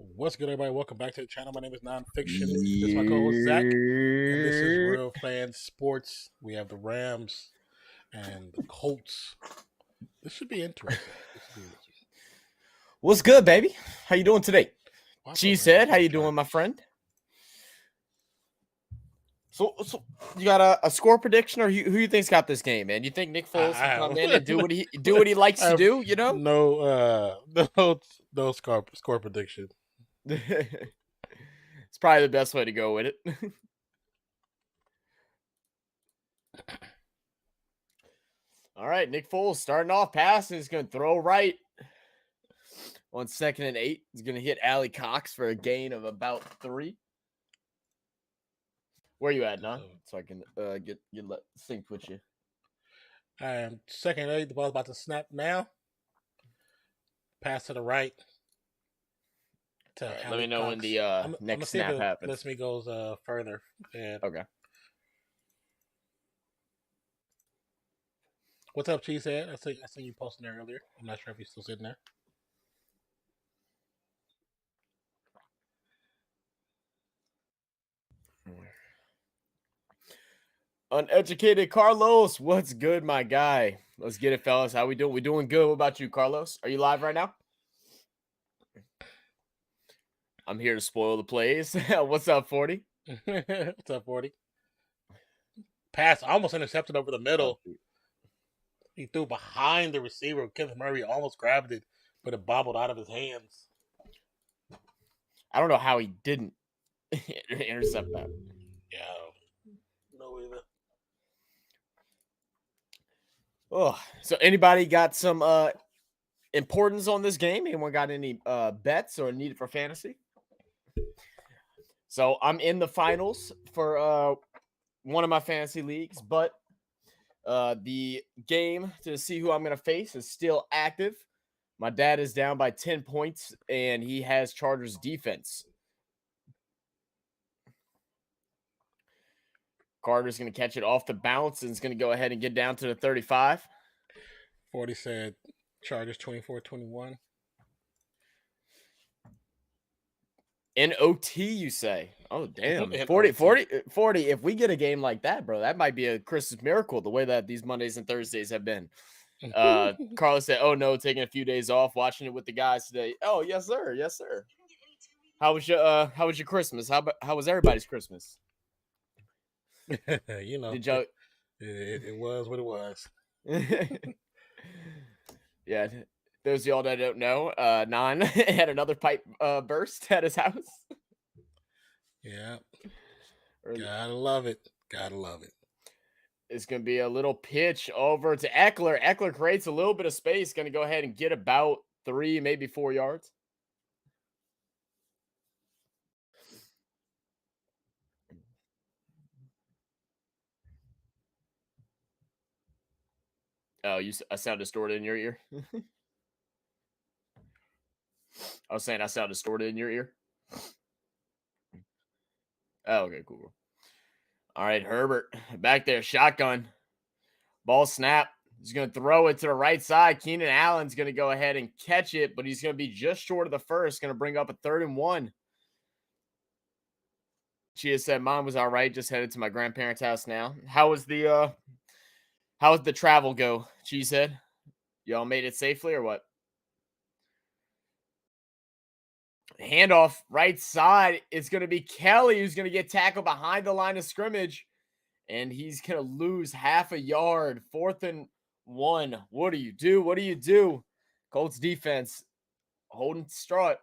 What's good, everybody? Welcome back to the channel. My name is Nonpfixion. This is my co-host Zach, and this is Yeah. Real Fan Sports. We have the Rams and the Colts. This should be interesting. What's good, baby? How you doing today? Well, I feel Cheese very good said, for how the you doing, my Chargers. friend? So you got a score prediction, or who you think's got this game, man? You think Nick I Foles can come in and have, do what he likes I to have do? You know, no score prediction. it's probably the best way to go with it. All right, Nick Foles starting off passing. He's going to throw right on 2nd and 8. He's going to hit Allie Cox for a gain of about 3. Where you at, Non? So I can get synced with you. I am 2nd and 8. The ball's about to snap now. Pass to the right. All right, let me know when the I'm next see if snap it happens. lets me goes further. And Okay. what's up, Cheesehead? I seen you posting there earlier. I'm not sure if you're still sitting there. Uneducated Carlos, what's good, my guy? Let's get it, fellas. How we doing? We doing good. What about you, Carlos? Are you live right now? I'm here to spoil the plays. What's up, 40? What's up, 40? Pass almost intercepted over the middle. He threw behind the receiver. Kenneth Murray almost grabbed it, but it bobbled out of his hands. I don't know how he didn't intercept that. Yeah. No either. Oh, so anybody got some importance on this game? Anyone got any bets or need it for fantasy? So I'm in the finals for one of my fantasy leagues, but the game to see who I'm going to face is still active. My dad is down by 10 points, and he has Chargers defense. Carter's going to catch it off the bounce and is going to go ahead and get down to the 35. 40 said Chargers 24-21. In OT, you say? Oh, damn. In 40, OT. 40, 40. If we get a game like that, bro, that might be a Christmas miracle the way that these Mondays and Thursdays have been. Carlos said, oh, no, taking a few days off, watching it with the guys today. Oh, yes, sir. Yes, sir. How was your Christmas? How was everybody's Christmas? You know, Did y'all... it was what it was. Yeah, those of y'all that don't know, Nine had another pipe burst at his house. Yeah. Gotta love it. Gotta love it. It's going to be a little pitch over to Eckler. Eckler creates a little bit of space. Going to go ahead and get about 3, maybe 4 yards. Oh, I sound distorted in your ear? I was saying I sound distorted in your ear. Oh, okay, cool. All right, Herbert back there, shotgun. Ball snap. He's going to throw it to the right side. Keenan Allen's going to go ahead and catch it, but he's going to be just short of the first. Going to bring up a 3rd and 1. She has said mine was all right. Just headed to my grandparents' house now. How was the travel go? She said, y'all made it safely or what? Handoff right side. It's going to be Kelly who's going to get tackled behind the line of scrimmage, and he's going to lose half a yard. 4th and 1. What do you do? What do you do? Colts defense holding strut.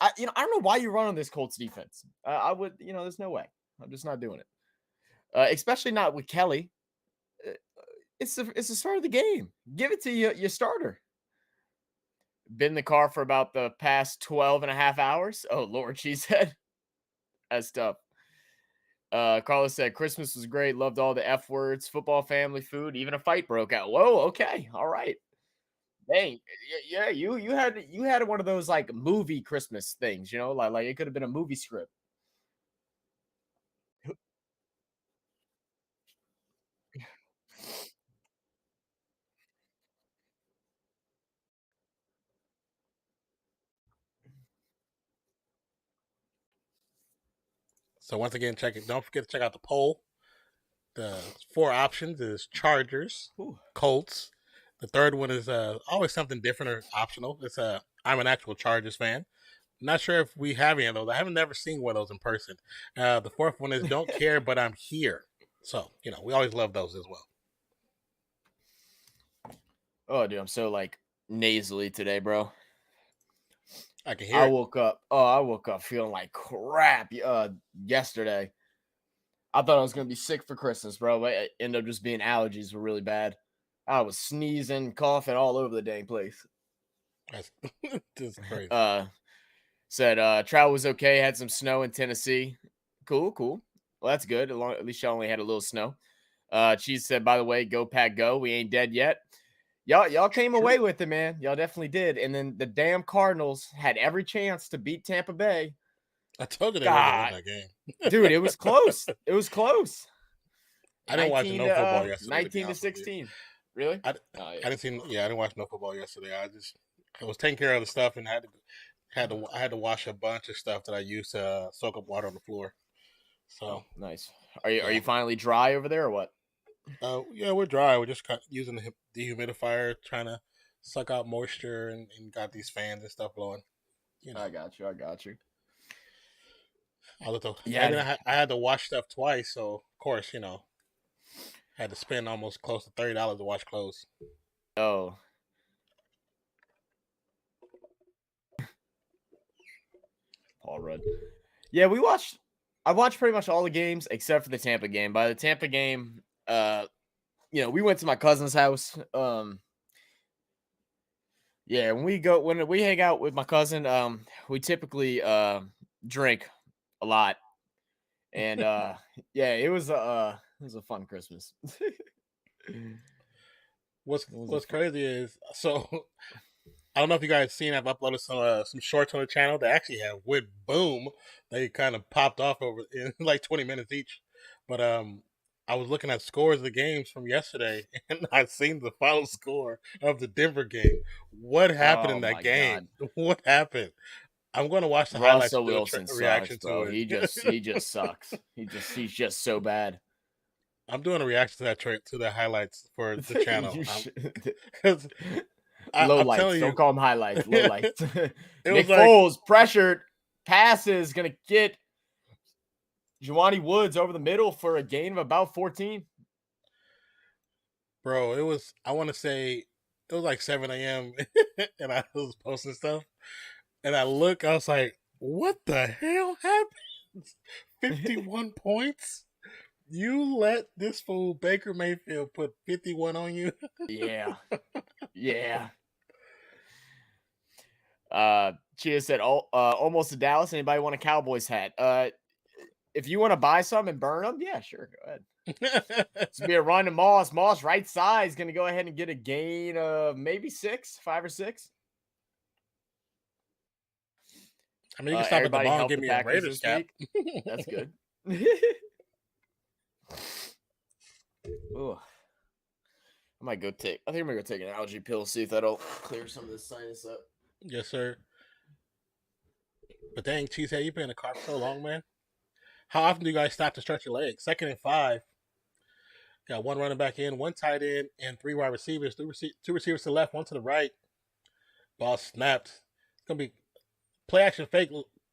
I don't know why you run on this Colts defense. I would, there's no way. I'm just not doing it. Especially not with Kelly. It's the start of the game. Give it to your starter. Been in the car for about the past 12 and a half hours. Oh, Lord, she said. That's tough. Carlos said, Christmas was great. Loved all the F words, football, family, food. Even a fight broke out. Whoa, okay. All right. Dang. Yeah, you had one of those like movie Christmas things, like it could have been a movie script. So once again, check it. Don't forget to check out the poll. The 4 options is Chargers, Colts. The third one is always something different or optional. It's I'm an actual Chargers fan. Not sure if we have any of those. I haven't never seen one of those in person. The fourth one is don't care, but I'm here. So, we always love those as well. Oh, dude, I'm so like nasally today, bro. I can hear it. I woke up feeling like crap yesterday. I thought I was going to be sick for Christmas, bro. But it ended up just being allergies were really bad. I was sneezing, coughing all over the dang place. That's just crazy. Said travel was okay. Had some snow in Tennessee. Cool. Well, that's good. At least y'all only had a little snow. Cheese said, by the way, go Pack go. We ain't dead yet. Y'all came away with it, man. Y'all definitely did. And then the damn Cardinals had every chance to beat Tampa Bay. I told you they were going to win that game. Dude, it was close. It was close. I didn't watch no football yesterday. 19-16. Really? I didn't watch no football yesterday. I was taking care of the stuff and I had to wash a bunch of stuff that I used to soak up water on the floor. So nice. Are you finally dry over there or what? Yeah, we're dry. We're just using the dehumidifier, trying to suck out moisture, and got these fans and stuff blowing. I got you. I had to wash stuff twice, so of course, had to spend almost close to $30 to wash clothes. Oh. Paul Rudd. Yeah, I watched pretty much all the games except for the Tampa game. By the Tampa game, we went to my cousin's house. When we hang out with my cousin, we typically drink a lot. And it was a fun Christmas. What's crazy is, so I don't know if you guys seen, I've uploaded some shorts on the channel that actually have went boom. They kind of popped off over in like 20 minutes each. But I was looking at scores of the games from yesterday, and I seen the final score of the Denver game. What happened in that game? God. What happened? I'm going to watch the highlights. Russell Wilson reaction sucks, bro. To it. He just sucks. He's just so bad. I'm doing a reaction to the highlights for the channel. Low lights. Don't call them highlights. Low lights. Nick Foles pressured passes going to get Jelani Woods over the middle for a gain of about 14. Bro, I want to say it was like 7 a.m. and I was posting stuff. And I was like, what the hell happened? 51 points? You let this fool Baker Mayfield put 51 on you? Yeah. Chia said, almost to Dallas. Anybody want a Cowboys hat? If you want to buy some and burn them, yeah, sure, go ahead. It's gonna be a run to Moss. Moss, right side, is gonna go ahead and get a gain of maybe 5 or 6. I mean, you can stop at the mall and give me a Raiders cap. That's good. Ooh. I think I'm gonna go take an allergy pill, see if that'll clear some of this sinus up. Yes, sir. But dang, Cheesehead, you've been in the car for so long, man. How often do you guys stop to stretch your legs? 2nd and 5. Got 1 running back in, 1 tight end, and 3 wide receivers. 2 receivers to the left, 1 to the right. Ball snapped. It's gonna be play action fake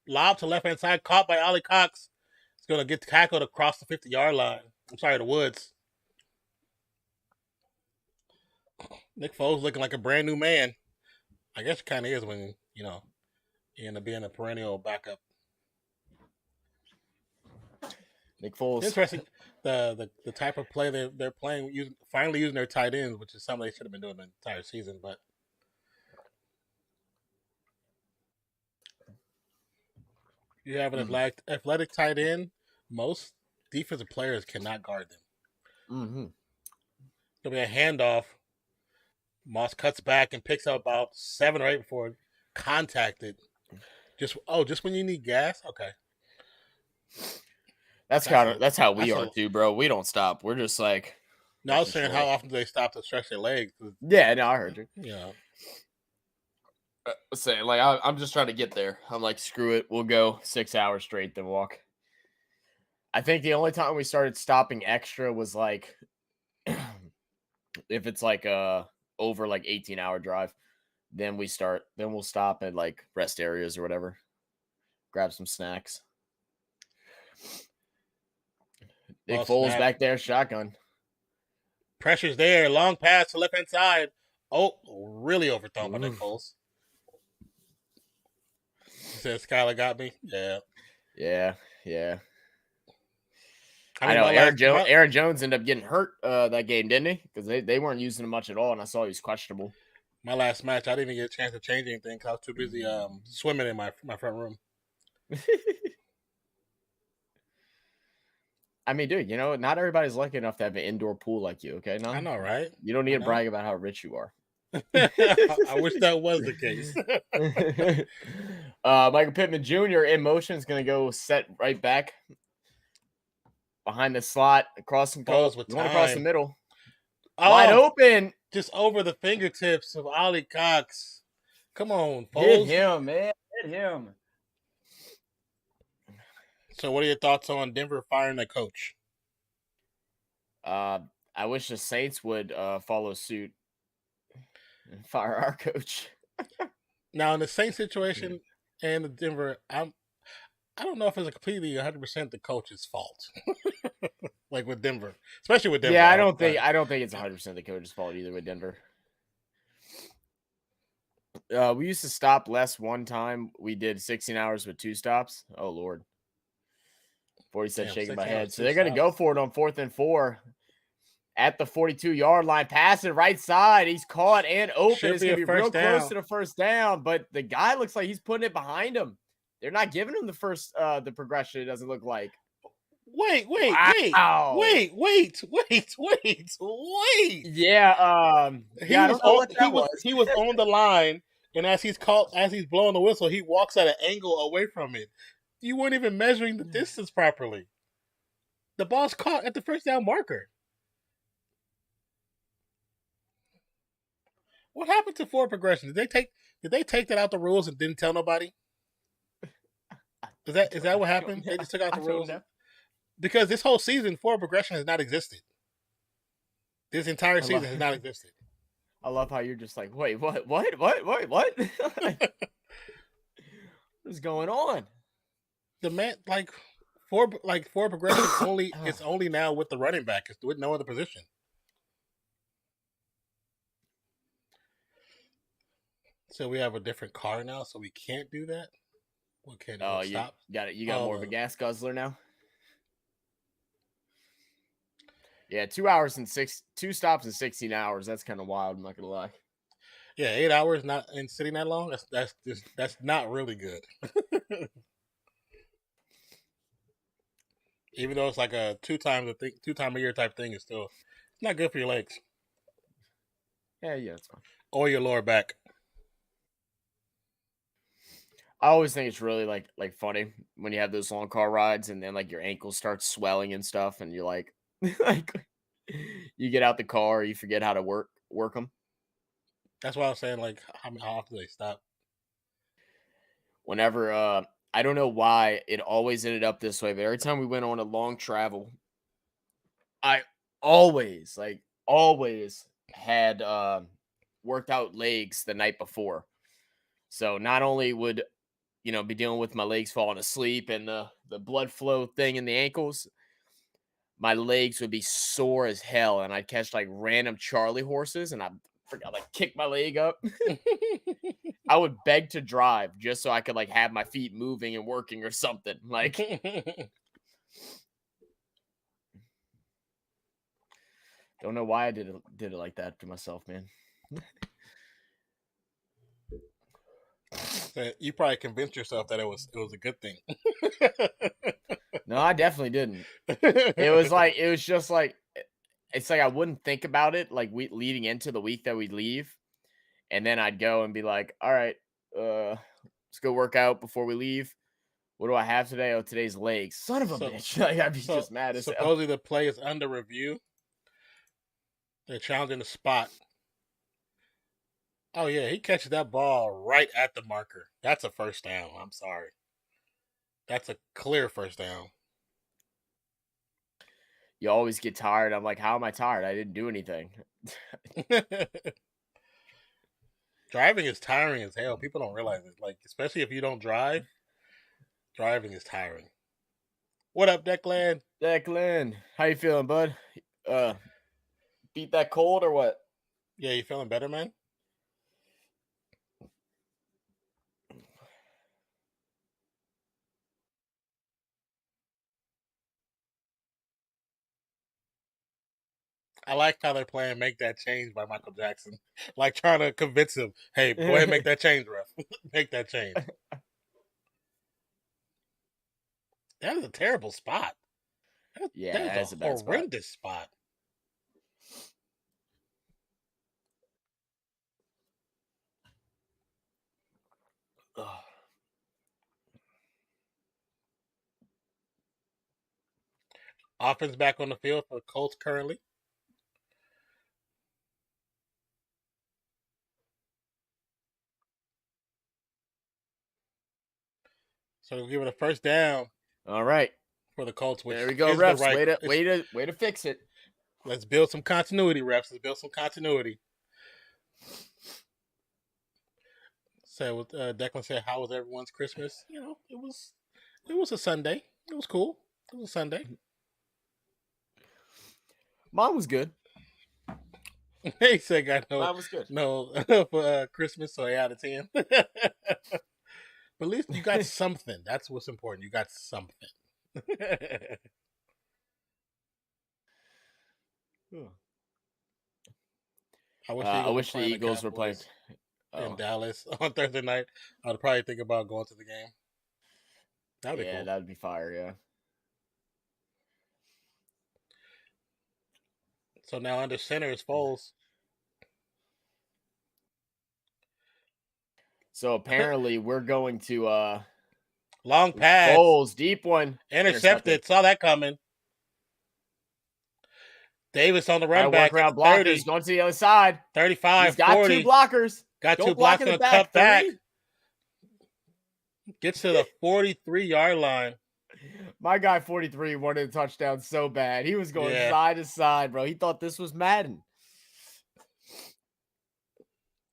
lob to left hand side, caught by Ollie Cox. It's gonna get tackled across the 50-yard line. I'm sorry, the Woods. Nick Foles looking like a brand new man. I guess it kind of is when you end up being a perennial backup. Nick Foles. Interesting. The type of play they're playing, finally using their tight ends, which is something they should have been doing the entire season. But you have an athletic tight end. Most defensive players cannot guard them. Mm-hmm. There'll be a handoff. Moss cuts back and picks up about 7 or 8 before contacted. Just when you need gas? Okay. That's how we are too, bro. We don't stop. We're just like. No, I was saying how often do they stop to stretch their legs? Yeah, no, I heard you. Yeah. Saying I'm just trying to get there. I'm like, screw it. We'll go 6 hours straight, then walk. I think the only time we started stopping extra was like if it's like over like 18-hour drive, then we'll stop at like rest areas or whatever. Grab some snacks. Nick Well, Foles snap. back there, shotgun. Pressure's there. Long pass to left hand side. Oh, really overthrown by Nick Oof. Foles. He said Skylar got me. Yeah. Yeah. I I mean, know Aaron Jones ended up getting hurt that game, didn't he? Because they weren't using him much at all, and I saw he was questionable. my last match, I didn't even get a chance to change anything because I was too busy swimming in my front room. I mean, dude, not everybody's lucky enough to have an indoor pool like you, okay? No, I know, right? You don't need to brag about how rich you are. I wish that was the case. Michael Pittman Jr. in motion is going to go set right back behind the slot, across some goals. You want across the middle. Wide open. Just over the fingertips of Ollie Cox. Come on, Foles. Hit him, man. Hit him. So what are your thoughts on Denver firing the coach? I wish the Saints would follow suit and fire our coach. Now, in the Saints situation and the Denver, I don't know if it's completely 100% the coach's fault. Like with Denver, especially with Denver. Yeah, I don't think it's 100% the coach's fault either with Denver. We used to stop less one time. We did 16 hours with 2 stops. Oh Lord. 40 said shaking my head. So they're going to go for it on 4th and 4 at the 42-yard line. Pass it right side. He's caught and open. It's going to be real close to the first down, but the guy looks like he's putting it behind him. They're not giving him the progression. It doesn't look like. Wait. Wow. Wait. Yeah. He was on the line, and as he's blowing the whistle, he walks at an angle away from it. You weren't even measuring the distance properly. The ball's caught at the first down marker. What happened to forward progression? Did they take that out the rules and didn't tell nobody? Is that what happened? They just took out the rules? Because this whole season, forward progression has not existed. This entire season has not existed. I love how you're just like, wait, what? What is going on? The man, forward progression it's only now with the running back. It's with no other position. So we have a different car now, so we can't do that. What can stop? You got more of a gas guzzler now. Yeah, 2 stops in 16 hours. That's kind of wild. I'm not gonna lie. Yeah, 8 hours not in sitting that long. That's not really good. Even though it's like a 2 time a year type thing, it's not good for your legs. Yeah, it's fine. Or your lower back. I always think it's really like funny when you have those long car rides and then like your ankles start swelling and stuff, and you're like, you get out the car, you forget how to work them. That's why I was saying how often do they stop? Whenever I don't know why it always ended up this way, but every time we went on a long travel, I always had worked out legs the night before. So not only would be dealing with my legs falling asleep and the blood flow thing in the ankles, my legs would be sore as hell, and I'd catch random Charlie horses, and I'd kick my leg up. I would beg to drive just so I could have my feet moving and working or something. Don't know why I did it like that to myself, man. You probably convinced yourself that it was a good thing. No, I definitely didn't. It's like I wouldn't think about it leading into the week that we'd leave, and then I'd go and be like, all right, let's go work out before we leave. What do I have today? Oh, today's legs. Son of a bitch. I'd be just mad as hell. Supposedly the play is under review. They're challenging the spot. Oh, yeah, he catches that ball right at the marker. That's a first down. I'm sorry. That's a clear first down. you always get tired. I'm like, how am I tired? I didn't do anything. Driving is tiring as hell. People don't realize it. Like, especially if you don't drive, driving is tiring. What up, Declan? Declan, how you feeling, bud? Beat that cold or what? Yeah, you feeling better, man? I like how they're playing "Make That Change" by Michael Jackson. Like trying to convince him, "Hey, go ahead and make that change, ref. Make that change." That is a terrible spot. Yeah, That is that's a a bad spot. horrendous spot. Offense back on the field for the Colts currently. So they'll give it a first down All right. for the Colts, which There we go, is refs. the right. Way to fix it. Let's build some continuity, refs. Let's build some continuity. So Declan said, "How was everyone's Christmas?" You know, it was a Sunday. It was cool. It was a Sunday. Mine was good. He said, "Got Mine was good. no for Christmas, so 8 out of 10." But at least you got something. That's what's important. You got something. I wish the Eagles were playing in Dallas on Thursday night. I'd probably think about going to the game. That'd be cool. That'd be fire. Yeah. So now under center is Foles. So apparently we're going to long pass. Foles, deep one. Intercepted. Saw that coming. Davis on the run back. Around blockers. 30. Going to the other side. 35, He's got 40. two blockers. Got Don't two blocks and a cut back. Gets to the 43-yard line. My guy 43 wanted a touchdown so bad. He was going side to side, bro. He thought this was Madden.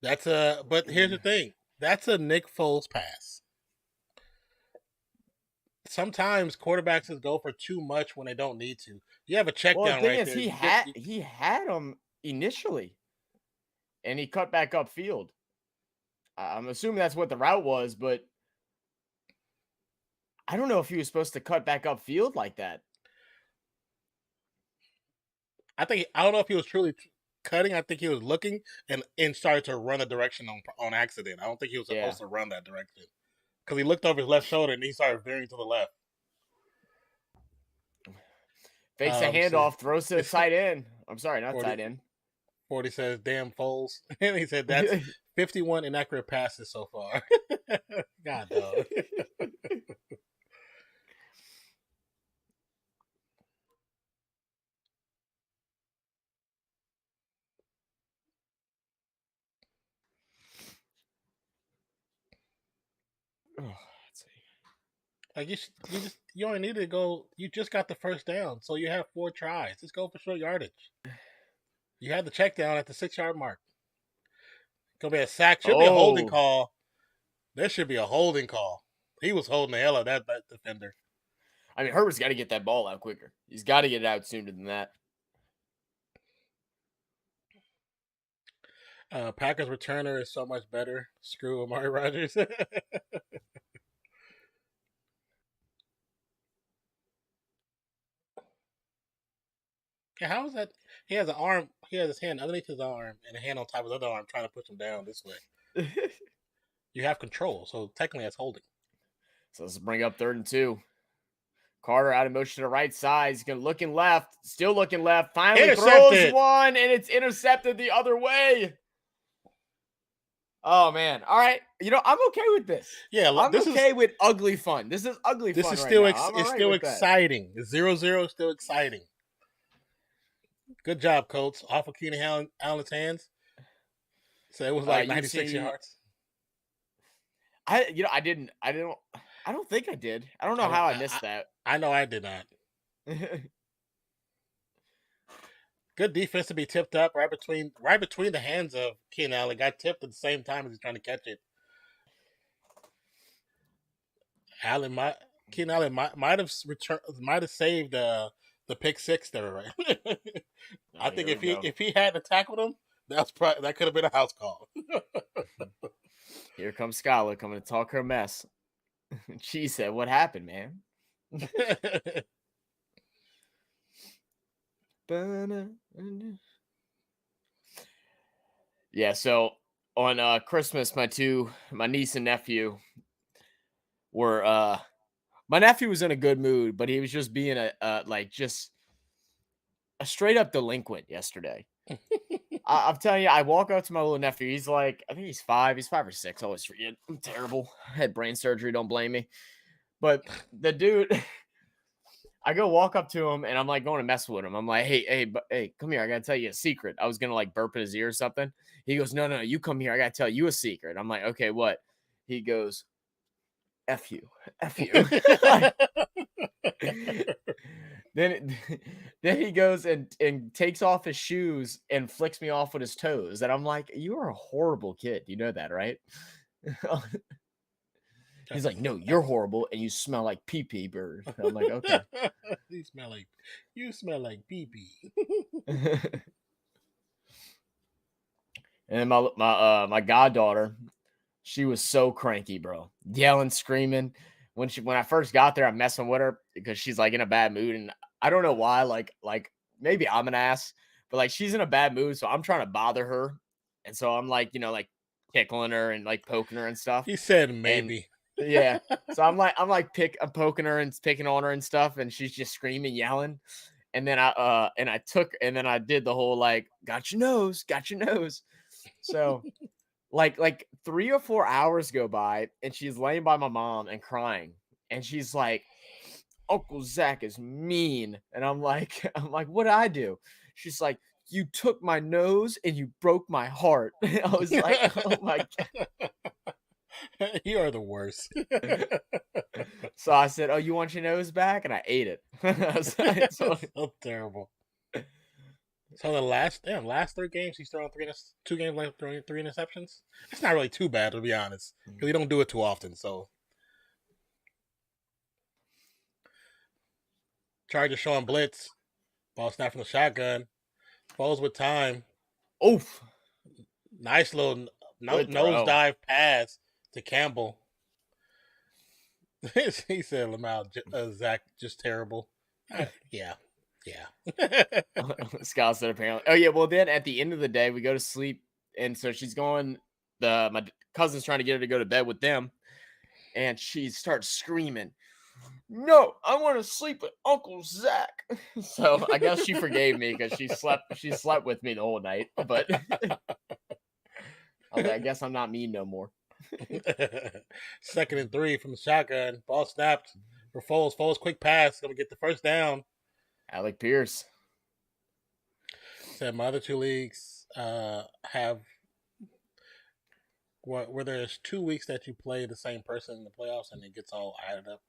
But here's the thing. That's a Nick Foles pass. Sometimes quarterbacks just go for too much when they don't need to. You have a check down right there. He had him initially, and he cut back upfield. I'm assuming that's what the route was, but I don't know if he was supposed to cut back upfield like that. I don't know if he was truly cutting. I think he was looking and started to run a direction on accident. I don't think he was supposed to run that direction because he looked over his left shoulder and he started veering to the left. Fakes a handoff, throws to the tight end. I'm sorry, not 40, tight end. 40 says, "Damn Foles," and he said that's 51 inaccurate passes so far. God, dog. Like you only needed to go. You just got the first down, so you have 4 tries. Just go for short yardage. You had the check down at the 6-yard mark. Gonna be a sack. Should be a holding call. There should be a holding call. He was holding the hell out of that defender. I mean, Herbert's got to get that ball out quicker. He's got to get it out sooner than that. Packers returner is so much better. Screw Amari Rodgers. Yeah, how is that? He has an arm. He has his hand underneath his arm and a hand on top of his other arm, trying to push him down this way. You have control, so technically that's holding. So let's bring up 3rd and 2. Carter out of motion to the right side. He's going to looking left. Still looking left. Finally throws one, and it's intercepted the other way. Oh, man. All right. You know, I'm okay with this. Yeah, I'm okay with ugly fun. This is ugly fun. This is still it's still exciting. 0-0 is still exciting. Good job, Colts. Off of Keenan Allen's hands. So it was like 96 yards. I don't think I did. I don't know how I missed that. I know I did not. Good defense to be tipped up right between the hands of Keenan Allen. Got tipped at the same time as he's trying to catch it. Keenan Allen might have saved the pick six there, right? I think if he hadn't tackled him, that could have been a house call. Here comes Skylar coming to talk her mess. She said, "What happened, man?" Yeah, so on Christmas, my niece and nephew were my nephew was in a good mood, but he was just being just a straight up delinquent yesterday. I'm telling you, I walk up to my little nephew. He's like, I think he's 5. He's 5 or 6. I always forget. I'm terrible. I had brain surgery. Don't blame me. But the dude, I go walk up to him and I'm like going to mess with him. I'm like, hey, come here. I gotta tell you a secret. I was gonna like burp in his ear or something. He goes, no, you come here. I gotta tell you a secret. I'm like, okay, what? He goes, F you. Then he goes and takes off his shoes and flicks me off with his toes. And I'm like, you are a horrible kid. You know that, right? He's like, no, you're horrible and you smell like pee-pee bird. I'm like, okay. you smell like pee-pee. And my goddaughter, she was so cranky, bro. Yelling, screaming. When I first got there, I'm messing with her because she's like in a bad mood. And I don't know why, like maybe I'm an ass, but like she's in a bad mood. So I'm trying to bother her. And so I'm like, like tickling her and like poking her and stuff. He said maybe. And, yeah. So I'm poking her and picking on her and stuff. And she's just screaming, yelling. And then I did the whole like, got your nose. So like 3 or 4 hours go by and she's laying by my mom and crying. And she's like, Uncle Zach is mean. And I'm like, what'd I do? She's like, you took my nose and you broke my heart. I was like, oh my God. You are the worst. So I said, oh, you want your nose back? And I ate it. So terrible. So the last 3 games, he's thrown 2 games like throwing 3 interceptions. It's not really too bad, to be honest, because he don't do it too often. So Chargers showing blitz, ball snap from the shotgun, falls with time. Oof! Nice little nosedive pass to Campbell. He said, "Lamau, Zach, just terrible." Yeah. Scott said apparently. Oh yeah. Well, then at the end of the day, we go to sleep, and so she's going. My cousin's trying to get her to go to bed with them, and she starts screaming, "No, I want to sleep with Uncle Zach." So I guess she forgave me because she slept with me the whole night. But I guess I'm not mean no more. 2nd and 3 from the shotgun. Ball snapped for Foles. Foles quick pass. Gonna get the first down. Alec Pierce said my other 2 leagues have where there's 2 weeks that you play the same person in the playoffs and it gets all added up.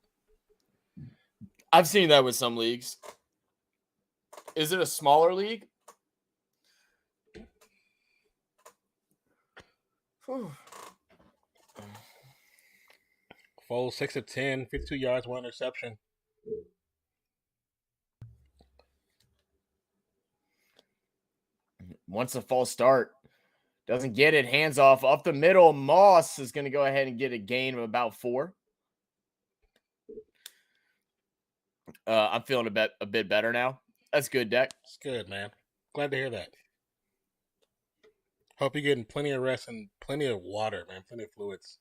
I've seen that with some leagues. Is it a smaller league? Foles 6 of 10, 52 yards, 1 interception. Once a false start, doesn't get it, hands off the middle. Moss is going to go ahead and get a gain of about 4. I'm feeling a bit better now. That's good, Deck. It's good, man. Glad to hear that. Hope you're getting plenty of rest and plenty of water, man. Plenty of fluids.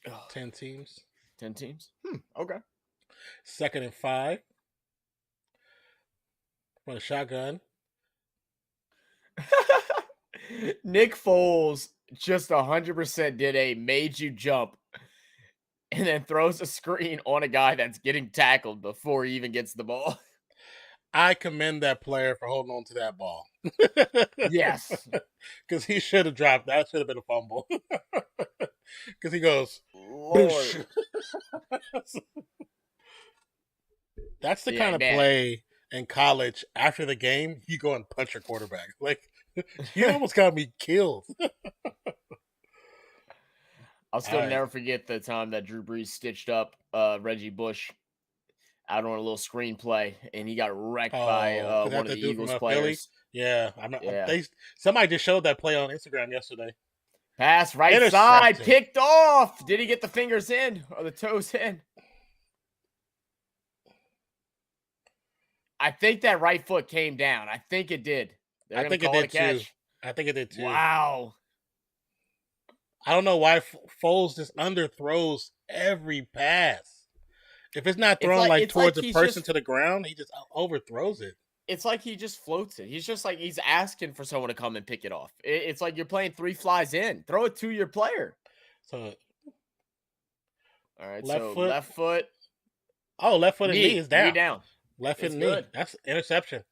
Oh. 10 teams. 10 teams? Okay. 2nd and 5. Run a shotgun. Nick Foles just 100% did a made you jump and then throws a screen on a guy that's getting tackled before he even gets the ball. I commend that player for holding on to that ball. Yes. Because he should have dropped that. Should have been a fumble. Because he goes, Lord. That's the kind of play in college. After the game, you go and punch your quarterback. Like, you almost got me killed. I'll still never forget the time that Drew Brees stitched up Reggie Bush out on a little screenplay, and he got wrecked by one of the Eagles players. Yeah, somebody just showed that play on Instagram yesterday. Pass right side, picked off. Did he get the fingers in or the toes in? I think that right foot came down. I think it did. I think it did too. I think it did too. Wow. I don't know why Foles just underthrows every pass. If it's not thrown towards the person to the ground, he just overthrows it. It's like he just floats it. He's just like he's asking for someone to come and pick it off. It's like you're playing 3 flies in. Throw it to your player. So, all right, left foot. Oh, left foot and knee is down. Knee down. Left foot and knee. That's interception.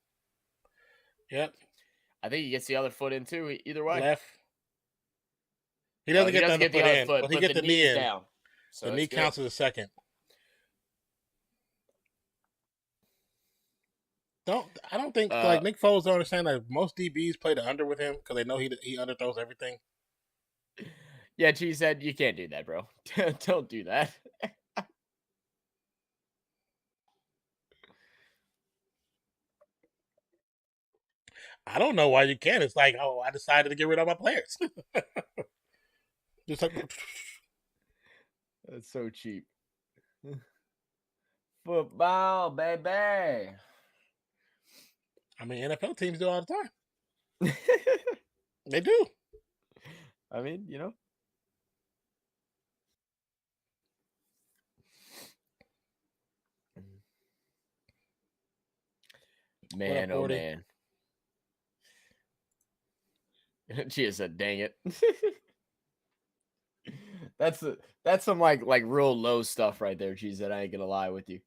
Yep. I think he gets the other foot in too. Either way. Left. He doesn't get the other foot in, but he gets the knee in. Down. So the knee counts as a second. I don't think Nick Foles don't understand that most DBs play the under with him because they know he underthrows everything. Yeah, G said you can't do that, bro. Don't do that. I don't know why you can't. It's like, oh, I decided to get rid of my players. Just like that's so cheap. Football, baby. I mean, NFL teams do it all the time. They do. I mean, you know. Man, oh man. She said, "Dang it." That's some like real low stuff right there. She said, "I ain't gonna lie with you."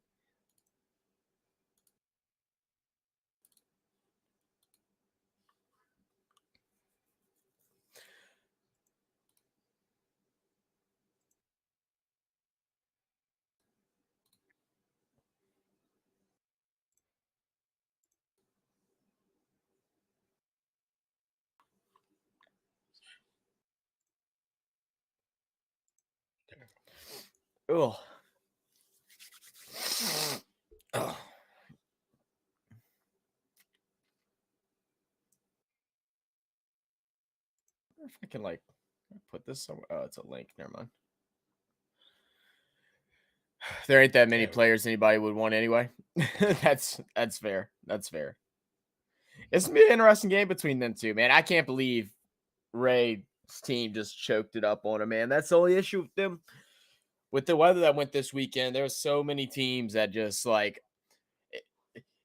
Oh. Oh. If I can put this somewhere. Oh, it's a link. Never mind. There ain't that many players anybody would want anyway. That's fair. That's fair. It's gonna be an interesting game between them two, man. I can't believe Ray's team just choked it up on him, man. That's the only issue with them. With the weather that went this weekend, there were so many teams that just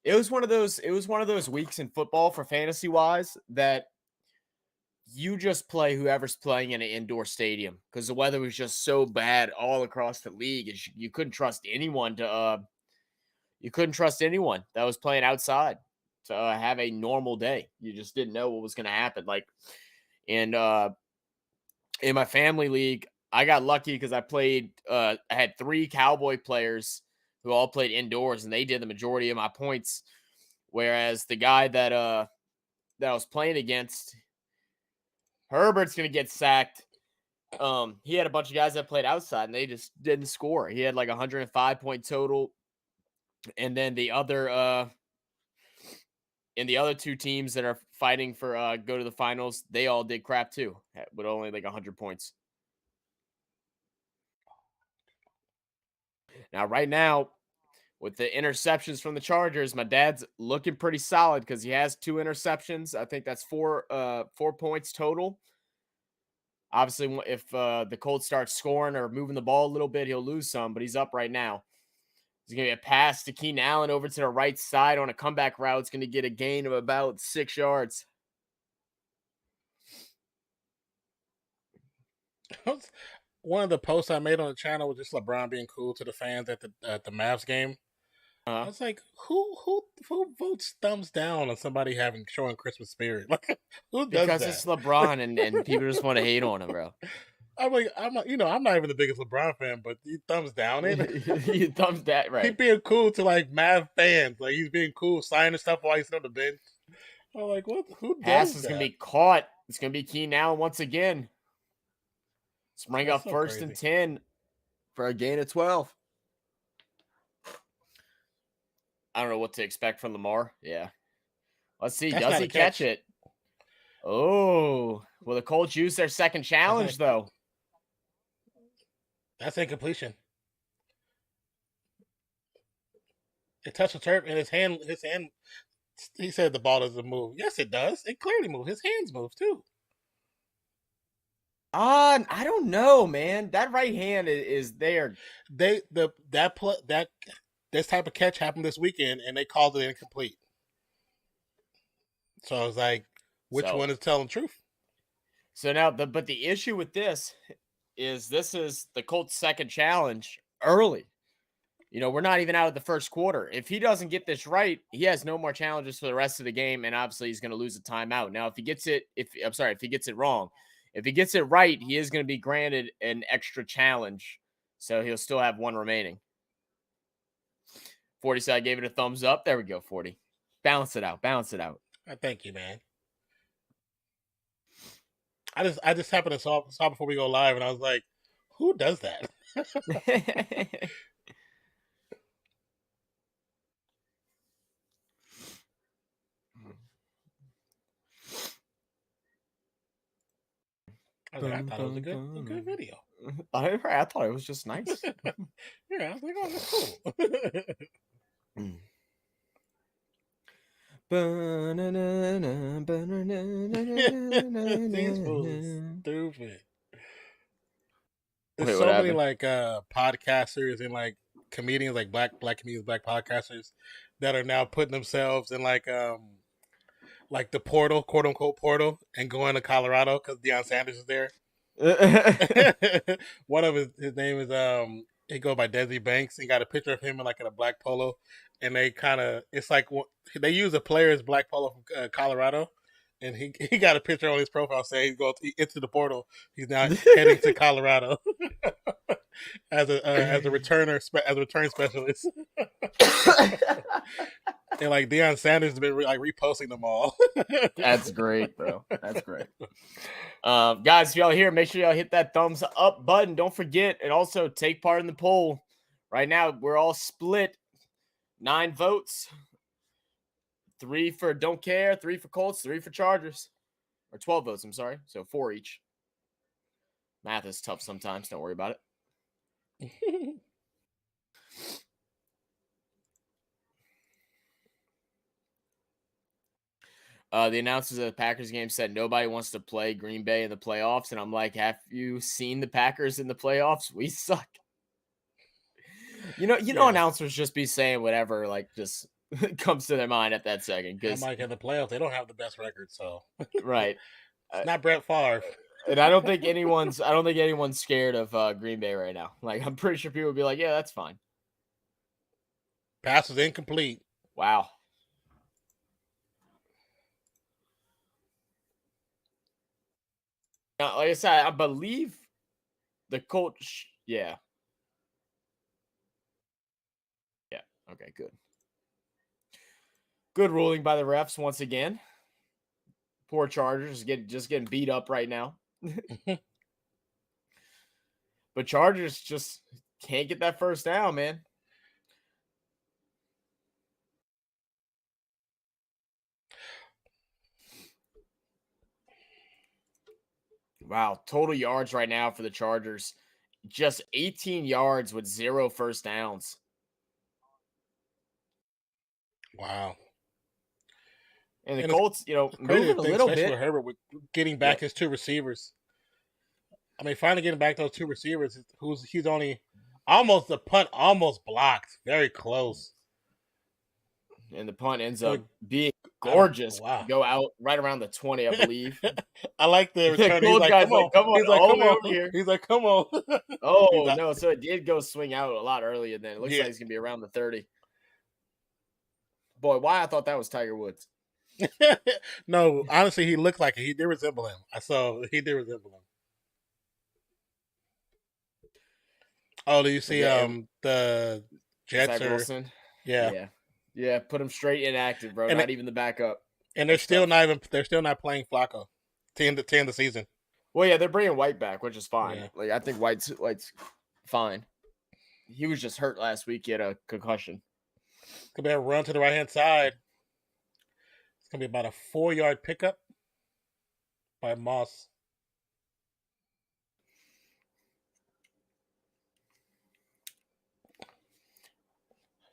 it was one of those weeks in football for fantasy wise that you just play whoever's playing in an indoor stadium because the weather was just so bad all across the league. You couldn't trust anyone that was playing outside to have a normal day. You just didn't know what was going to happen. In my family league, I got lucky because I had 3 Cowboy players who all played indoors, and they did the majority of my points. Whereas the guy that I was playing against, Herbert's going to get sacked. He had a bunch of guys that played outside, and they just didn't score. He had 105 point total. And then the other 2 teams that are fighting for go to the finals, they all did crap too, with only 100 points. Now, right now, with the interceptions from the Chargers, my dad's looking pretty solid because he has 2 interceptions. I think that's 4 points total. Obviously, if the Colts start scoring or moving the ball a little bit, he'll lose some, but he's up right now. There's going to be a pass to Keenan Allen over to the right side on a comeback route. It's going to get a gain of about 6 yards. One of the posts I made on the channel was just LeBron being cool to the fans at the Mavs game. I was like, who votes thumbs down on somebody showing Christmas spirit? Who does that? Because it's LeBron and people just want to hate on him, bro. I'm like, I'm not even the biggest LeBron fan, but he thumbs down it. He thumbs that He right. being cool to like Mav fans, like he's being cool, signing stuff while he's on the bench. I'm like, what? Who Pass does is going to that? be caught. It's going to be Keenan Allen once again. Spring That's up so first and crazy. 10 for a gain of 12. I don't know what to expect from Lamar. Yeah. Let's see. That's Does not a he catch catch. it? Oh, will the Colts use their second challenge, though? That's incompletion. It touched the turf, and his hand. He said the ball doesn't move. Yes, it does. It clearly moves. His hands move too. I don't know, man. That right hand is there. This type of catch happened this weekend, and they called it incomplete. So I was like, which So, one is telling the truth? so now but the issue with this is the Colts' second challenge early. We're not even out of the first quarter. If he doesn't get this right, he has no more challenges for the rest of the game, and obviously he's going to lose a timeout. Now, if he gets it wrong, if he gets it right, he is going to be granted an extra challenge, so he'll still have one remaining. 40 said I gave it a thumbs up. There we go, 40. Balance it out. Thank you, man. I just happened to saw before we go live, and I was like, who does that? I was like, I thought it was a good video. I thought it was just nice. Yeah, I was like, oh, that's cool. These fools are stupid. There's so many like podcasters and like comedians, like black comedians, black podcasters that are now putting themselves in like the portal, quote unquote portal, and going to Colorado because Deion Sanders is there. One of his name is he go by Desi Banks. He got a picture of him in a black polo, and they it's like they use a player's black polo from Colorado, and he got a picture on his profile saying he's going into the portal. He's now heading to Colorado as a return specialist. And like Deion Sanders has been reposting them all. That's great, bro. That's great. Guys, if y'all here, make sure y'all hit that thumbs up button. Don't forget, and also take part in the poll. Right now, we're all split. 9 votes. 3 for don't care, 3 for Colts, 3 for Chargers. Or 12 votes, I'm sorry. So 4 each. Math is tough sometimes. Don't worry about it. The announcers of the Packers game said nobody wants to play Green Bay in the playoffs. And I'm like, have you seen the Packers in the playoffs? We suck. Announcers just be saying whatever, like, just comes to their mind at that second. I'm like, in the playoffs, they don't have the best record, so right. It's not Brett Favre. And I don't think anyone's scared of Green Bay right now. Like, I'm pretty sure people would be like, yeah, that's fine. Pass was incomplete. Wow. Now, like I said, I believe the coach. Yeah. Yeah. Okay, good. Good ruling by the refs once again. Poor Chargers just getting beat up right now. But Chargers just can't get that first down, man. Wow, total yards right now for the Chargers. Just 18 yards with 0 first downs. Wow. And the Colts, moving a little bit. With Herbert with getting back his 2 receivers. I mean, finally getting back those 2 receivers. He's only almost the punt almost blocked, very close. And the punt ends up being gorgeous. Wow. Go out right around the 20, I believe. I like the return. He's like, come on. He's like, come on. Here. He's like, come on. Oh, no. So it did go swing out a lot earlier than it looks like he's going to be around the 30. Boy, why I thought that was Tiger Woods. No, honestly, he looked like he did resemble him. He did resemble him. Oh, do you see Yeah, the Jets Zach are Wilson. yeah. Yeah. Put him straight inactive, bro. And Not even the backup. and That's tough. they're still not playing Flacco to end the season. Well, yeah, they're bringing White back, which is fine. Yeah. Like I think White's fine. He was just hurt last week. He had a concussion. Could be a run to the right hand side. It's gonna be about a 4-yard pickup by Moss.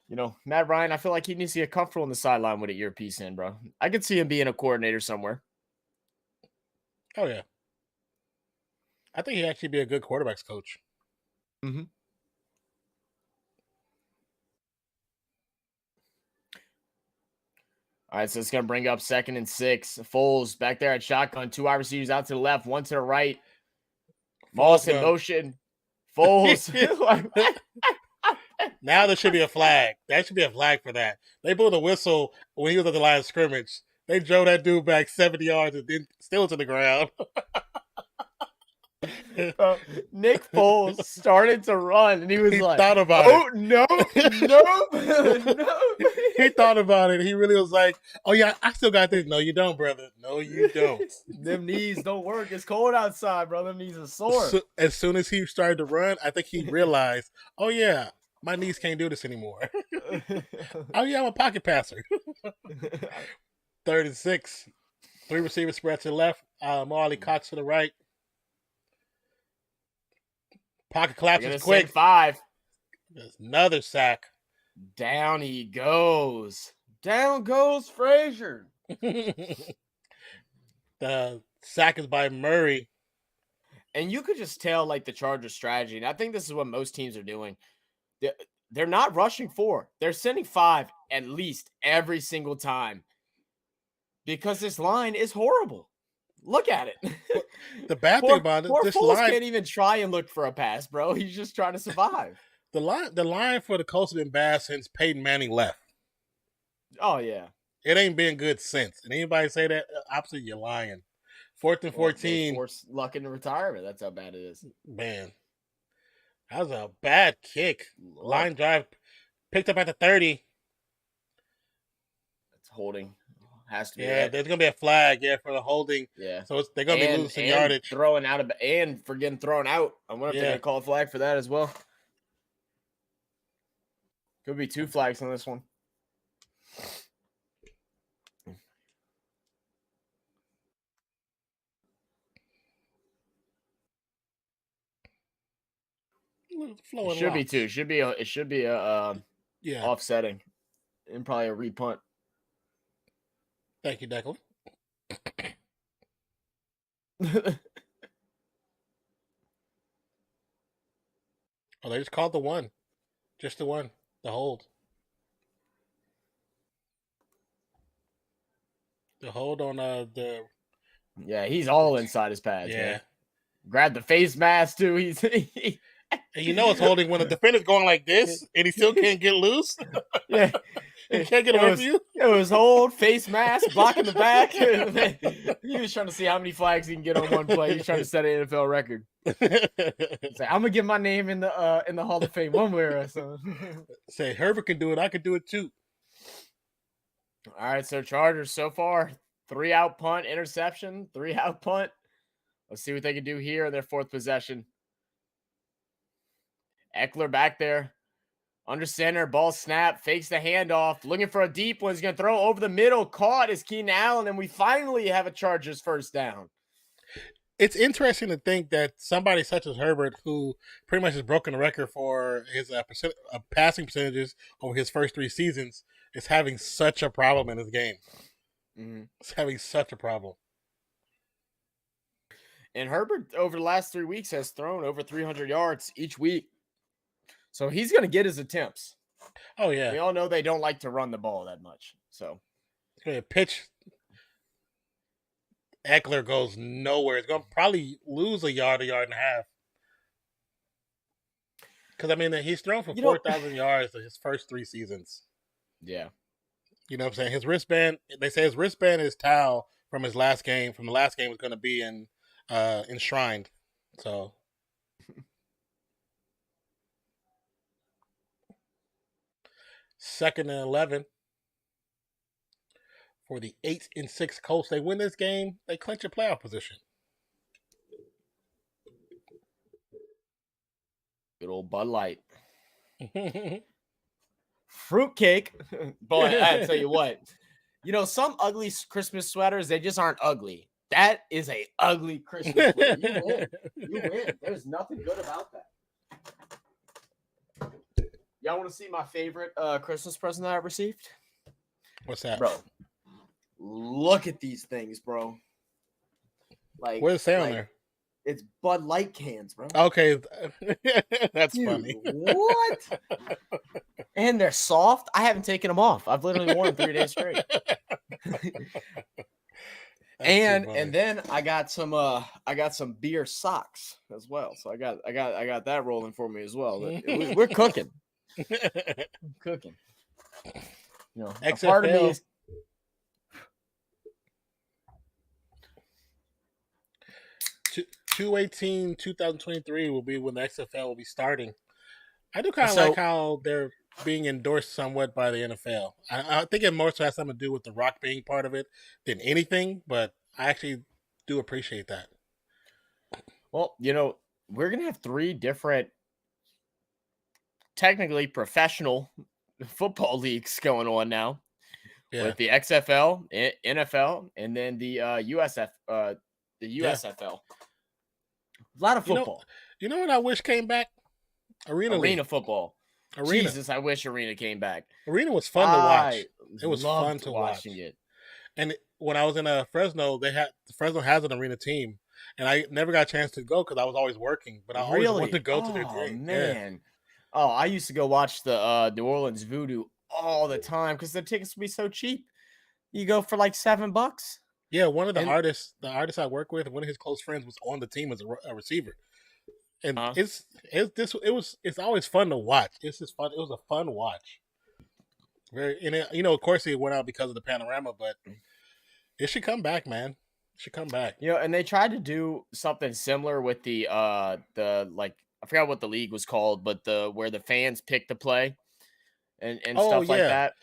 You know, Matt Ryan, I feel like he needs to get comfortable on the sideline with an earpiece in, bro. I could see him being a coordinator somewhere. Oh yeah. I think he'd actually be a good quarterbacks coach. Mm-hmm. All right, so it's going to bring up 2nd and 6. Foles back there at shotgun. 2 wide receivers out to the left, 1 to the right. Moss in motion. Foles. Now there should be a flag. That should be a flag for that. They blew the whistle when he was at the line of scrimmage. They drove that dude back 70 yards and then still to the ground. Nick Foles started to run, and he was like, thought about "Oh no, no!" He thought about it. He really was like, "Oh yeah, I still got this." No, you don't, brother. No, you don't. Them knees don't work. It's cold outside, bro. Them knees are sore. So, as soon as he started to run, I think he realized, "Oh yeah, my knees can't do this anymore." Oh yeah, I'm a pocket passer. 3rd and 6. 3 receivers spread to the left. Marley Cox to the right. Pocket collapses quick. 5. There's another sack. Down he goes. Down goes Frazier. The sack is by Murray. And you could just tell, like, the Chargers' strategy. And I think this is what most teams are doing. They're not rushing 4. They're sending 5 at least every single time. Because this line is horrible. Look at it. The bad thing about it, this Foles line can't even try and look for a pass, bro. He's just trying to survive. The line for the Colts has been bad since Peyton Manning left. Oh yeah, it ain't been good since. And anybody say that opposite, you're lying. 4th and 14. Force luck into retirement. That's how bad it is. Man, that was a bad kick. Line drive picked up at the 30. It's holding. Has to be. Yeah, there's gonna be a flag. Yeah, for the holding. Yeah, so they're gonna be losing yardage. Throwing out and for getting thrown out. I wonder if they're gonna call a flag for that as well. Could be 2 flags on this one. It should be 2. It should be a offsetting and probably a repunt. Thank you, Declan. Oh, they just called the 1. Just the 1. The hold. The hold on the. Yeah, he's all inside his pads. Yeah. Man. Grab the face mask too. He's. And you know it's holding when the defender's going like this and he still can't get loose. Yeah. He can't get away from you. It was hold, face mask, blocking the back. He was trying to see how many flags he can get on one play. He's trying to set an NFL record. He's like, I'm gonna get my name in the Hall of Fame one way or another. Say Herbert can do it, I can do it too. All right, so Chargers so far 3 out punt, interception, 3 out punt. Let's see what they can do here in their 4th possession. Eckler back there. Under center, ball snap, fakes the handoff, looking for a deep one. He's going to throw over the middle. Caught is Keenan Allen, and we finally have a Chargers first down. It's interesting to think that somebody such as Herbert, who pretty much has broken the record for his passing percentages over his first 3 seasons, is having such a problem in his game. Mm-hmm. It's having such a problem. And Herbert, over the last 3 weeks, has thrown over 300 yards each week. So he's going to get his attempts. Oh, yeah. We all know they don't like to run the ball that much. So it's going to pitch. Eckler goes nowhere. It's going to probably lose a yard and a half. Because, I mean, he's thrown for 4,000 yards in his first 3 seasons. Yeah. You know what I'm saying? His wristband, they say his wristband is towel from his last game. From the last game was going to be enshrined. So. 2nd and 11 for the 8-6 Colts. They win this game, they clinch a playoff position. Good old Bud Light. Fruitcake. But I tell you what, some ugly Christmas sweaters, they just aren't ugly. That is a ugly Christmas sweater. You win. You win. There's nothing good about that. Y'all want to see my favorite Christmas present that I received? What's that? Bro, look at these things, bro. Like, what does it say on there? It's Bud Light cans, bro. Okay. That's funny. What? And they're soft. I haven't taken them off. I've literally worn them 3 days straight. And then I got some beer socks as well. So I got that rolling for me as well. We're cooking. Cooking. XFL. Part of me is 2023 will be when the XFL will be starting. I do kind of like how they're being endorsed somewhat by the NFL. I think it more so has something to do with The Rock being part of it than anything, but I actually do appreciate that. Well, we're going to have 3 different technically professional football leagues going on now. Yeah. With the XFL, NFL, and then the USFL. A lot of football. You know what I wish came back? Arena football. Jesus, I wish Arena came back. Arena was fun to watch. It was fun to watch it. And when I was in Fresno, Fresno has an Arena team, and I never got a chance to go because I was always working. But I always wanted to go to their game. Man. Yeah. Oh, I used to go watch the New Orleans Voodoo all the time because the tickets would be so cheap. You go for like $7. Yeah, one of the artists I work with, one of his close friends was on the team as a receiver, and it's always fun to watch. It's just fun. It was a fun watch. Of course it went out because of the panorama, but it should come back, man. It should come back. And they tried to do something similar with the I forgot what the league was called, but where the fans pick the play and stuff like that.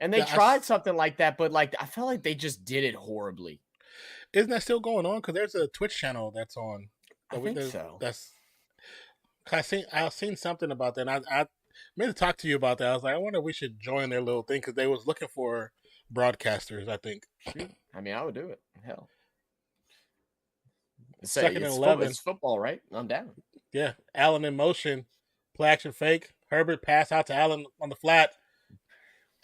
And they tried something like that, but I felt like they just did it horribly. Isn't that still going on? Because there's a Twitch channel that's on. I think so. I've seen something about that. And I meant to talk to you about that. I was like, I wonder if we should join their little thing because they was looking for broadcasters. I think. I mean, I would do it. Hell. 2nd and 11. It's football, right? I'm down. Yeah, Allen in motion, play action fake. Herbert pass out to Allen on the flat.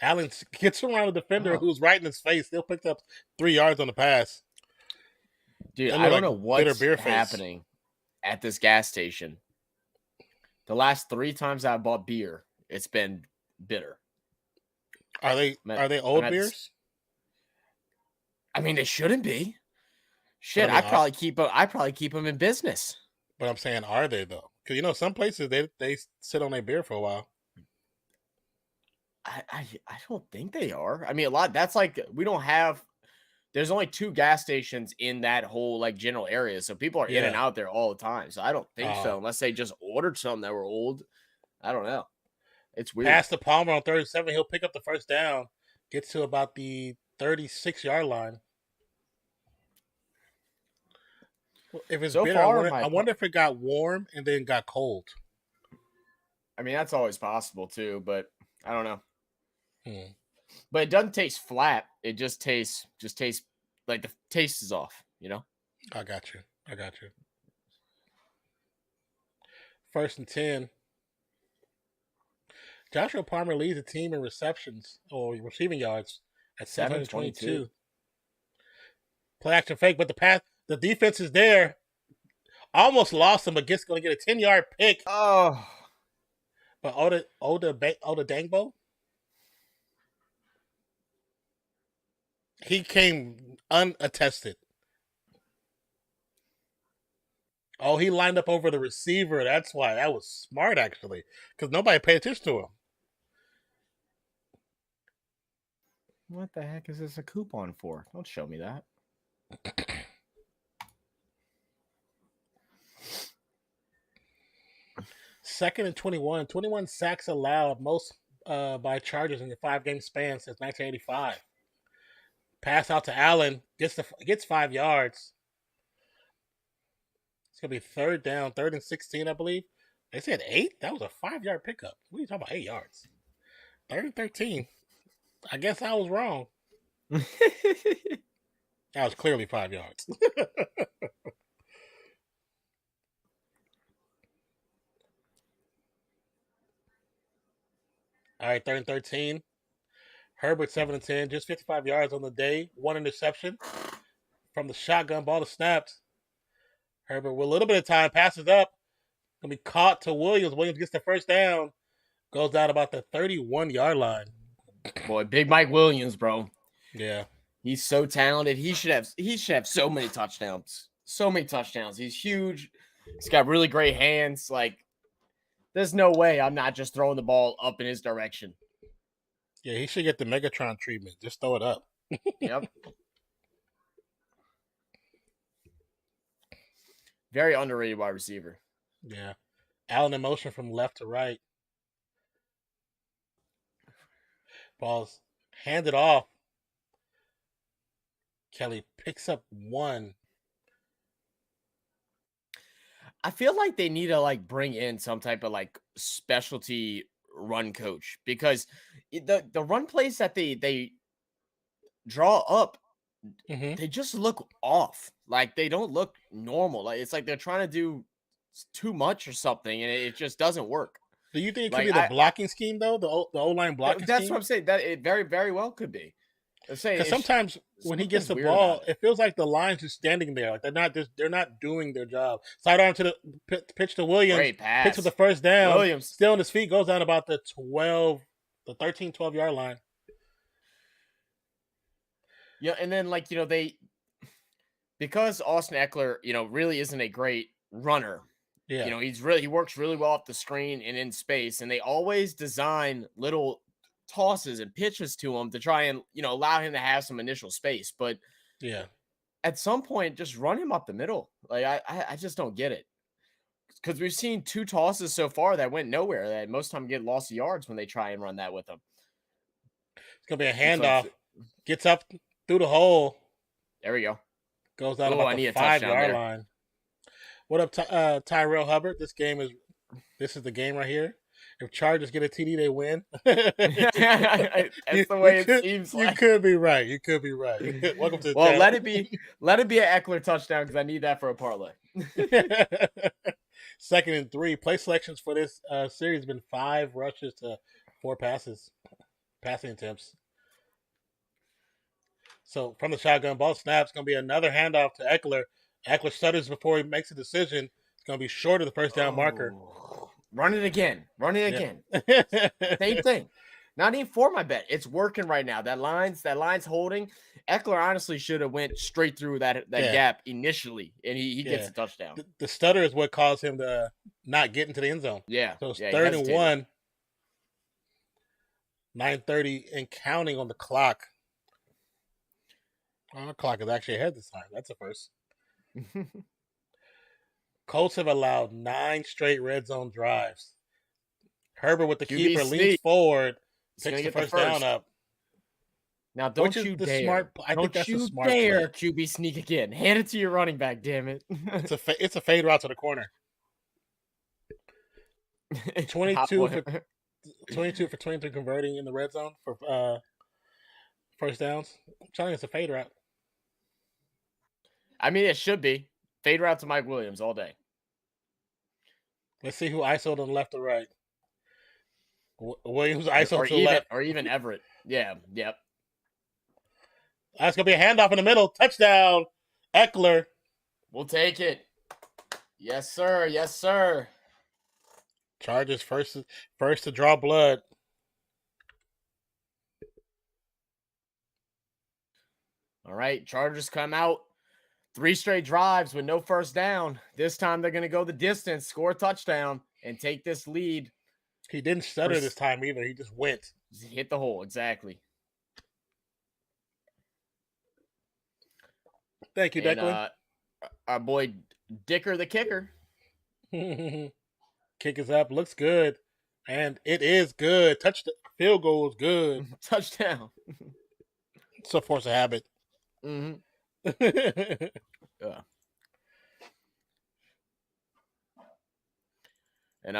Allen gets around a defender who's right in his face. They'll pick up 3 yards on the pass. Dude, I don't know what's happening at this gas station. The last 3 times I bought beer, it's been bitter. Are they old beers? I mean, they shouldn't be. Shit, I probably keep them in business. But I'm saying, are they though? Because some places they sit on their beer for a while. I don't think they are. I mean, a lot. That's we don't have. There's only 2 gas stations in that whole general area, so people are in and out there all the time. So I don't think so, unless they just ordered something that were old. I don't know. It's weird. Pass to Palmer on 37. He'll pick up the first down. Gets to about the 36-yard line. If it's bitter, I wonder if it got warm and then got cold. I mean, that's always possible too, but I don't know. But it doesn't taste flat. It just tastes like the taste is off, I got you. 1st and 10. Joshua Palmer leads the team in receptions or receiving yards at 722. Play action fake, but the defense is there. Almost lost him, but going to get a 10-yard pick. Oh. But Oda Dangbo, he came unattested. Oh, he lined up over the receiver. That's why. That was smart, actually, because nobody paid attention to him. What the heck is this a coupon for? Don't show me that. Second and 21. 21 sacks allowed, most by Chargers in the 5-game span since 1985. Pass out to Allen, gets 5 yards. It's gonna be third down, 3rd and 16, I believe. They said 8. That was a 5-yard pickup. What are you talking about? 8 yards. 3rd and 13. I guess I was wrong. That was clearly 5 yards. All right, 3rd and 13. Herbert 7-10, just 55 yards on the day. 1 interception from the shotgun. Ball to snapped. Herbert with a little bit of time passes up. Gonna be caught to Williams. Williams gets the first down. Goes out about the 31-yard line. Boy, Big Mike Williams, bro. Yeah, he's so talented. He should have so many touchdowns. So many touchdowns. He's huge. He's got really great hands. Like, there's no way I'm not just throwing the ball up in his direction. Yeah, he should get the Megatron treatment. Just throw it up. Yep. Very underrated wide receiver. Yeah. Allen in motion from left to right. Ball's handed off. Kelly picks up 1. I feel like they need to bring in some type of specialty run coach, because the run plays that they draw up, they just look off. Like, they don't look normal. Like, it's like they're trying to do too much or something, and it just doesn't work. Do you think it could be the blocking scheme, though? The O-line blocking scheme? That's what I'm saying. That it very, very well could be. Because sometimes when he gets the ball, it feels like the line's just standing there. Like, they're not doing their job. Sidearm to the pitch to Williams. Great pass. Pitch with the first down. Williams still on his feet, goes down about the 13, 12-yard line. Yeah, and then because Austin Eckler, really isn't a great runner. Yeah. He works really well off the screen and in space, and they always design little tosses and pitches to him to try and, allow him to have some initial space. But yeah, at some point, just run him up the middle. Like, I just don't get it. Because we've seen 2 tosses so far that went nowhere, that most time get lost of yards when they try and run that with him. It's going to be a handoff. Gets up through the hole. There we go. Goes out about the 5-yard line. What up, Tyrell Hubbard? This is the game right here. If Chargers get a TD, they win. That's the way it seems like. You could be right. Welcome to the channel. Let it be an Eckler touchdown, because I need that for a parlay. 2nd and 3. Play selections for this series have been 5 rushes to 4 passing attempts. So from the shotgun, ball snaps. Going to be another handoff to Eckler. Eckler stutters before he makes a decision. It's going to be short of the first down marker. Run it again. Same thing. Not even for my bet. It's working right now. That line's holding. Eckler honestly should have went straight through that gap initially, and he gets a touchdown. The stutter is what caused him to not get into the end zone. Yeah. So it's 3rd and 1. 9:30 and counting on the clock. The clock is actually ahead this time. That's a first. Colts have allowed 9 straight red zone drives. Herbert with the keeper leans forward, picks the first down up. Now, don't you dare! QB sneak again. Hand it to your running back, damn it! It's a fade route to the corner. 22 for 23 converting in the red zone for first downs. I'm telling you, it's a fade route. I mean, it should be. Fade route to Mike Williams all day. Let's see who ISO'd on the left or right. Williams ISO to the left. Or even Everett. Yeah, yep. That's going to be a handoff in the middle. Touchdown, Eckler. We'll take it. Yes, sir. Yes, sir. Chargers first to draw blood. All right, Chargers come out. 3 straight drives with no first down. This time they're going to go the distance, score a touchdown, and take this lead. He didn't stutter this time either. He just went. Hit the hole, exactly. Thank you, Declan. Our boy Dicker the kicker. Kick is up. Looks good. And it is good. Field goal is good. Touchdown. It's a force of habit. Mm-hmm. Yeah. And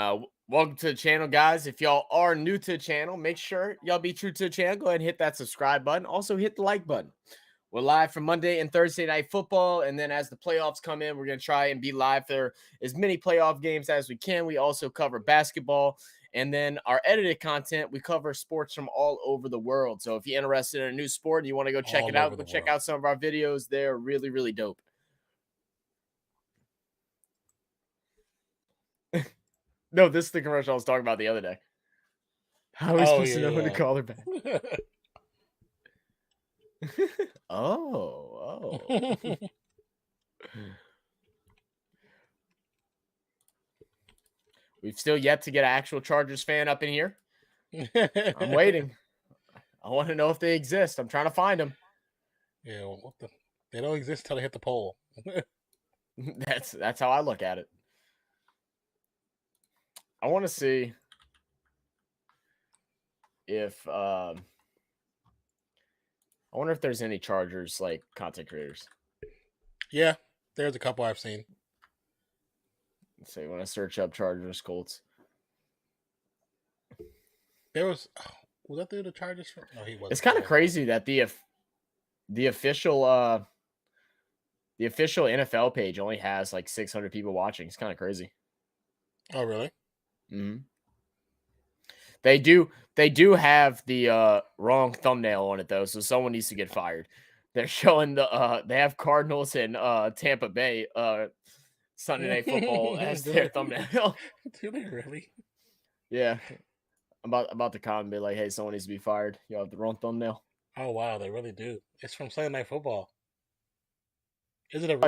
welcome to the channel, guys. If y'all are new to the channel, make sure y'all be true to the channel. Go ahead and hit that subscribe button. Also, hit the like button. We're live for Monday and Thursday Night Football. And then as the playoffs come in, we're going to try and be live for as many playoff games as we can. We also cover basketball. And then our edited content, we cover sports from all over the world. So if you're interested in a new sport and you want to go check it out, go check out some of our videos. They're really, really dope. No, this is the commercial I was talking about the other day. How are we supposed to know when to call her back? Oh. We've still yet to get an actual Chargers fan up in here. I'm waiting. I want to know if they exist. I'm trying to find them. Yeah, well, they don't exist till they hit the pole. That's how I look at it. I want to see if I wonder if there's any Chargers like content creators. Yeah, there's a couple I've seen. Let's see when I search up Chargers Colts. There was that the Chargers? No, he wasn't. It's kind of crazy that the official NFL page only has like 600 people watching. It's kind of crazy. Oh, really? Mm-hmm. They do have the wrong thumbnail on it though, so someone needs to get fired. They're showing they have Cardinals and Tampa Bay Sunday Night Football as their thumbnail. Do they really? Yeah. I'm about to comment and be like, hey, someone needs to be fired. You have the wrong thumbnail. Oh wow, they really do. It's from Sunday Night Football. Is it a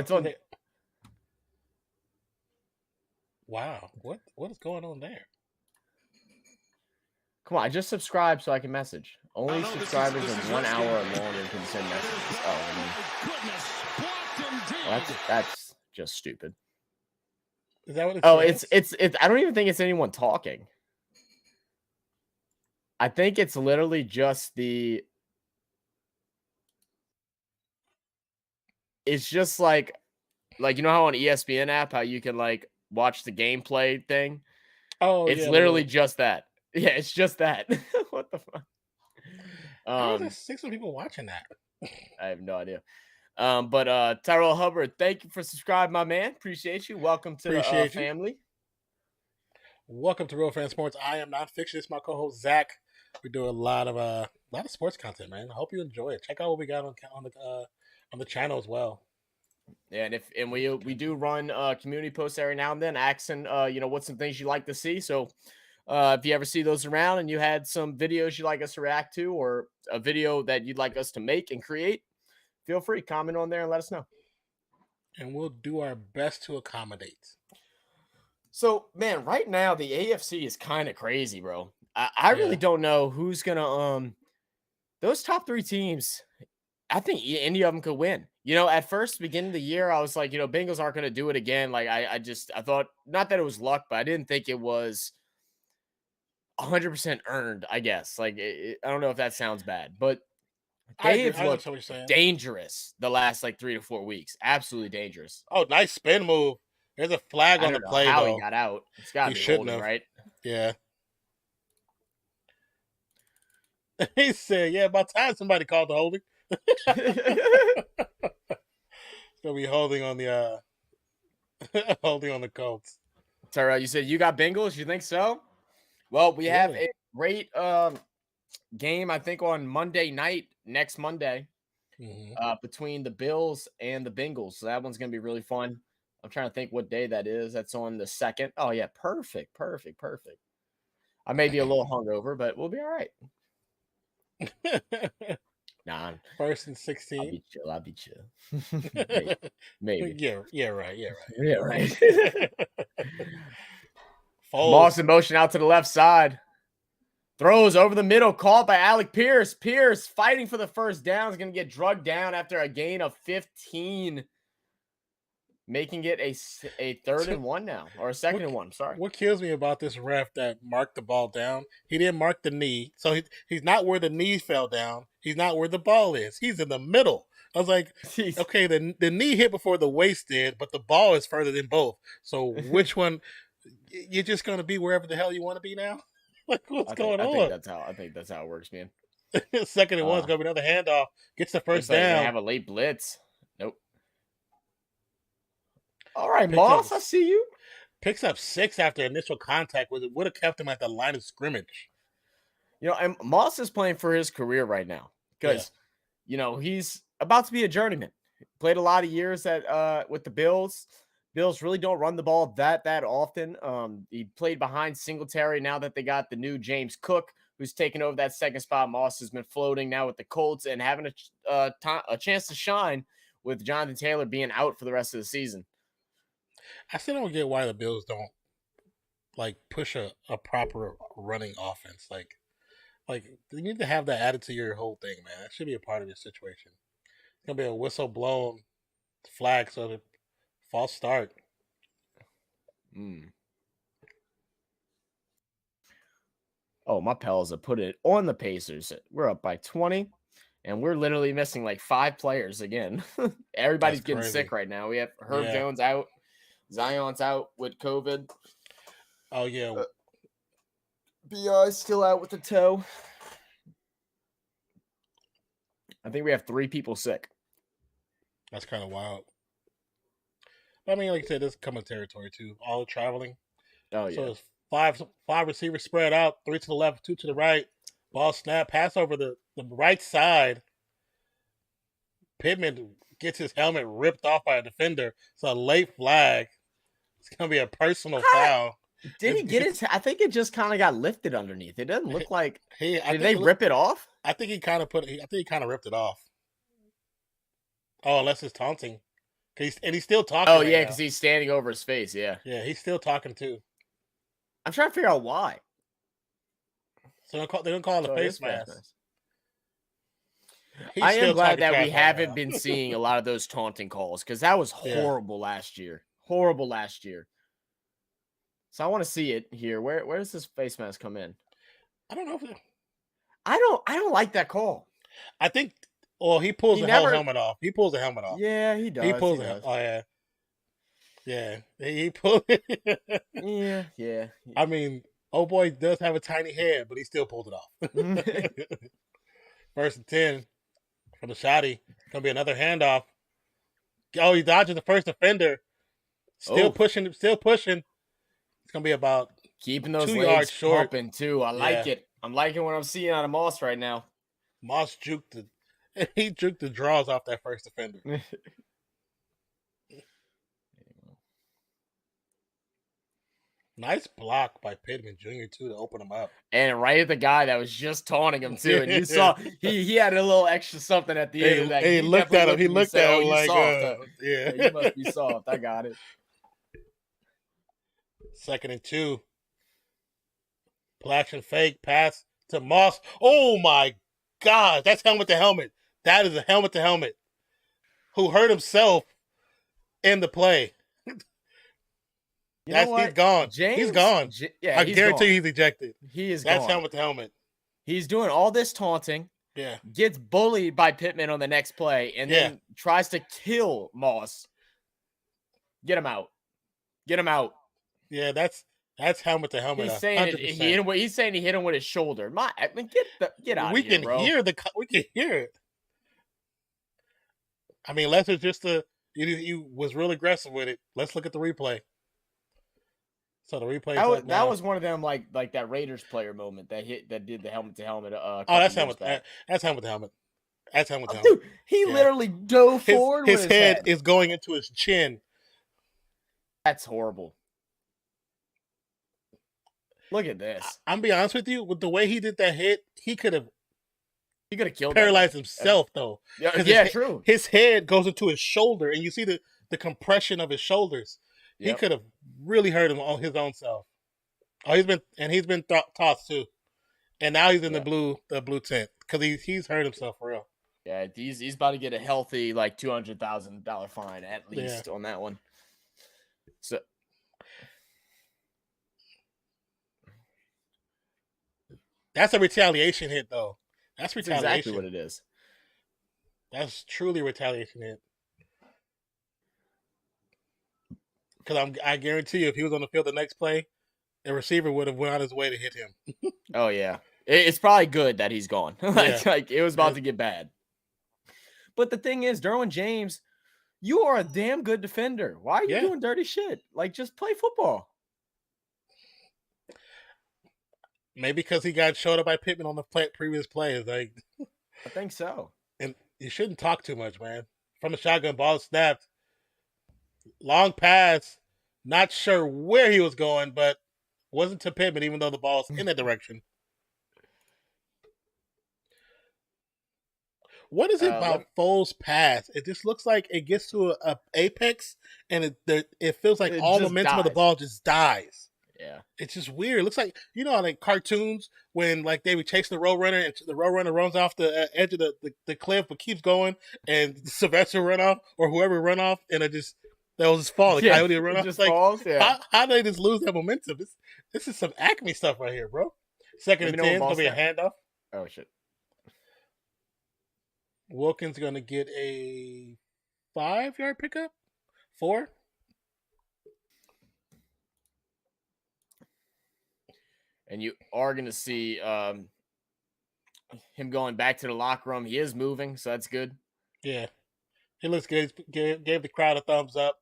Wow. What is going on there? Come on, I just subscribed so I can message. Only subscribers of 1 hour or longer can send messages. Oh, that's just stupid. Is that what it says? Oh, it's I don't even think it's anyone talking. I think it's literally just it's just like you know how on ESPN app how you can like watch the gameplay thing? Oh, it's literally just that. Yeah, it's just that. What the fuck? How are there 600 people watching that? I have no idea. But Tyrell Hubbard, thank you for subscribing, my man. Appreciate you. Welcome to the family. Welcome to Real Fan Sports. I am Nonpfixion. It's my co-host Zach. We do a lot of sports content, man. I hope you enjoy it. Check out what we got on the channel as well. Yeah, and we do run community posts every now and then, asking what's some things you like to see. So if you ever see those around and you had some videos you'd like us to react to or a video that you'd like us to make and create, feel free, comment on there and let us know. And we'll do our best to accommodate. So, man, right now the AFC is kind of crazy, bro. I really don't know who's gonna those top 3 teams. I think any of them could win. At first, beginning of the year, I was like, Bengals aren't gonna do it again. Like I thought, not that it was luck, but I didn't think it was 100% earned. I guess. Like I don't know if that sounds bad, but they have looked dangerous the last like 3 to 4 weeks. Absolutely dangerous. Oh, nice spin move. There's a flag on the play. How though. He got out? It's got to be holding, right? Yeah. He said, "Yeah, about time somebody called the holding." It's gonna be holding on the Colts. Tyrell, you said you got Bengals. You think so? Well, we have a great game, I think, on Monday night, next Monday, between the Bills and the Bengals. So that one's gonna be really fun. I'm trying to think what day that is. That's on the 2nd. Oh yeah, perfect. I may be a little hungover, but we'll be all right. Nah. 1st and 16. I'll be chill. Maybe. Yeah, right. Moss in motion out to the left side. Throws over the middle, caught by Alec Pierce. Pierce fighting for the first down is going to get drugged down after a gain of 15. making it a 3rd and 1 now, or a 2nd and 1. Sorry. What kills me about this ref that marked the ball down, he didn't mark the knee. So he's not where the knee fell down. He's not where the ball is. He's in the middle. I was like, okay, the knee hit before the waist did, but the ball is further than both. So which one? You're just going to be wherever the hell you want to be now? Like, what's going on? I think that's how it works, man. 2nd and 1 is going to be another handoff. Gets the first like down. Have a late blitz. Nope. All right, Moss, I see you. Picks up 6 after initial contact. Would have kept him at the line of scrimmage. You know, and Moss is playing for his career right now because, you know, he's about to be a journeyman. Played a lot of years with the Bills. Bills really don't run the ball that often. He played behind Singletary. Now that they got the new James Cook, who's taken over that 2nd spot, Moss has been floating now with the Colts and having a chance to shine with Jonathan Taylor being out for the rest of the season. I still don't get why the Bills don't like push a proper running offense. Like you need to have that added to your whole thing, man. That should be a part of your situation. It's gonna be a whistle blown flag, so the false start. Oh, my pals have put it on the Pacers. We're up by 20, and we're literally missing like 5 players again. Everybody's getting sick right now. We have Herb Jones out. Zion's out with COVID. Oh, yeah. B.I.'s still out with the toe. I think we have 3 people sick. That's kind of wild. I mean, like I said, this is common territory, too. All traveling. Oh, yeah. So it's five receivers spread out, 3 to the left, 2 to the right. Ball snap, pass over the right side. Pittman gets his helmet ripped off by a defender. It's a late flag. It's going to be a personal foul. Did he get it? I think it just kind of got lifted underneath. It doesn't look like. Did they rip it off? I think he kind of ripped it off. Oh, unless it's taunting. And he's still talking. Oh, yeah, because he's standing over his face. Yeah. Yeah, he's still talking too. I'm trying to figure out why. So they don't call it a face mask. I am glad that we haven't been seeing a lot of those taunting calls because that was horrible last year. Horrible last year. So I want to see it here. Where does this face mask come in? I don't know if I don't like that call. I think he pulls the whole helmet off. He pulls the helmet off. Yeah, he does. He pulls it. Oh yeah. Yeah. He pulls it. Yeah. I mean, old boy does have a tiny head, but he still pulled it off. 1st and 10 from the shotty. Gonna be another handoff. Oh, he dodges the first defender. Still pushing. It's gonna be about keeping those 2 legs yards short. Pumping too. I like it. I'm liking what I'm seeing out of Moss right now. Moss juked the draws off that first defender. Nice block by Pittman Jr. too to open him up. And right at the guy that was just taunting him too. And you saw he had a little extra something at the end of that. He looked at him. He looked at him like, soft, yeah, you must be soft. I got it. 2nd and 2. Play action fake pass to Moss. Oh my God, that's helmet to helmet. That is a helmet to helmet. Who hurt himself in the play. He's gone. He's gone. I guarantee he's ejected. He is That's gone. helmet to helmet. He's doing all this taunting. Yeah. Gets bullied by Pittman on the next play and then tries to kill Moss. Get him out. Get him out. Yeah, that's helmet to helmet. He's saying he's saying he hit him with his shoulder. I mean, get out of here, bro. We can hear it. I mean, unless it's just he was real aggressive with it. Let's look at the replay. So the replay that was one of them like that Raiders player moment that did the helmet to helmet. That's helmet. That's helmet to helmet. That's helmet to helmet. Dude, he literally dove forward. His head is going into his chin. That's horrible. Look at this. I'm be honest with you. With the way he did that hit, he could have killed paralyzed himself though. Yeah, true. His head goes into his shoulder, and you see the compression of his shoulders. He could have really hurt him on his own self. Oh, he's been tossed too, and now he's in the blue tent because he's hurt himself for real. Yeah, he's about to get a healthy like $200,000 fine at least on that one. So that's a retaliation hit, though. That's that's retaliation. exactly what it is. That's truly a retaliation hit. Because I guarantee you, if he was on the field the next play, the receiver would have went out his way to hit him. Oh yeah, it's probably good that he's gone. like it was about to get bad. But the thing is, Derwin James, you are a damn good defender. Why are you doing dirty shit? Like, just play football. Maybe because he got showed up by Pittman on the previous plays. Like, I think so. And you shouldn't talk too much, man. From the shotgun, ball snapped. Long pass. Not sure where he was going, but wasn't to Pittman, even though the ball's in that direction. What is it about Foles' pass? It just looks like it gets to a apex, and it feels like all momentum of the ball just dies. Yeah, it's just weird. It looks like, you know, like cartoons when like they would chase the road runner and the road runner runs off the edge of the cliff but keeps going, and Sylvester run off or whoever run off, and they'll just fall. The coyote run off. Just like, falls. Yeah. How do they just lose that momentum? This is some Acme stuff right here, bro. Second and 10, it's gonna be a handoff. Oh shit. Wilkins gonna get a 5-yard pickup. 4. And you are going to see him going back to the locker room. He is moving, so that's good. Yeah. He looks good. Gave the crowd a thumbs up.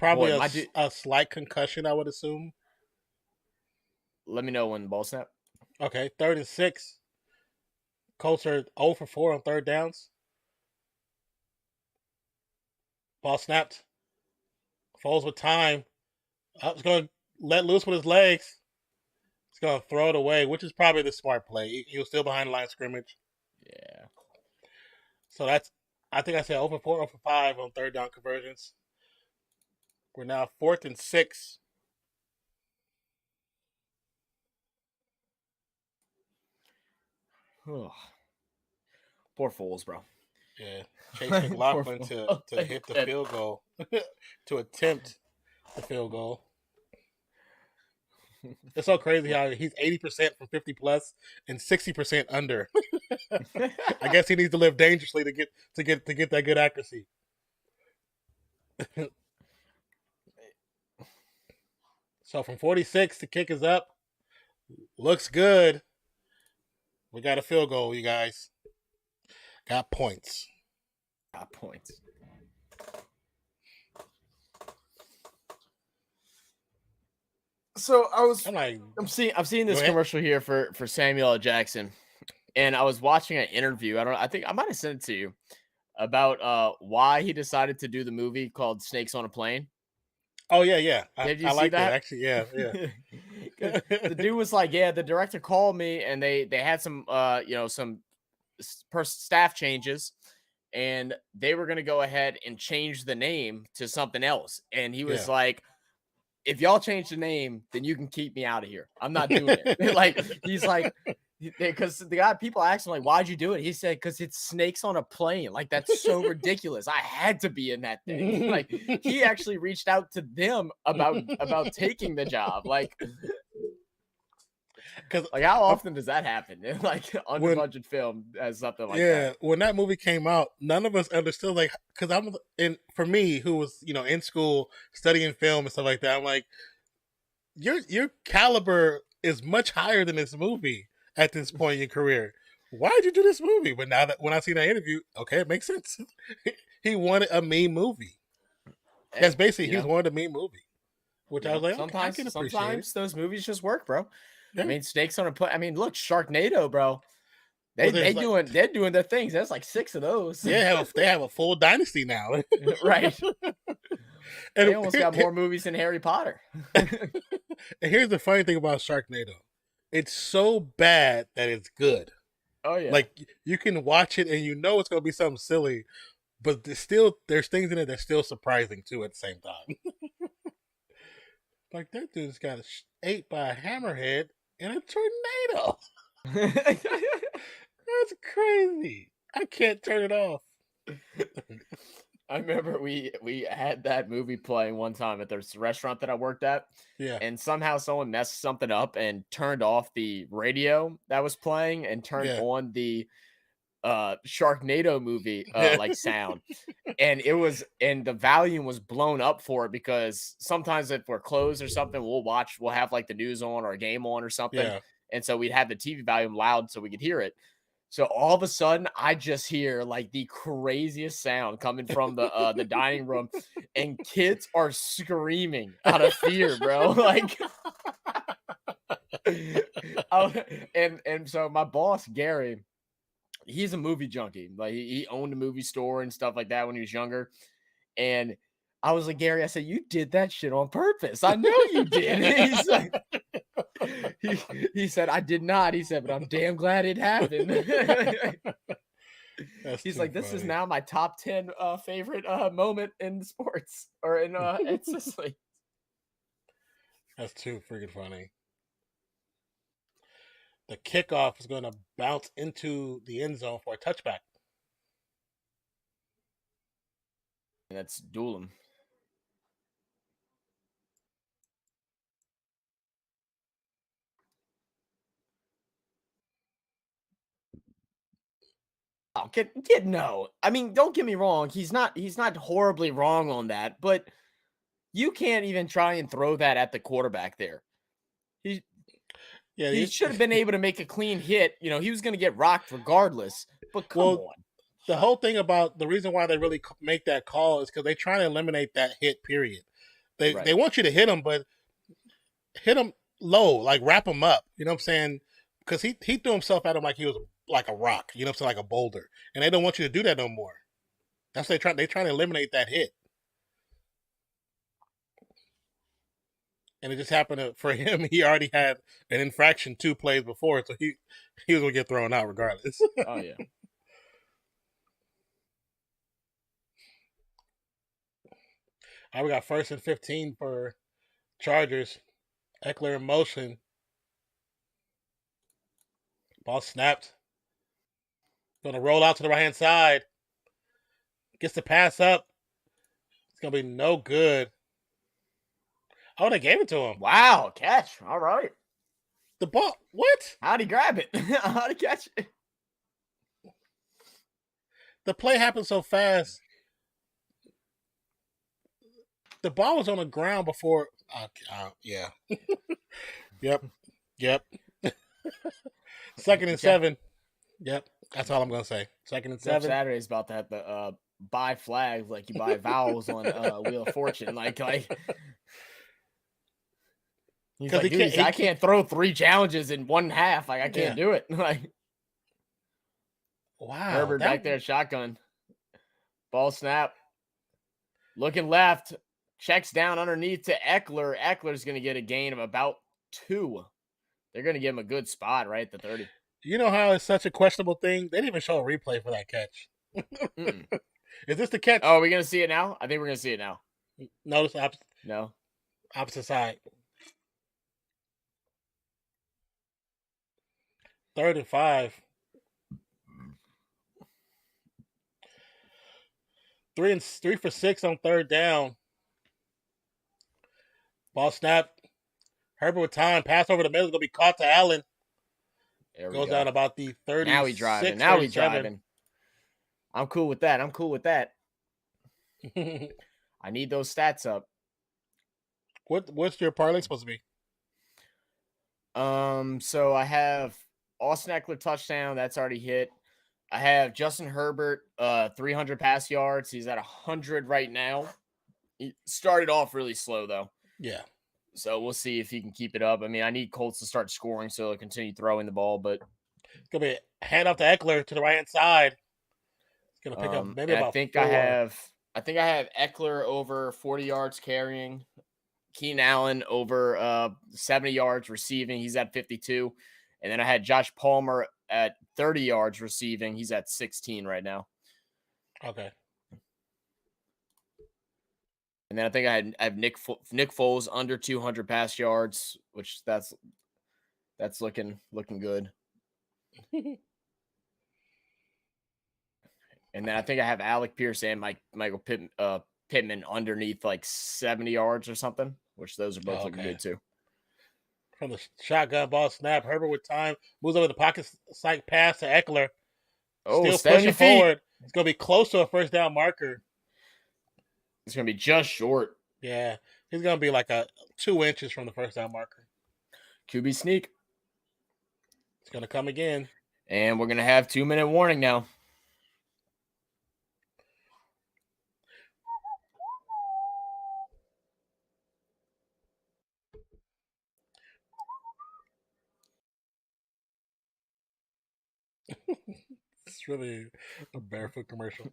Probably a slight concussion, I would assume. Let me know when the ball snap. Okay, 3rd and 6. Colts are 0 for 4 on 3rd downs. Ball snapped. Foles with time. I was going to let loose with his legs. He's going to throw it away, which is probably the smart play. He was still behind the line of scrimmage. Yeah. So I think I said 0 for 4, 0 for 5 on 3rd down conversions. We're now 4th and 6. Poor Foles, bro. Yeah. Chase McLaughlin to hit the field goal. To attempt the field goal. It's so crazy how he's 80% from 50 plus and 60% under. I guess he needs to live dangerously to get that good accuracy. So from 46, the kick is up. Looks good. We got a field goal, you guys. Got points. So I'm seeing this commercial here for Samuel L. Jackson, and I was watching an interview. I think I might have sent it to you about why he decided to do the movie called Snakes on a Plane. Oh yeah. Did you I see like that? Actually, yeah. The dude was like, yeah, the director called me and they had some some staff changes, and they were gonna go ahead and change the name to something else, and he was like, if y'all change the name, then you can keep me out of here. I'm not doing it. Like, he's like, because people asked him, like, why'd you do it? He said, because it's snakes on a plane. Like, that's so ridiculous. I had to be in that thing. Like, he actually reached out to them about taking the job. Like, because how often does that happen? Like, under budget film as something like that. Yeah, when that movie came out, none of us understood, like, because for me, who was, in school studying film and stuff like that, I'm like, your caliber is much higher than this movie at this point in your career. Why'd you do this movie? But now that when I see that interview, okay, it makes sense. He wanted a meme movie. That's basically he's wanted a meme movie, which I was like, sometimes those movies just work, bro. Yeah. I mean, snakes on a plane. I mean, look, Sharknado, bro. They're doing their things. There's like 6 of those. Yeah, they have a full dynasty now. Right. And they almost got more movies than Harry Potter. And here's the funny thing about Sharknado. It's so bad that it's good. Oh yeah. Like, you can watch it and you know it's gonna be something silly, but there's things in it that's still surprising too at the same time. Like, that dude's got ate by a hammerhead in a tornado. That's crazy. I can't turn it off. I remember we had that movie playing one time at this restaurant that I worked at, Yeah. and somehow someone messed something up and turned off the radio that was playing and turned Yeah. on the Sharknado movie Yeah. like sound. And the volume was blown up for it because sometimes if we're closed or something, we'll have like the news on or a game on or something. Yeah. And so we'd have the TV volume loud so we could hear it. So all of a sudden, I just hear like the craziest sound coming from the dining room, and kids are screaming out of fear, bro. Like, and so my boss Gary, he's a movie junkie. Like he owned a movie store and stuff like that when he was younger. And I was like, Gary, I said, you did that shit on purpose. I know you did. He's like, he said, I did not. He said, but I'm damn glad it happened. He's like, this is now my top 10 favorite moment in sports or in Sicily. That's too freaking funny. The kickoff is going to bounce into the end zone for a touchback. And that's Doolin. Oh, get no. I mean, don't get me wrong. He's not horribly wrong on that, but you can't even try and throw that at the quarterback there. He should have been able to make a clean hit. You know, he was going to get rocked regardless. But come on. The whole thing about the reason why they really make that call is because they're trying to eliminate that hit. Period. They want you to hit him, but hit him low, like wrap him up. You know what I'm saying? Because he threw himself at him like he was like a rock. You know what I'm saying? Like a boulder, and they don't want you to do that no more. That's what they're trying to eliminate that hit. And it just happened for him. He already had an infraction 2 plays before, so he was gonna get thrown out regardless. Oh yeah. All right, we got 1st and 15 for Chargers. Eckler in motion. Ball snapped. Gonna roll out to the right hand side. Gets the pass up. It's gonna be no good. Oh, they gave it to him. Wow, catch. All right. The ball. What? How'd he grab it? How'd he catch it? The play happened so fast. The ball was on the ground before. Yeah. Yep. 2nd and 7. Yep. That's all I'm gonna say. 2nd and 7. Saturday's about to have the buy flags like you buy vowels on Wheel of Fortune. Like he's like, dude, I can't throw 3 challenges in 1.5. Like I can't do it. Like wow. Herbert back there, shotgun. Ball snap. Looking left. Checks down underneath to Eckler. Eckler's going to get a gain of about 2. They're going to give him a good spot right at the 30. You know how it's such a questionable thing? They didn't even show a replay for that catch. Is this the catch? Oh, are we going to see it now? I think we're going to see it now. Notice No. Opposite side. 3rd and 5. 3 for 6 on 3rd down. Ball snap. Herbert with time. Pass over the middle. Going to be caught to Allen. Goes down about the 30. Now he's driving. Now he's driving. I'm cool with that. I need those stats up. What's your parlay supposed to be? So I have Austin Eckler touchdown. That's already hit. I have Justin Herbert, 300 pass yards. He's at 100 right now. He started off really slow though. Yeah. So we'll see if he can keep it up. I mean, I need Colts to start scoring so they'll continue throwing the ball, but it's gonna be a hand off to Eckler to the right hand side. It's gonna pick up maybe about 4. I think I have Eckler over 40 yards carrying. Keenan Allen over 70 yards receiving. He's at 52. And then I had Josh Palmer at 30 yards receiving. He's at 16 right now. Okay. And then I think I have Nick Foles under 200 pass yards, which that's looking good. And And then I think I have Alec Pierce and Michael Pittman underneath like 70 yards or something, which those are both looking good too. From the shotgun ball snap, Herbert with time moves over the pocket psych pass to Eckler. Oh, still pushing forward. It's going to be close to a first down marker. It's going to be just short. Yeah, he's going to be like 2 inches from the first down marker. QB sneak. It's going to come again. And we're going to have 2-minute warning now. It's really a barefoot commercial.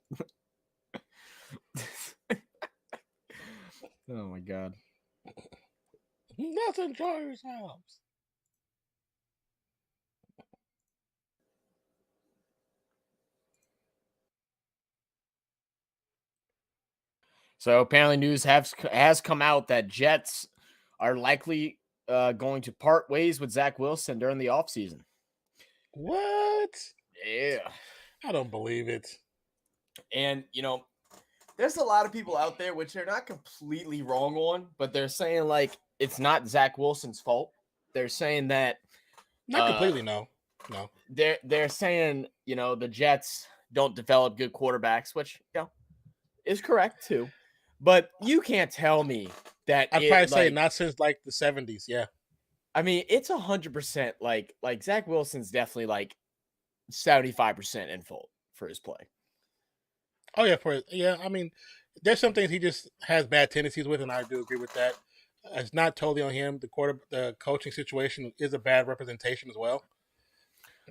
Oh my God. Let's enjoy yourselves. So apparently news has come out that Jets are likely going to part ways with Zach Wilson during the offseason. What? Yeah. I don't believe it. And, there's a lot of people out there, which they're not completely wrong on, but they're saying, like, it's not Zach Wilson's fault. They're saying that... Not completely, no. No. They're saying, the Jets don't develop good quarterbacks, which, is correct, too. But you can't tell me that... I'd probably say not since, like, the 70s, yeah. I mean, it's 100%, like Zach Wilson's definitely, like, 75% in fault for his play. Oh, yeah, I mean, there's some things he just has bad tendencies with, and I do agree with that. It's not totally on him. The coaching situation is a bad representation as well.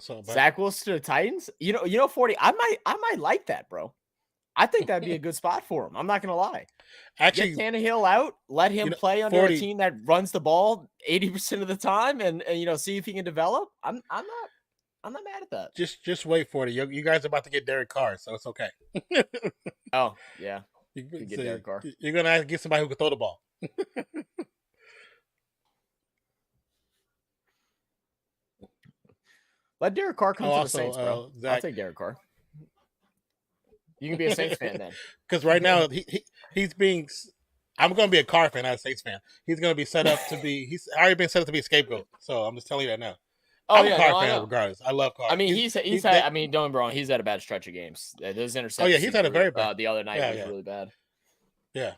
So Zach Wilson to the Titans? 40, I might like that, bro. I think that'd be a good spot for him. I'm not gonna lie. Actually, get Tannehill out, let him play under 40, a team that runs the ball 80% of the time, and see if he can develop. I'm not mad at that. Just wait for it. You guys are about to get Derek Carr, so it's okay. Oh yeah, you get Derek Carr. You're gonna have to get somebody who can throw the ball. Let Derek Carr come to the Saints, bro. I'll take Derek Carr. You can be a Saints fan then. Because right now he's being. I'm going to be a Carr fan, not a Saints fan. He's going to be set up to be. He's already been set up to be a scapegoat. So I'm just telling you that now. I'm a Carr fan regardless. I love Carr. I mean, he's had. I mean, don't get me wrong. He's had a bad stretch of games. Those interceptions. Oh yeah, he's had a very bad. The other night was really bad. Yeah,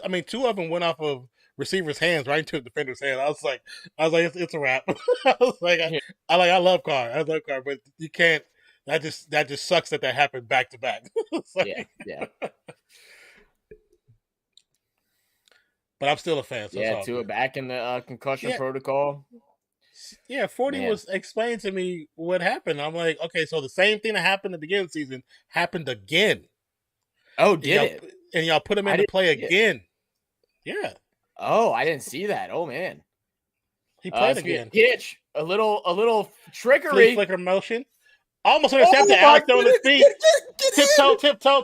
I mean, 2 of them went off of receivers' hands right into the defender's hands. I was like, it's a wrap. I was like, I love Carr. But you can't. That just sucks that happened back to back. Yeah. But I'm still a fan. So Tua back in the concussion protocol. Yeah, 40 was explaining to me what happened. I'm like, okay, so the same thing that happened at the beginning of the season happened again. Oh, did it? And y'all put him in to play again. Yeah. Oh, I didn't see that. Oh man. He played again. Pitch. A little trickery. Flicker motion. Almost intercepted. Alex on his feet.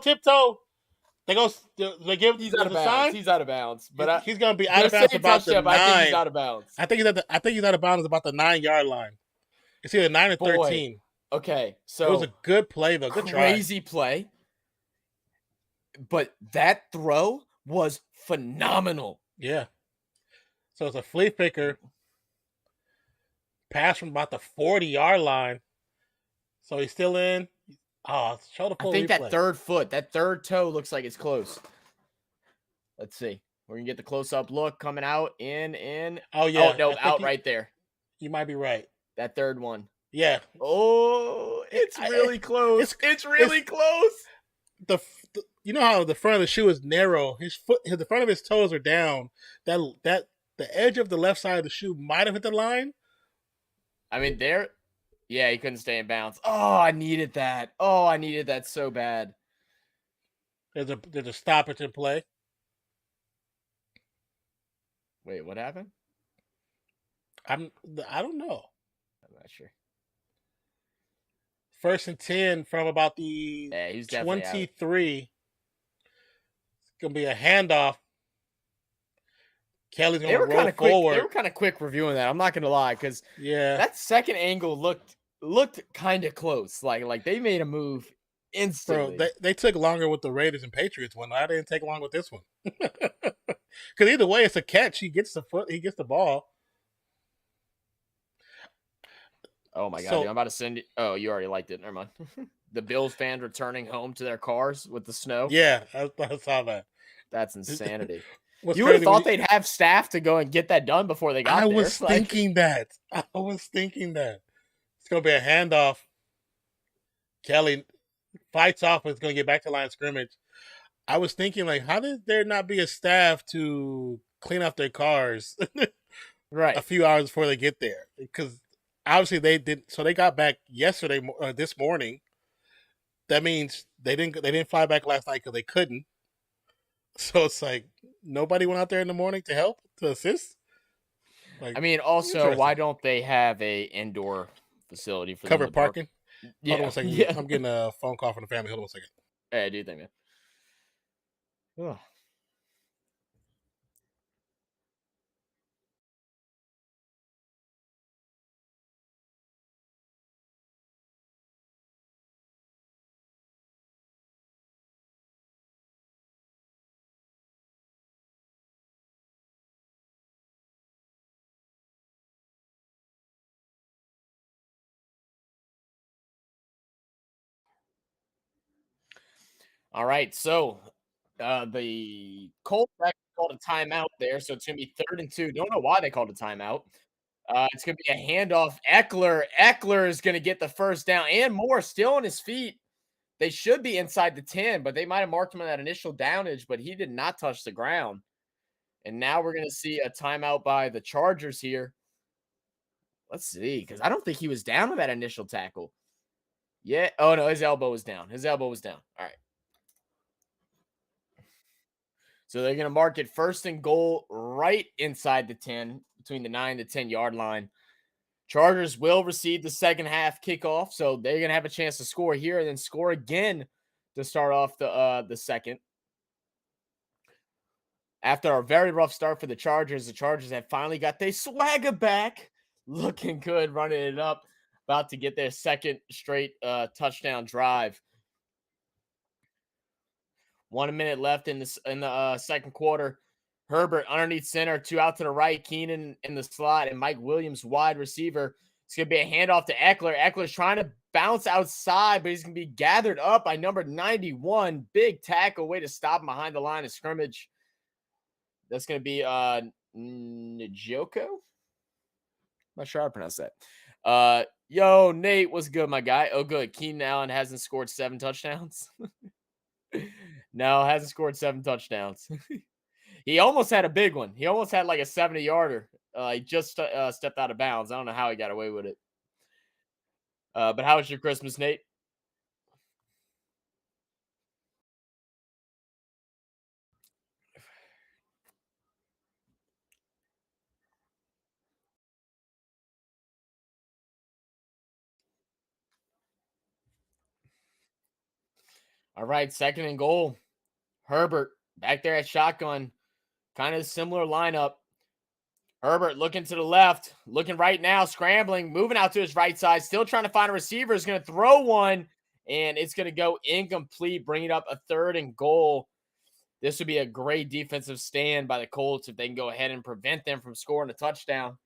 Tiptoe. They give he's out of bounds. sign. He's out of bounds. But he's gonna be out of bounds about the 9. I think he's out of bounds. I think he's out of bounds about the 9-yard line. It's either 9 or 13. Okay, so it was a good play though. Good crazy play. But that throw was phenomenal. Yeah. So it's a flea flicker pass from about the 40-yard line. So he's still in. Oh, show the full I think replay. That third foot, that third toe looks like it's close. Let's see. We're going to get the close-up look coming out, in. Oh, yeah. Oh, no, out right there. You might be right. That third one. Yeah. Oh, it's really close. It's really close. You know how the front of the shoe is narrow. The front of his toes are down. That the edge of the left side of the shoe might have hit the line. I mean, yeah, he couldn't stay in bounds. Oh, I needed that. Oh, I needed that so bad. There's a stoppage in play. Wait, what happened? I don't know. I'm not sure. 1st and 10 from about the 23. It's gonna be a handoff. Kelly's gonna roll forward. They were kind of quick reviewing that. I'm not gonna lie, because that second angle looked kind of close. Like they made a move instantly. they took longer with the Raiders and Patriots one. I didn't take long with this one. Because either way, it's a catch. He gets the ball. Oh my god, dude, So I'm about to send you. Oh, you already liked it. Never mind. The Bills fans returning home to their cars with the snow. yeah, I saw that. That's insanity. What's You would have crazy? thought they'd have staff to go and get that done before they got I there. was thinking that. I was thinking that it's gonna be a handoff. Kelly fights off. It's gonna get back to line of scrimmage. I was thinking, like, how did there not be a staff to clean up their cars Right. a few hours before they get there? Because obviously they did. So they got back yesterday, this morning. That means they didn't fly back last night because they couldn't. So it's like nobody went out there in the morning to help, to assist. Like, I mean, also, why don't they have a indoor facility for covered parking? Yeah, Hold on 1 second. yeah. I'm getting a phone call from the family. Hold on 1 second. Hey, I do think, man. Ugh. All right, so the Colts actually called a timeout there, so it's gonna be 3rd and 2. Don't know why they called a timeout. It's gonna be a handoff. Eckler is gonna get the first down and more, still on his feet. They should be inside the 10, but they might have marked him on that initial downage, but he did not touch the ground. And now we're gonna see a timeout by the Chargers here. Let's see, because I don't think he was down with that initial tackle. Yeah. Oh no, his elbow was down. His elbow was down. All right. So they're going to mark it 1st and goal right inside the 10, between the 9 to 10 yard line. Chargers will receive the second half kickoff, so they're going to have a chance to score here and then score again to start off the second. After a very rough start for the Chargers have finally got their swagger back, looking good, running it up, about to get their second straight touchdown drive. 1 minute left in the second quarter. Herbert underneath center, 2 out to the right. Keenan in the slot, and Mike Williams wide receiver. It's going to be a handoff to Eckler. Eckler's trying to bounce outside, but he's going to be gathered up by number 91. Big tackle, way to stop him behind the line of scrimmage. That's going to be Njoko. Not sure how to pronounce that. Yo, Nate, what's good, my guy? Oh, good. Keenan Allen hasn't scored 7 touchdowns. No, hasn't scored 7 touchdowns. He almost had a big one. He almost had like a 70-yarder. He just stepped out of bounds. I don't know how he got away with it. But how was your Christmas, Nate? All right, 2nd and goal. Herbert back there at shotgun. Kind of similar lineup. Herbert looking to the left, looking right now, scrambling, moving out to his right side, still trying to find a receiver. Is going to throw one, and it's going to go incomplete, bringing up a 3rd and goal. This would be a great defensive stand by the Colts if they can go ahead and prevent them from scoring a touchdown.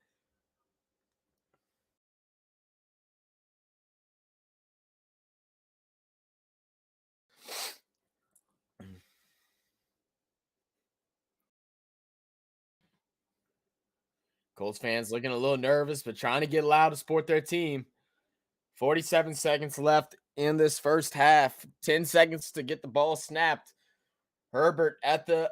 Colts fans looking a little nervous, but trying to get loud to support their team. 47 seconds left in this first half. 10 seconds to get the ball snapped. Herbert at the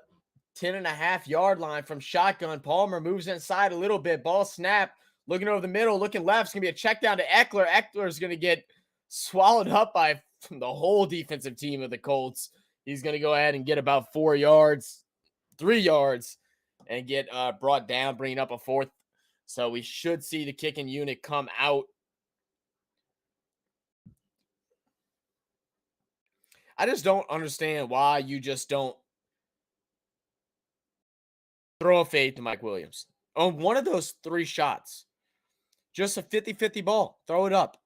10.5-yard line from shotgun. Palmer moves inside a little bit. Ball snap. Looking over the middle, looking left. It's going to be a check down to Eckler. Eckler is going to get swallowed up by the whole defensive team of the Colts. He's going to go ahead and get about 4 yards, 3 yards, and get brought down, bringing up a 4th. So we should see the kicking unit come out. I just don't understand why you just don't throw a fade to Mike Williams. On one of those 3 shots, just a 50-50 ball. Throw it up.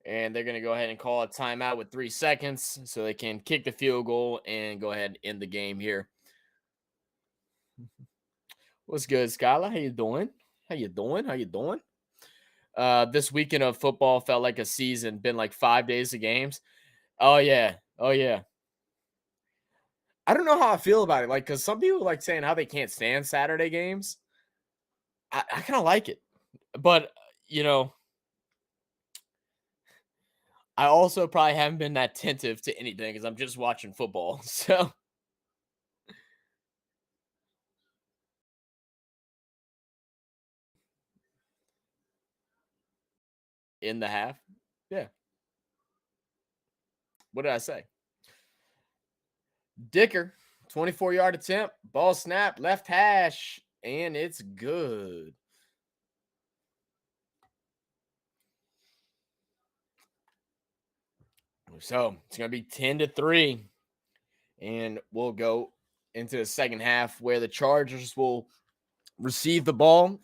And they're going to go ahead and call a timeout with 3 seconds so they can kick the field goal and go ahead and end the game here. What's good, Skylar? How you doing? How you doing? How you doing? This weekend of football felt like a season. Been like 5 days of games. Oh yeah. Oh yeah. I don't know how I feel about it. Like, because some people like saying how they can't stand Saturday games. I kind of like it, but you know, I also probably haven't been that attentive to anything because I'm just watching football. So in the half, yeah. What did I say? Dicker, 24-yard attempt, ball snap, left hash, and it's good. So it's going to be 10-3, and we'll go into the second half where the Chargers will receive the ball.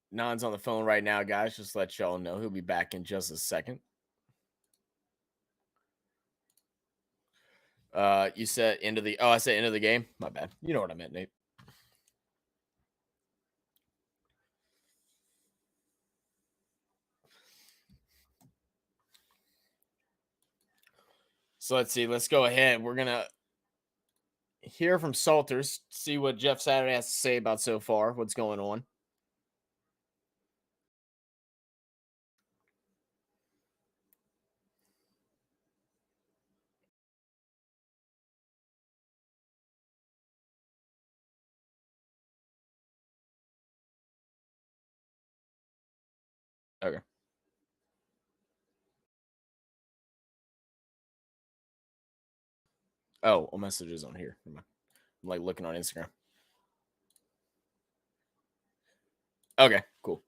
Non's on the phone right now, guys. Just let y'all know he'll be back in just a second. You said end of the. Oh, I said end of the game. My bad. You know what I meant, Nate. So let's see. Let's go ahead. We're gonna hear from Salters. See what Jeff Saturday has to say about so far. What's going on? Okay. Oh, a message is on here. I'm like looking on Instagram. Okay, cool.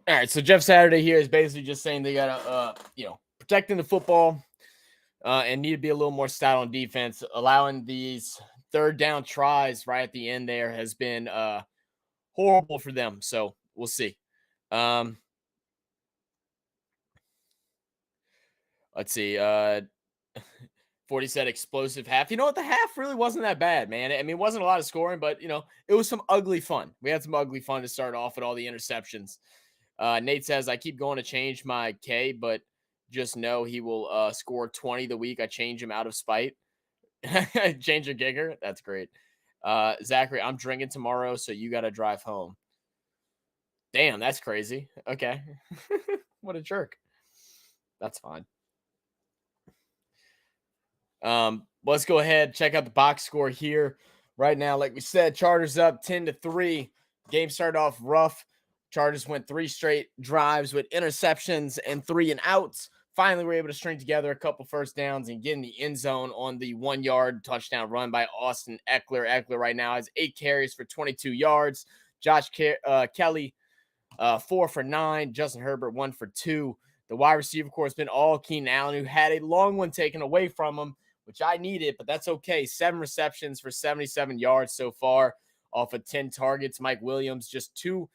All right, so Jeff Saturday here is basically just saying they gotta, protecting the football, and need to be a little more stout on defense. Allowing these third down tries right at the end there has been horrible for them. So we'll see. Let's see. 40 said explosive half. You know what? The half really wasn't that bad, man. I mean, it wasn't a lot of scoring, but it was some ugly fun. We had some ugly fun to start off with all the interceptions. Nate says, I keep going to change my K, but just know he will score 20 the week I change him out of spite. Change your gigger. That's great. Zachary, I'm drinking tomorrow, so you got to drive home. Damn, that's crazy. Okay. What a jerk. That's fine. Let's go ahead, check out the box score here right now. Like we said, Chargers up 10-3. Game started off rough. Chargers went 3 straight drives with interceptions and 3 and outs. Finally, we're able to string together a couple first downs and get in the end zone on the 1-yard touchdown run by Austin Eckler. Eckler right now has 8 carries for 22 yards. Josh Kelly, 4 for 9. Justin Herbert, 1 for 2. The wide receiver core has been all Keenan Allen, who had a long one taken away from him, which I needed, but that's okay. 7 receptions for 77 yards so far off of 10 targets. Mike Williams, just 2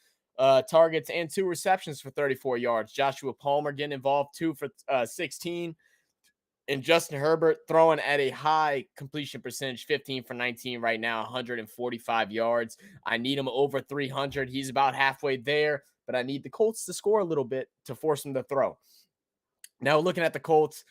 targets and 2 receptions for 34 yards. Joshua Palmer getting involved, 2 for 16. And Justin Herbert throwing at a high completion percentage, 15 for 19 right now, 145 yards. I need him over 300. He's about halfway there, but I need the Colts to score a little bit to force him to throw. Now, looking at the Colts,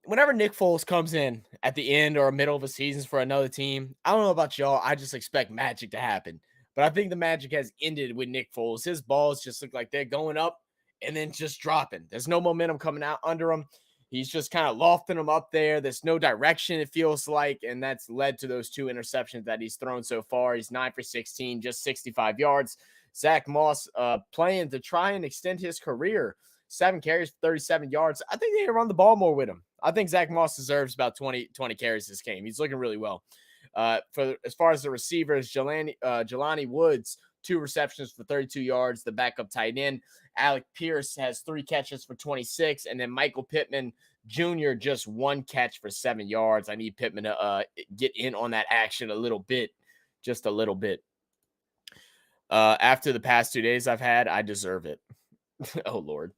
whenever Nick Foles comes in at the end or middle of a season for another team, I don't know about y'all. I just expect magic to happen. But I think the magic has ended with Nick Foles. His balls just look like they're going up and then just dropping. There's no momentum coming out under him. He's just kind of lofting them up there. There's no direction, it feels like, and that's led to those 2 interceptions that he's thrown so far. He's 9 for 16, just 65 yards. Zach Moss playing to try and extend his career. 7 carries, 37 yards. I think they run the ball more with him. I think Zach Moss deserves about 20 carries this game. He's looking really well. For as far as the receivers, Jelani Woods, 2 receptions for 32 yards. The backup tight end, Alec Pierce, has 3 catches for 26. And then Michael Pittman Jr. just 1 catch for 7 yards. I need Pittman to get in on that action a little bit, just a little bit. After the past 2 days I've had, I deserve it. Oh Lord.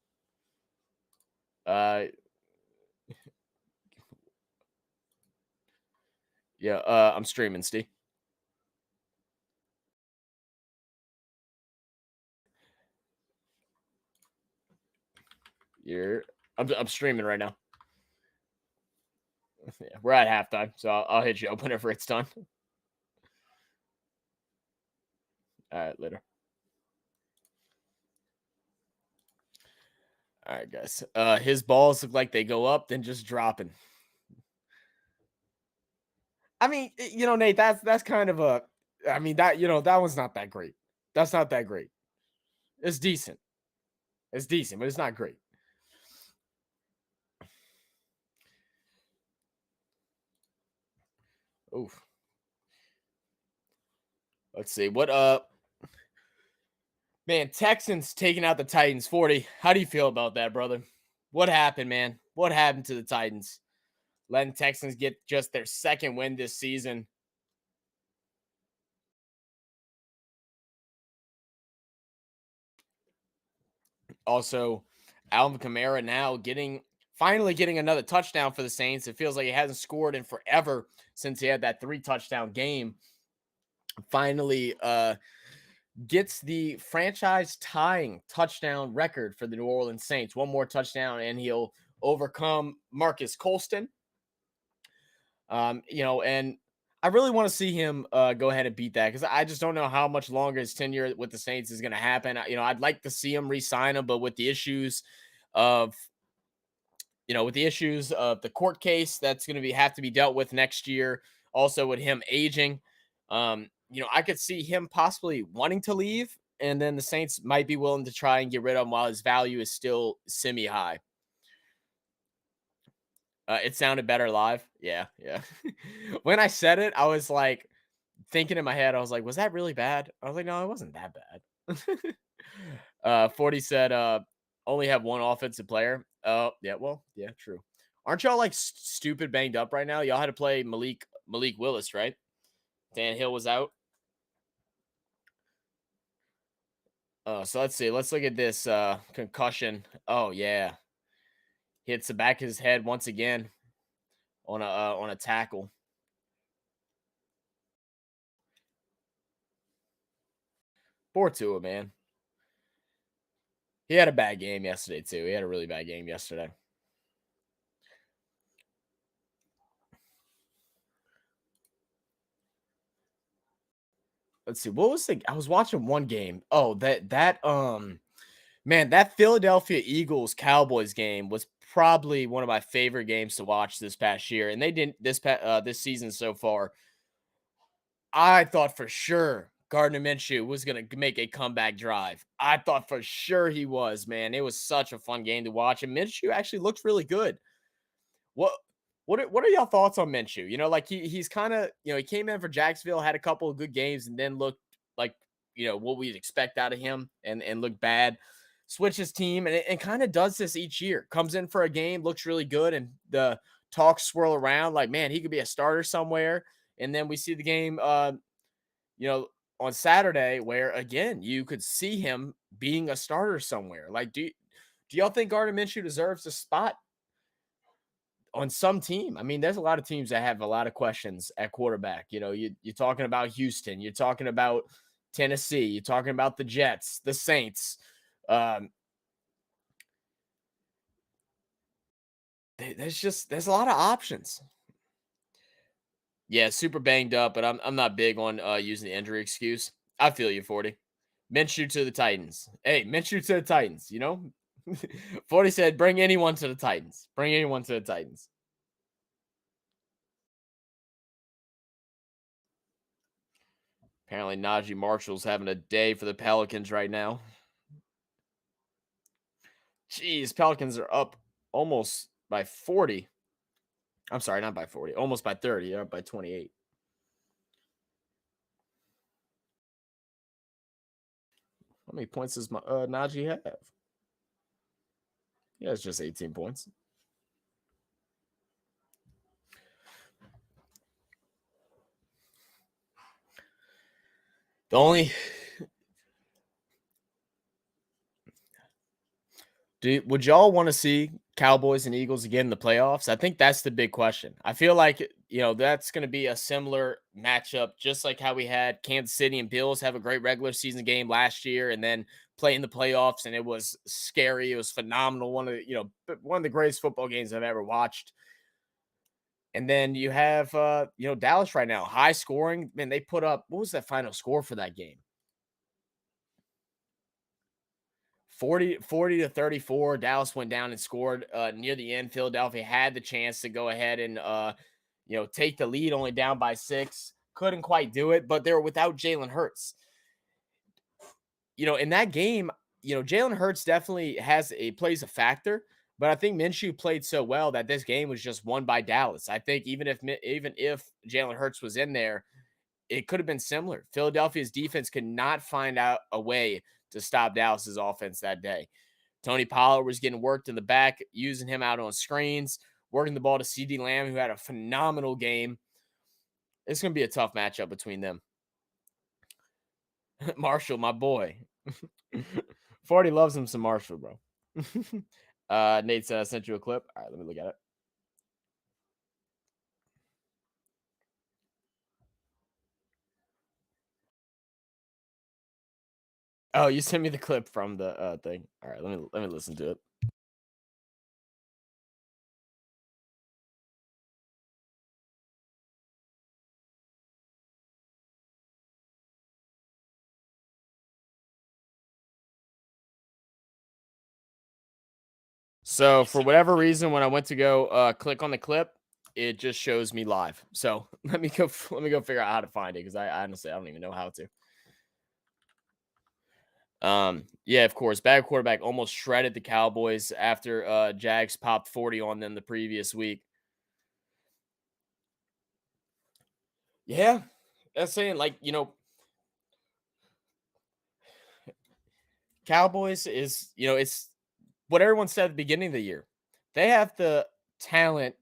Yeah, I'm streaming, Steve. I'm streaming right now. Yeah, we're at halftime, so I'll hit you up whenever it's done. All right, later. All right, guys. His balls look like they go up, then just dropping. I mean, Nate, that's kind of a. I mean that that one's not that great. That's not that great. It's decent. It's decent, but it's not great. Oof. Let's see what man, Texans taking out the Titans 40. How do you feel about that, brother? What happened, man? What happened to the Titans? Letting Texans get just their second win this season. Also, Alvin Kamara now finally getting another touchdown for the Saints. It feels like he hasn't scored in forever since he had that 3 touchdown game. Finally gets the franchise tying touchdown record for the New Orleans Saints. One more touchdown and he'll overcome Marcus Colston. And I really want to see him go ahead and beat that because I just don't know how much longer his tenure with the Saints is going to happen. I'd like to see him re-sign him, but with the issues of the court case that's going to have to be dealt with next year, also with him aging, I could see him possibly wanting to leave, and then the Saints might be willing to try and get rid of him while his value is still semi-high. It sounded better live. Yeah. When I said it, I was like thinking in my head, I was like, was that really bad? I was like, no, it wasn't that bad. 40 said, only have one offensive player. Oh, yeah, well, yeah, true. Aren't y'all like stupid banged up right now? Y'all had to play Malik Willis, right? Dan Hill was out. So let's see. Let's look at this concussion. Oh yeah. Hits the back of his head once again on a tackle. Poor Tua, man. He had a bad game yesterday too. He had a really bad game yesterday. Let's see. What was I was watching one game. Oh, man, that Philadelphia Eagles Cowboys game was probably one of my favorite games to watch this past year. And they didn't this season so far. I thought for sure Gardner Minshew was going to make a comeback drive. I thought for sure he was, man. It was such a fun game to watch. And Minshew actually looked really good. What are y'all thoughts on Minshew? Like he's kind of, he came in for Jacksonville, had a couple of good games, and then looked like, what we'd expect out of him and looked bad. Switches team and kind of does this each year. Comes in for a game, looks really good, and the talks swirl around like, man, he could be a starter somewhere. And then we see the game, on Saturday where, again, you could see him being a starter somewhere. Like, do y'all think Gardner Minshew deserves a spot on some team? I mean, there's a lot of teams that have a lot of questions at quarterback. You're talking about Houston, you're talking about Tennessee, you're talking about the Jets, the Saints. There's a lot of options. Yeah, super banged up, but I'm not big on using the injury excuse. I feel you, 40. Minshew to the Titans. Hey, Minshew to the Titans, 40 said, bring anyone to the Titans. Bring anyone to the Titans. Apparently, Najee Marshall's having a day for the Pelicans right now. Jeez, Pelicans are up almost by 40. I'm sorry, not by 40. Almost by 30. They're up by 28. How many points does Najee have? Yeah, it's just 18 points. The only would y'all want to see Cowboys and Eagles again in the playoffs? I think that's the big question. I feel like, that's going to be a similar matchup, just like how we had Kansas City and Bills have a great regular season game last year and then play in the playoffs, and it was scary. It was phenomenal. One of the greatest football games I've ever watched. And then you have, Dallas right now, high scoring. Man, they put up, what was that final score for that game? 40 to 34. Dallas went down and scored near the end. Philadelphia had the chance to go ahead and take the lead, only down by 6. Couldn't quite do it, but they were without Jalen Hurts. In that game, Jalen Hurts definitely plays a factor, but I think Minshew played so well that this game was just won by Dallas. I think even if Jalen Hurts was in there, it could have been similar. Philadelphia's defense could not find out a way to stop Dallas's offense that day. Tony Pollard was getting worked in the back, using him out on screens, working the ball to CeeDee Lamb, who had a phenomenal game. It's going to be a tough matchup between them. Marshall, my boy. 40 loves him some Marshall, bro. Nate said I sent you a clip. All right, let me look at it. Oh, you sent me the clip from the thing. All right, let me listen to it. So for whatever reason, when I went to go click on the clip, it just shows me live. So let me go figure out how to find it, because I honestly I don't even know how to. Yeah, of course, bad quarterback almost shredded the Cowboys after Jags popped 40 on them the previous week. Yeah, that's saying, Cowboys is, it's what everyone said at the beginning of the year. They have the talent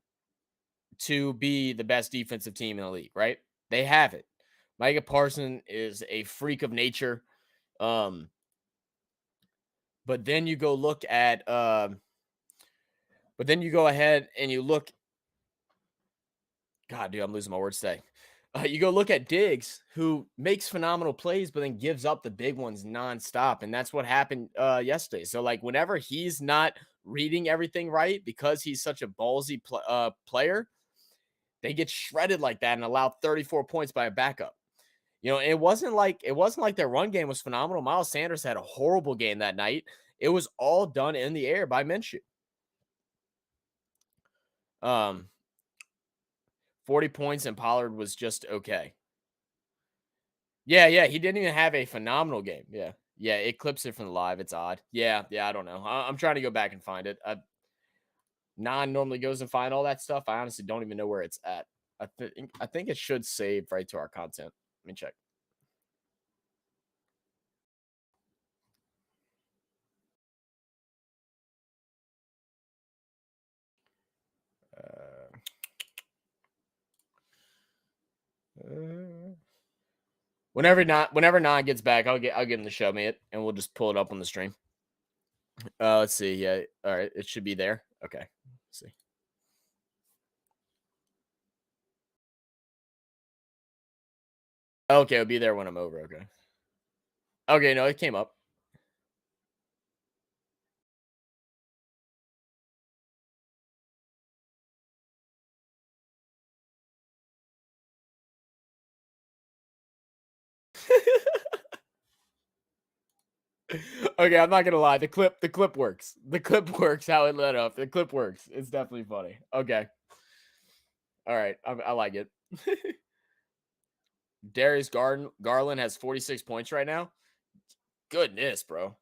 to be the best defensive team in the league, right? They have it. Micah Parsons is a freak of nature. But then you go look at but then you go ahead and you look. God, dude, I'm losing my words today. You go look at Diggs, who makes phenomenal plays, but then gives up the big ones nonstop, and that's what happened yesterday. So, whenever he's not reading everything right because he's such a ballsy player, they get shredded like that and allow 34 points by a backup. It wasn't like their run game was phenomenal. Miles Sanders had a horrible game that night. It was all done in the air by Minshew. 40 points and Pollard was just okay. Yeah, he didn't even have a phenomenal game. Yeah, it clips it from the live. It's odd. Yeah, I don't know. I'm trying to go back and find it. Non normally goes and find all that stuff. I honestly don't even know where it's at. I think it should save right to our content. Let me check. Whenever Non gets back, I'll get him to show me it, and we'll just pull it up on the stream. Let's see. Yeah, all right, it should be there. Okay, let's see. Okay, it'll be there when I'm over. Okay, no, it came up. Okay, I'm not gonna lie. The clip works. The clip works how it lit up. The clip works. It's definitely funny. Okay. All right. I like it. Darius Garland has 46 points right now. Goodness, bro.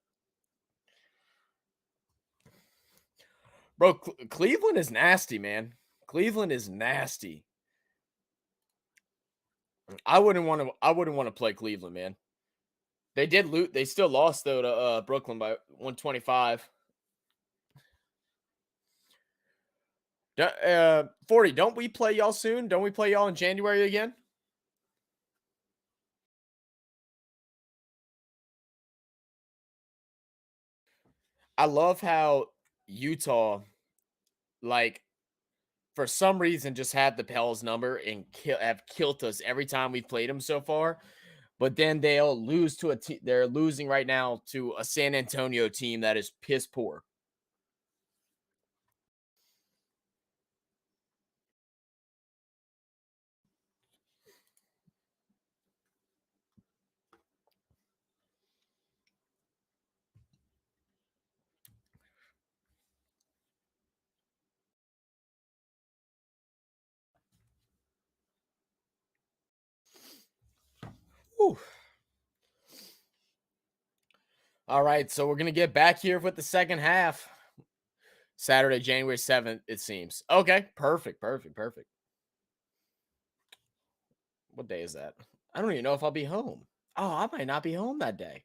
Bro, Cleveland is nasty, man. Cleveland is nasty. I wouldn't want to play Cleveland, man. They did loot. They still lost though to Brooklyn by 125. 40. Don't we play y'all soon? Don't we play y'all in January again? I love how Utah, like, for some reason, just had the Pels number and have killed us every time we've played them so far. But then they'll lose to a team. They're losing right now to a San Antonio team that is piss poor. Whew. All right, so we're gonna get back here with the second half. Saturday, January 7th, it seems. Okay, perfect, perfect, perfect. What day is that? I don't even know if I'll be home. Oh, I might not be home that day.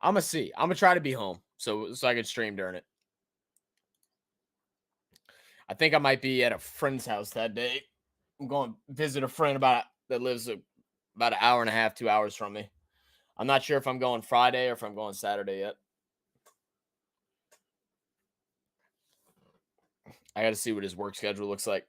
I'm gonna see. I'm gonna try to be home so I can stream during it. I think I might be at a friend's house that day. I'm going to visit a friend that lives about an hour and a half, 2 hours from me. I'm not sure if I'm going Friday or if I'm going Saturday yet. I got to see what his work schedule looks like.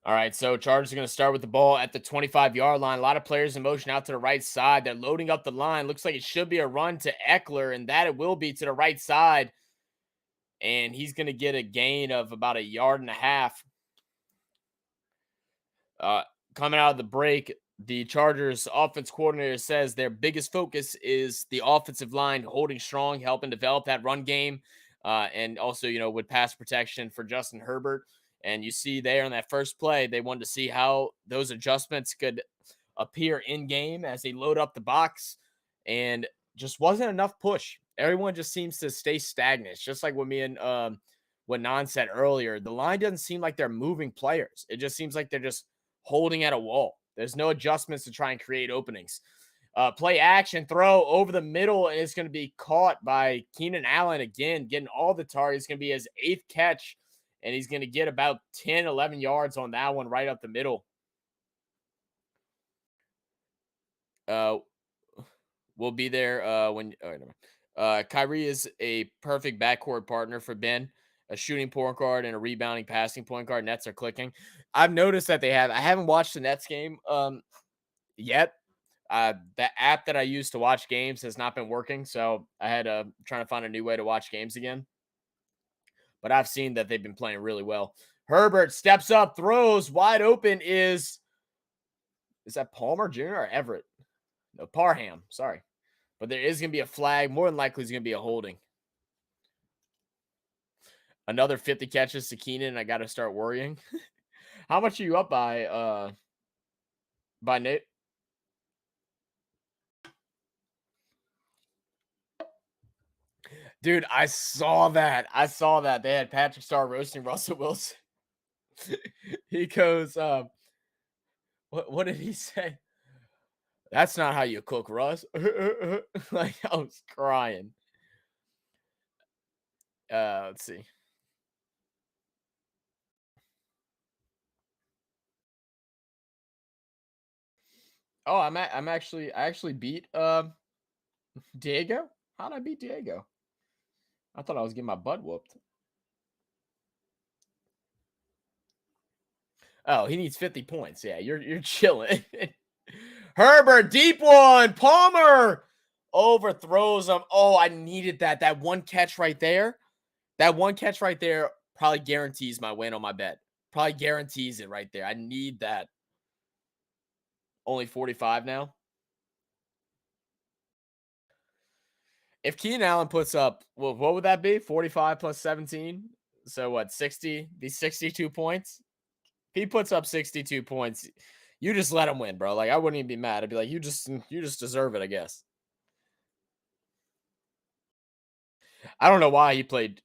All right, so Chargers are going to start with the ball at the 25-yard line. A lot of players in motion out to the right side. They're loading up the line. Looks like it should be a run to Eckler, and that it will be to the right side. And he's going to get a gain of about 1.5 yards. Coming out of the break, the Chargers offense coordinator says their biggest focus is the offensive line holding strong, helping develop that run game, and also, with pass protection for Justin Herbert. And you see there in that first play, they wanted to see how those adjustments could appear in game as they load up the box, and just wasn't enough push. Everyone just seems to stay stagnant. It's just like what me and what Non said earlier. The line doesn't seem like they're moving players. It just seems like they're just holding at a wall. There's no adjustments to try and create openings. Play action, throw over the middle, and it's going to be caught by Keenan Allen again, getting all the targets. It's going to be his 8th catch, and he's going to get about 10, 11 yards on that one right up the middle. We'll be there when Kyrie is a perfect backcourt partner for Ben, a shooting point guard and a rebounding passing point guard. Nets are clicking. I've noticed that I haven't watched the Nets game yet. The app that I use to watch games has not been working, so I had trying to find a new way to watch games again. But I've seen that they've been playing really well. Herbert steps up, throws wide open. Is that Palmer Jr. or Everett? No, Parham. Sorry. But there is going to be a flag. More than likely, it's going to be a holding. Another 50 catches to Keenan, and I got to start worrying. How much are you up by Nate? Dude, I saw that. They had Patrick Starr roasting Russell Wilson. He goes, what did he say? That's not how you cook, Russ. Like, I was crying. Let's see. Oh, I actually beat Diego. How did I beat Diego? I thought I was getting my butt whooped. Oh, he needs 50 points. Yeah, you're chilling. Herbert, deep one. Palmer overthrows him. Oh, I needed that. That one catch right there. That one catch right there probably guarantees my win on my bet. Probably guarantees it right there. I need that. Only 45 now. If Keenan Allen puts up, well, what would that be? 45 plus 17. So what? 60? These 62 points. If he puts up 62 points, you just let him win, bro. Like, I wouldn't even be mad. I'd be like, you just deserve it, I guess. I don't know why he played.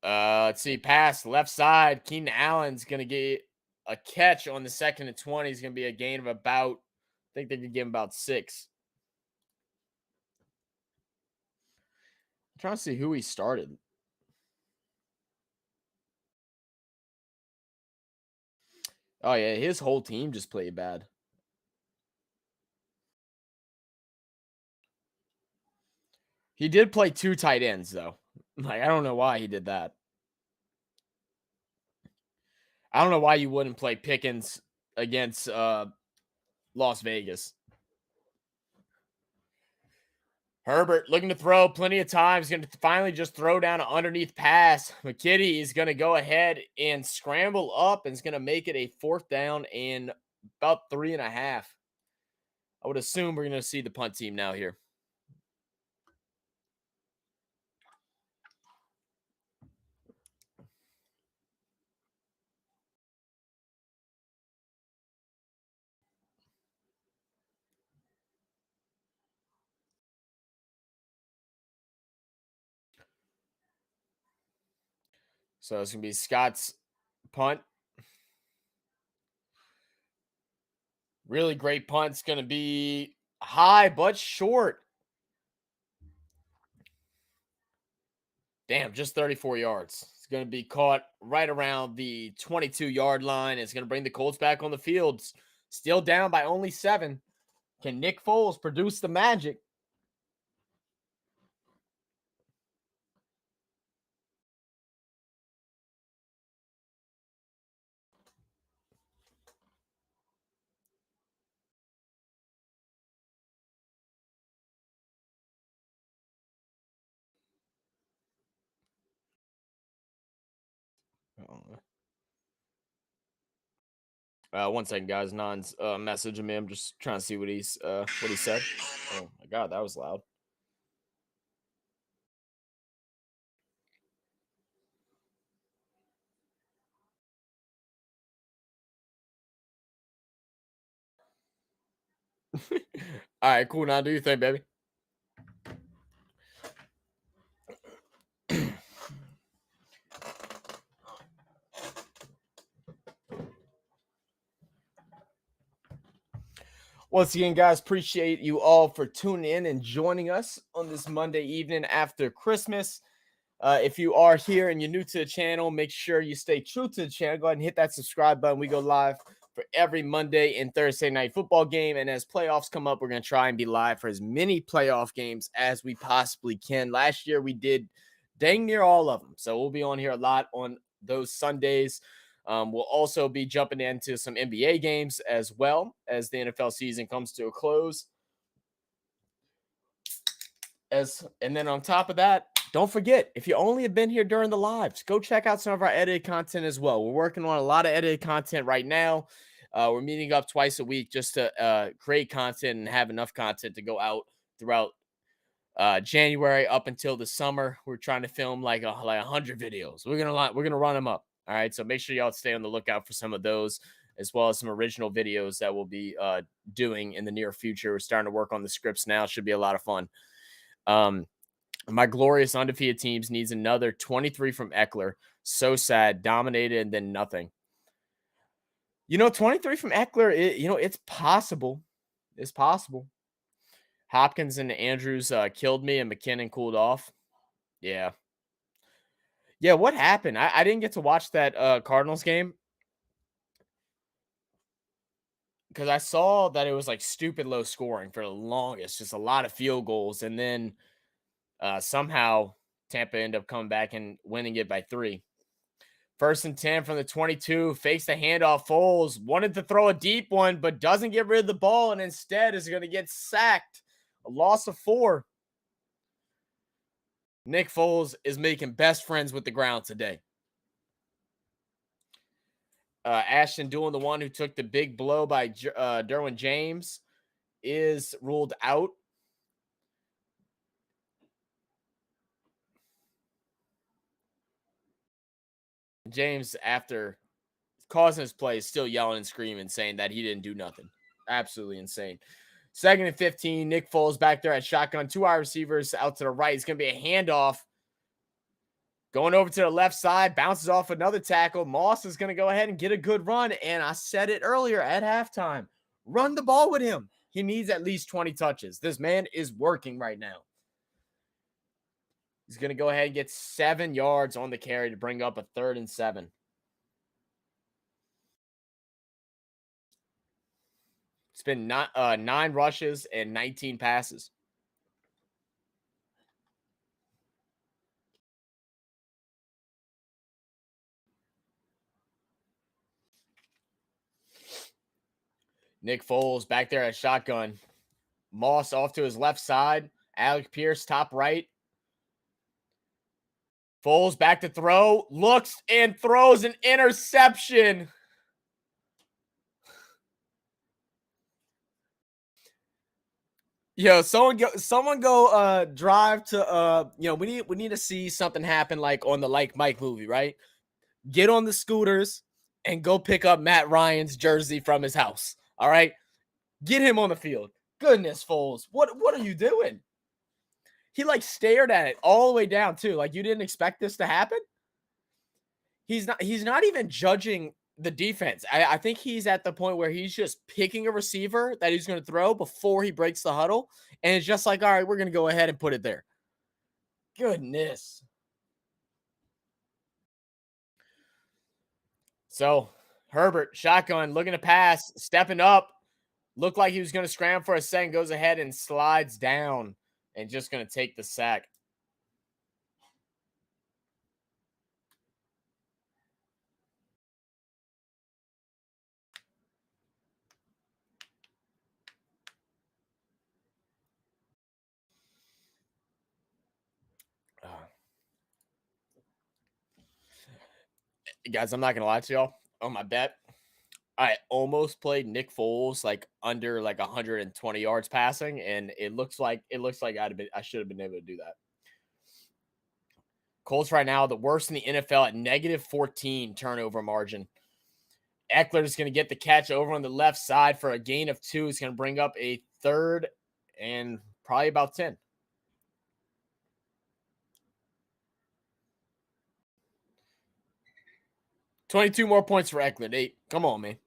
Let's see. Pass left side. Keenan Allen's gonna get a catch on the 2nd and 20. He's gonna be a gain of about. I think they could give him about 6. I'm trying to see who he started. Oh, yeah, his whole team just played bad. He did play 2 tight ends, though. Like, I don't know why he did that. I don't know why you wouldn't play Pickens against, Las Vegas. Herbert looking to throw plenty of times. Going to finally just throw down an underneath pass. McKitty is going to go ahead and scramble up and is going to make it a 4th down and about 3.5. I would assume we're going to see the punt team now here. So it's going to be Scott's punt. Really great punt. It's going to be high but short. Damn, just 34 yards. It's going to be caught right around the 22-yard line. It's going to bring the Colts back on the field. Still down by only 7. Can Nick Foles produce the magic? One second, guys. Non's messaging me. I'm just trying to see what he said. Oh my god, that was loud. All right, cool. Now do your thing, baby. Once again, guys, appreciate you all for tuning in and joining us on this Monday evening after Christmas. If you are here and you're new to the channel, make sure you stay true to the channel. Go ahead and hit that subscribe button. We go live for every Monday and Thursday night football game. And as playoffs come up, we're going to try and be live for as many playoff games as we possibly can. Last year, we did dang near all of them. So we'll be on here a lot on those Sundays. We'll also be jumping into some NBA games as well as the NFL season comes to a close. And then on top of that, don't forget, if you only have been here during the lives, go check out some of our edited content as well. We're working on a lot of edited content right now. We're meeting up twice a week just to create content and have enough content to go out throughout January up until the summer. We're trying to film like 100 videos. We're gonna run them up. All right, so make sure y'all stay on the lookout for some of those, as well as some original videos that we'll be doing in the near future. We're starting to work on the scripts now. Should be a lot of fun. My glorious undefeated teams needs another 23 from Eckler. So sad, dominated, and then nothing. 23 from Eckler, it's possible. It's possible. Hopkins and Andrews killed me, and McKinnon cooled off. Yeah. Yeah, what happened? I didn't get to watch that Cardinals game because I saw that it was like stupid low scoring for the longest, just a lot of field goals, and then somehow Tampa ended up coming back and winning it by 3. 1st and 10 from the 22, fakes the handoff. Foles wanted to throw a deep one, but doesn't get rid of the ball and instead is going to get sacked. A loss of 4. Nick Foles is making best friends with the ground today. Ashton Doolin, the one who took the big blow by Derwin James, is ruled out. James, after causing his play, is still yelling and screaming, saying that he didn't do nothing. Absolutely insane. 2nd and 15. Nick Foles back there at shotgun. 2 wide receivers out to the right. It's going to be a handoff. Going over to the left side. Bounces off another tackle. Moss is going to go ahead and get a good run. And I said it earlier at halftime. Run the ball with him. He needs at least 20 touches. This man is working right now. He's going to go ahead and get 7 yards on the carry to bring up a 3rd and 7. It's been 9 rushes and 19 passes. Nick Foles back there at shotgun. Moss off to his left side. Alec Pierce top right. Foles back to throw. Looks and throws an interception. Yo, someone go drive to we need to see something happen like on the Like Mike movie, right? Get on the scooters and go pick up Matt Ryan's jersey from his house. All right? Get him on the field. Goodness, Foles. What are you doing? He like stared at it all the way down too. Like you didn't expect this to happen? He's not even judging the defense. I think he's at the point where he's just picking a receiver that he's going to throw before he breaks the huddle. And it's just like, all right, we're going to go ahead and put it there. Goodness. So Herbert, shotgun, looking to pass, stepping up. Looked like he was going to scram for a second, goes ahead and slides down and just going to take the sack. Guys, I'm not going to lie to y'all. On my bet, I almost played Nick Foles like under like 120 yards passing, and it looks like I should have been able to do that. Colts right now the worst in the NFL at -14 turnover margin. Eckler is going to get the catch over on the left side for a gain of 2. It's going to bring up a 3rd and probably about 10. $22 more points for Eckler, Nate. Come on, man.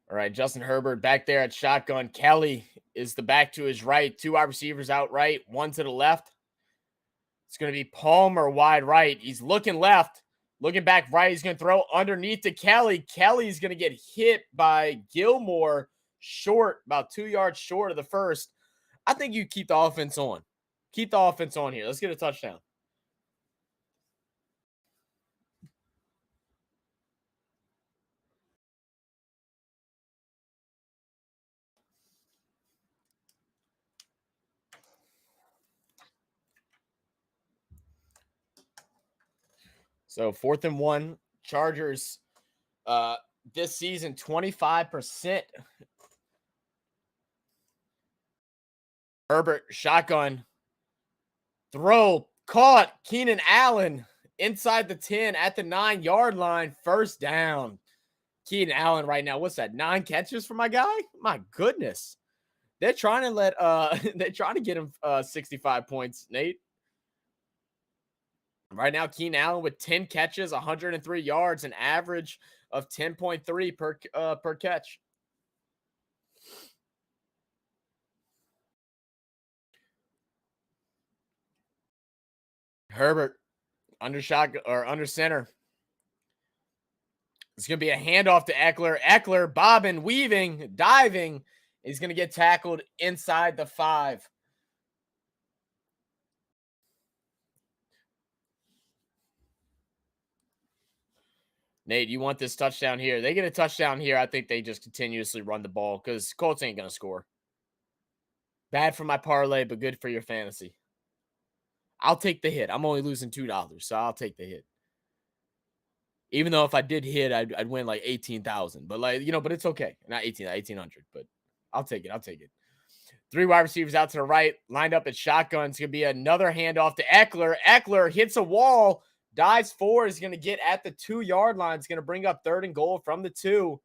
All right, Justin Herbert back there at shotgun. Kelly is the back to his right. 2 wide receivers out right, 1 to the left. It's going to be Palmer wide right. He's looking left, looking back right. He's going to throw underneath to Kelly. Kelly's going to get hit by Gilmore short, about 2 yards short of the first. I think you keep the offense on. Keep the offense on here. Let's get a touchdown. So 4th and 1. Chargers this season 25%. Herbert shotgun. Throw caught. Keenan Allen inside the 10 at the 9-yard line. First down. Keenan Allen right now. What's that? 9 catches for my guy? My goodness. They're trying to let they're trying to get him 65 points, Nate. Right now, Keenan Allen with 10 catches, 103 yards, an average of 10.3 per catch. Herbert under shotgun or under center. It's going to be a handoff to Eckler. Eckler bobbing, weaving, diving. He's going to get tackled inside the 5. Nate, you want this touchdown here? They get a touchdown here. I think they just continuously run the ball because Colts ain't going to score. Bad for my parlay, but good for your fantasy. I'll take the hit. I'm only losing $2, so I'll take the hit. Even though if I did hit, I'd win like 18,000. But but it's okay. Not 1,800. But I'll take it. 3 wide receivers out to the right, lined up at shotgun. It's going to be another handoff to Eckler. Eckler hits a wall, dives forward. Is going to get at the 2-yard line. It's going to bring up 3rd and goal from the 2.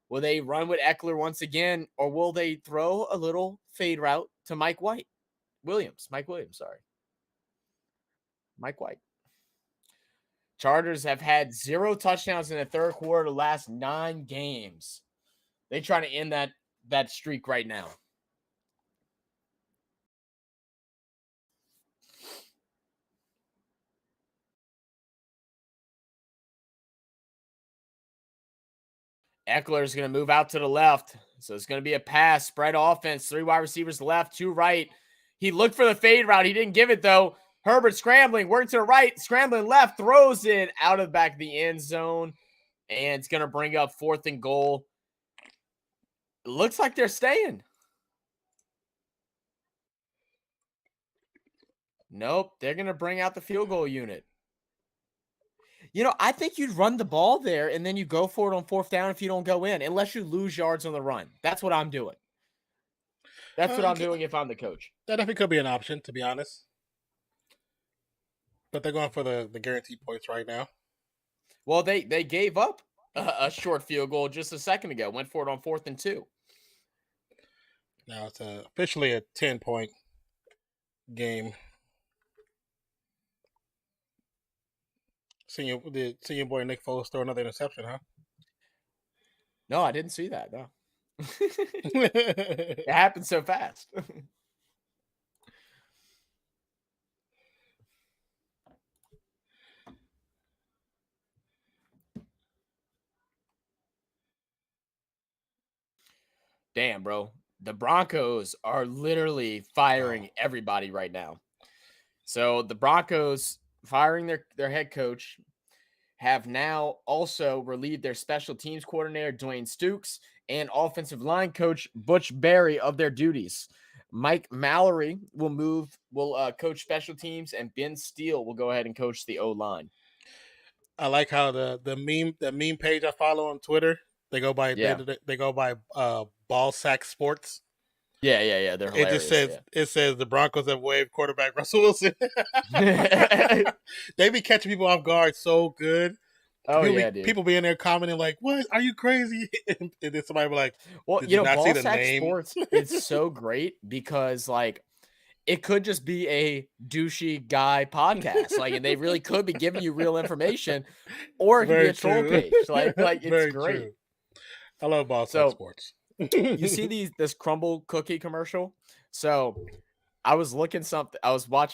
Will they run with Eckler once again, or will they throw a little fade route to Mike Williams, sorry. Mike White. Chargers have had 0 touchdowns in the 3rd quarter the last 9 games. They trying to end that streak right now. Eckler's going to move out to the left. So it's going to be a pass, spread offense, 3 wide receivers left, 2 right. He looked for the fade route. He didn't give it, though. Herbert scrambling, working to the right, scrambling left, throws it out of the back of the end zone. And it's going to bring up 4th and goal. It looks like they're staying. Nope, they're going to bring out the field goal unit. You know, I think you'd run the ball there and then you go for it on 4th down if you don't go in, unless you lose yards on the run. That's what I'm doing. That's what I'm doing if I'm the coach. That definitely could be an option, to be honest. But they're going for the guaranteed points right now. Well, they gave up a short field goal just a second ago. Went for it on 4th and 2. Now it's officially a 10-point game. Did your boy Nick Foles throw another interception, huh? No, I didn't see that. No. It happened so fast. Damn, bro. The Broncos are literally firing everybody right now. So the Broncos firing their head coach have now also relieved their special teams coordinator, Dwayne Stukes, and offensive line coach, Butch Berry, of their duties. Mike Mallory will coach special teams, and Ben Steele will go ahead and coach the O-line. I like how the meme page I follow on Twitter, they go by Ball Sack Sports. Yeah. They're hilarious. It says the Broncos have waived quarterback Russell Wilson. They be catching people off guard so good. People be in there commenting like, "What? Are you crazy?" And then somebody be like, "Well, you know, Ball Sack Sports is so great because like it could just be a douchey guy podcast, like, and they really could be giving you real information, or it could be a troll page. Like it's great. True. I love Ball Sack Sports. You see this crumble cookie commercial? So I was watching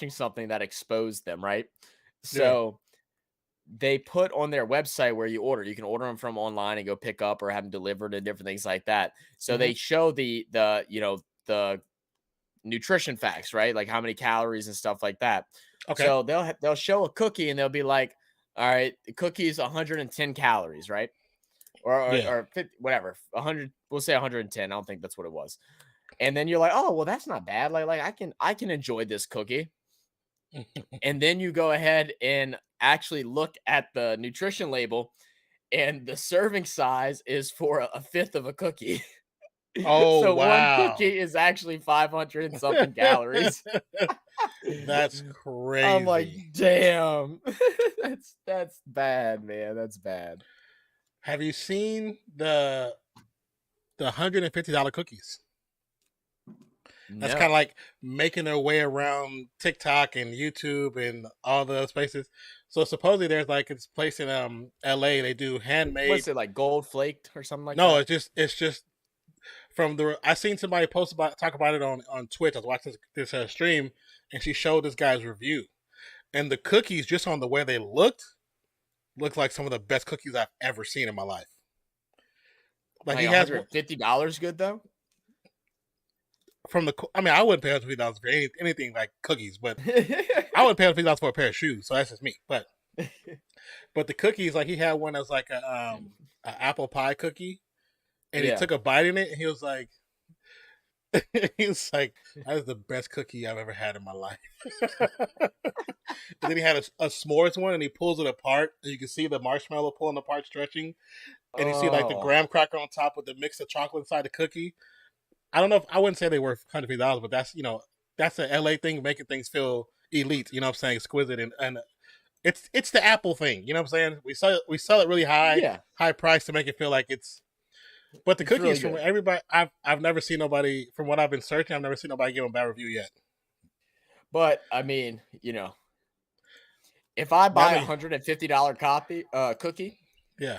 something that exposed them, right? So they put on their website where you can order them from online and go pick up or have them delivered and different things like that. So they show the nutrition facts, right? Like how many calories and stuff like that. Okay. So they'll show a cookie and they'll be like, all right, the cookie is 110 calories, right? Or 50, whatever, 100, we'll say 110. I don't think that's what it was. And then you're like, oh, well, that's not bad. Like I can enjoy this cookie. And then you go ahead and actually look at the nutrition label, and the serving size is for a fifth of a cookie. Oh, so wow. One cookie is actually 500 and something calories. That's crazy. I'm like, damn. That's bad, man. That's bad. Have you seen the $150 cookies? That's kind of like making their way around TikTok and YouTube and all those places. So supposedly there's like this place in LA, they do handmade. What's it, like gold flaked or something like that? No, it's just from I seen somebody talk about it on Twitch. I was watching this stream, and she showed this guy's review, and the cookies, just on the way they looked like some of the best cookies I've ever seen in my life. Like he has $150 good though. I wouldn't pay $150 for anything like cookies, but I wouldn't pay $150 for a pair of shoes. So that's just me. But the cookies, like he had one that's like a apple pie cookie, and he took a bite in it, and he was like, that is the best cookie I've ever had in my life. And then he had a s'mores one, and he pulls it apart, and you can see the marshmallow pulling apart, stretching, and you see like the graham cracker on top with the mix of chocolate inside the cookie. I wouldn't say they were $150, but that's an LA thing, making things feel elite. You know what I'm saying? Exquisite, and it's the Apple thing. You know what I'm saying? We sell it really high price to make it feel like it's. But the cookies really from everybody, I've never seen nobody, from what I've been searching, I've never seen nobody give them a bad review yet. But I mean, if I buy $150 cookie,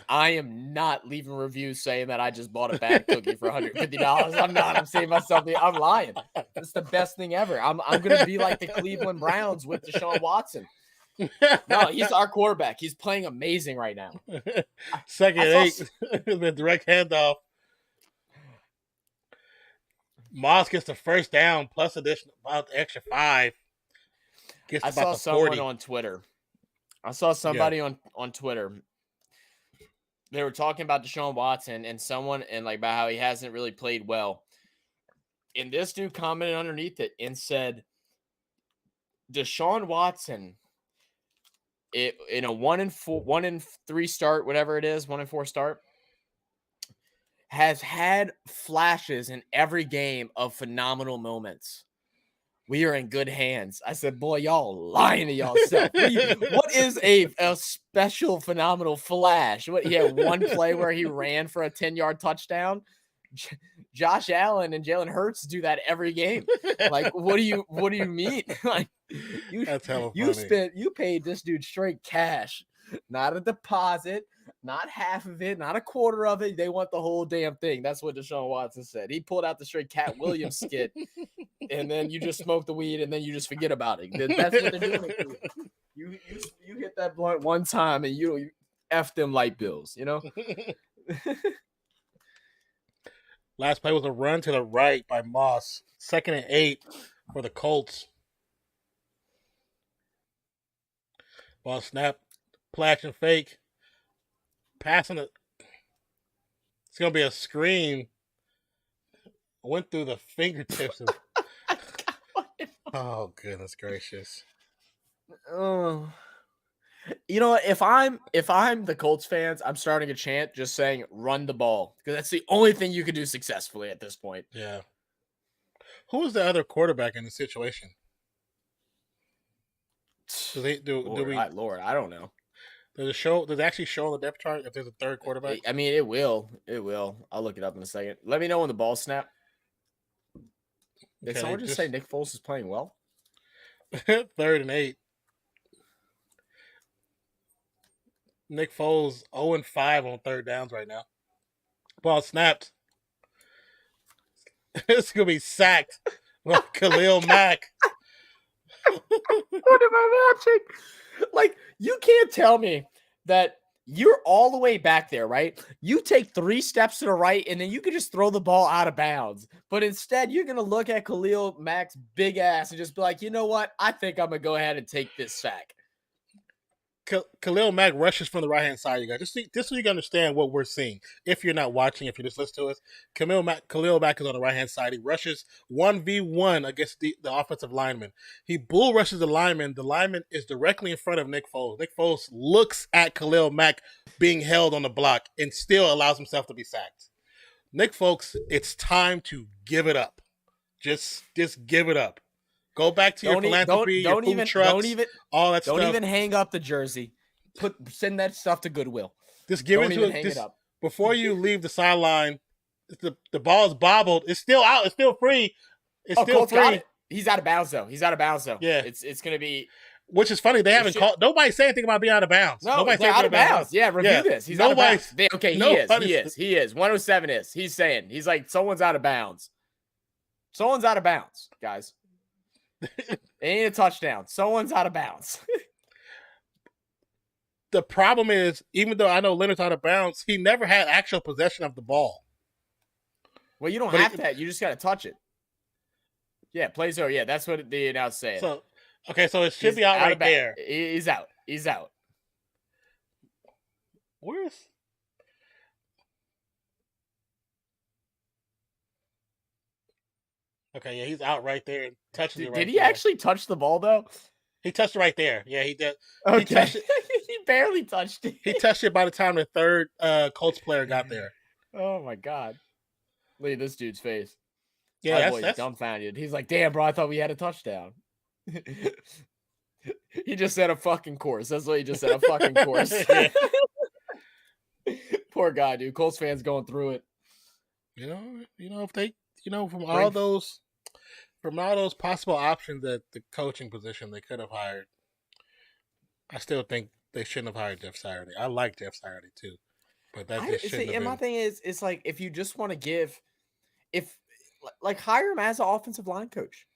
I am not leaving reviews saying that I just bought a bad cookie for $150. I'm not. I'm saying myself, I'm lying. It's the best thing ever. I'm going to be like the Cleveland Browns with Deshaun Watson. No, he's our quarterback. He's playing amazing right now. Second and 8. The direct handoff. Moss gets the first down plus additional about the extra 5. Gets I about saw the someone 40. on Twitter. I saw somebody on Twitter. They were talking about Deshaun Watson and like about how he hasn't really played well. And this dude commented underneath it and said, Deshaun Watson, in a 1-3 start, whatever it is, 1-4 start, has had flashes in every game of phenomenal moments. We are in good hands. I said, boy, y'all lying to y'allself. What is a special phenomenal flash? What, he had one play where he ran for a 10-yard touchdown. Josh Allen and Jalen Hurts do that every game. Like, what do you mean? Like, That's hella funny. You paid this dude straight cash, not a deposit, not half of it, not a quarter of it. They want the whole damn thing. That's what Deshaun Watson said. He pulled out the straight Cat Williams skit, and then you just smoke the weed, and then you just forget about it. That's what they're doing. You hit that blunt one time, and you F them light bills, you know? Last play was a run to the right by Moss. Second and 8 for the Colts. Ball snap, play action fake, passing it. It's gonna be a screen. Went through the fingertips of. Oh goodness gracious! Oh, you know what? If I'm the Colts fans, I'm starting a chant just saying "run the ball" because that's the only thing you can do successfully at this point. Yeah. Who was the other quarterback in the situation? Lord, I don't know. Does it actually show on the depth chart if there's a third quarterback? I mean, it will. I'll look it up in a second. Let me know when the ball snap. Did someone just say Nick Foles is playing well? 3rd and 8. Nick Foles 0-5 on third downs right now. Ball snapped. It's gonna be sacked by Khalil Mack. What am I watching? Like, you can't tell me that you're all the way back there, right? You take 3 steps to the right, and then you can just throw the ball out of bounds. But instead, you're going to look at Khalil Mack's big ass and just be like, you know what? I think I'm going to go ahead and take this sack. Khalil Mack rushes from the right-hand side, you guys. Just so you can understand what we're seeing. If you're not watching, if you just listen to us, Khalil Mack is on the right-hand side. He rushes 1v1 against the offensive lineman. He bull rushes the lineman. The lineman is directly in front of Nick Foles. Nick Foles looks at Khalil Mack being held on the block and still allows himself to be sacked. Nick Foles, it's time to give it up. Just give it up. Go back to your philanthropy, your food trucks, all that stuff. Don't even hang up the jersey. Send that stuff to Goodwill. Just give it up. Before you leave the sideline, the ball is bobbled. It's still out. It's still free. It's still free. Got it. He's out of bounds, though. Yeah. It's going to be. Which is funny. They haven't called. Nobody said anything about being out of bounds. No, nobody's out of bounds. Yeah, review this. He's out of bounds. Okay, he is. 107 is. He's saying. He's like, someone's out of bounds. Someone's out of bounds, guys. They ain't a touchdown. Someone's out of bounds. The problem is, even though I know Leonard's out of bounds, he never had actual possession of the ball. Well, you don't have to. You just got to touch it. Yeah, plays over. Yeah, that's what the announcer saying. So it should be out right there. He's out. Where's... Okay, yeah, he's out right there and touching it right there. Did he actually touch the ball, though? He touched it right there. Yeah, he did. Okay. He barely touched it. He touched it by the time the third Colts player got there. Oh, my God. Look at this dude's face. Yeah, that's dumbfounded. He's like, damn, bro, I thought we had a touchdown. He just said a fucking course. That's what he just said, a fucking course. Poor guy, dude. Colts fans going through it. You know, if they... from all those possible options at the coaching position they could have hired, I still think they shouldn't have hired Jeff Saturday. I like Jeff Saturday too, but that just shouldn't have been. And my thing is, it's like, if you just want to hire him as an offensive line coach.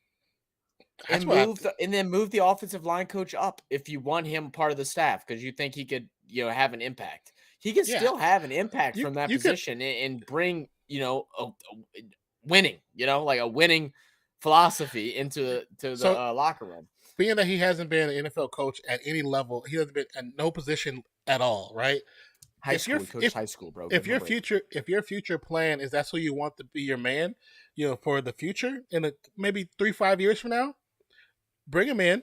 That's and what. move the offensive line coach up if you want him part of the staff because you think he could, have an impact. He can Yeah, still have an impact you from that you could. position and bring, winning, like a winning philosophy into the So locker room. being that he hasn't been an NFL coach at any level, he hasn't been at no position at all, right? High school, he coached high school, bro. Give If him a your break. future plan is that's who you want to be your man, for the future in maybe 3-5 years from now, bring him in,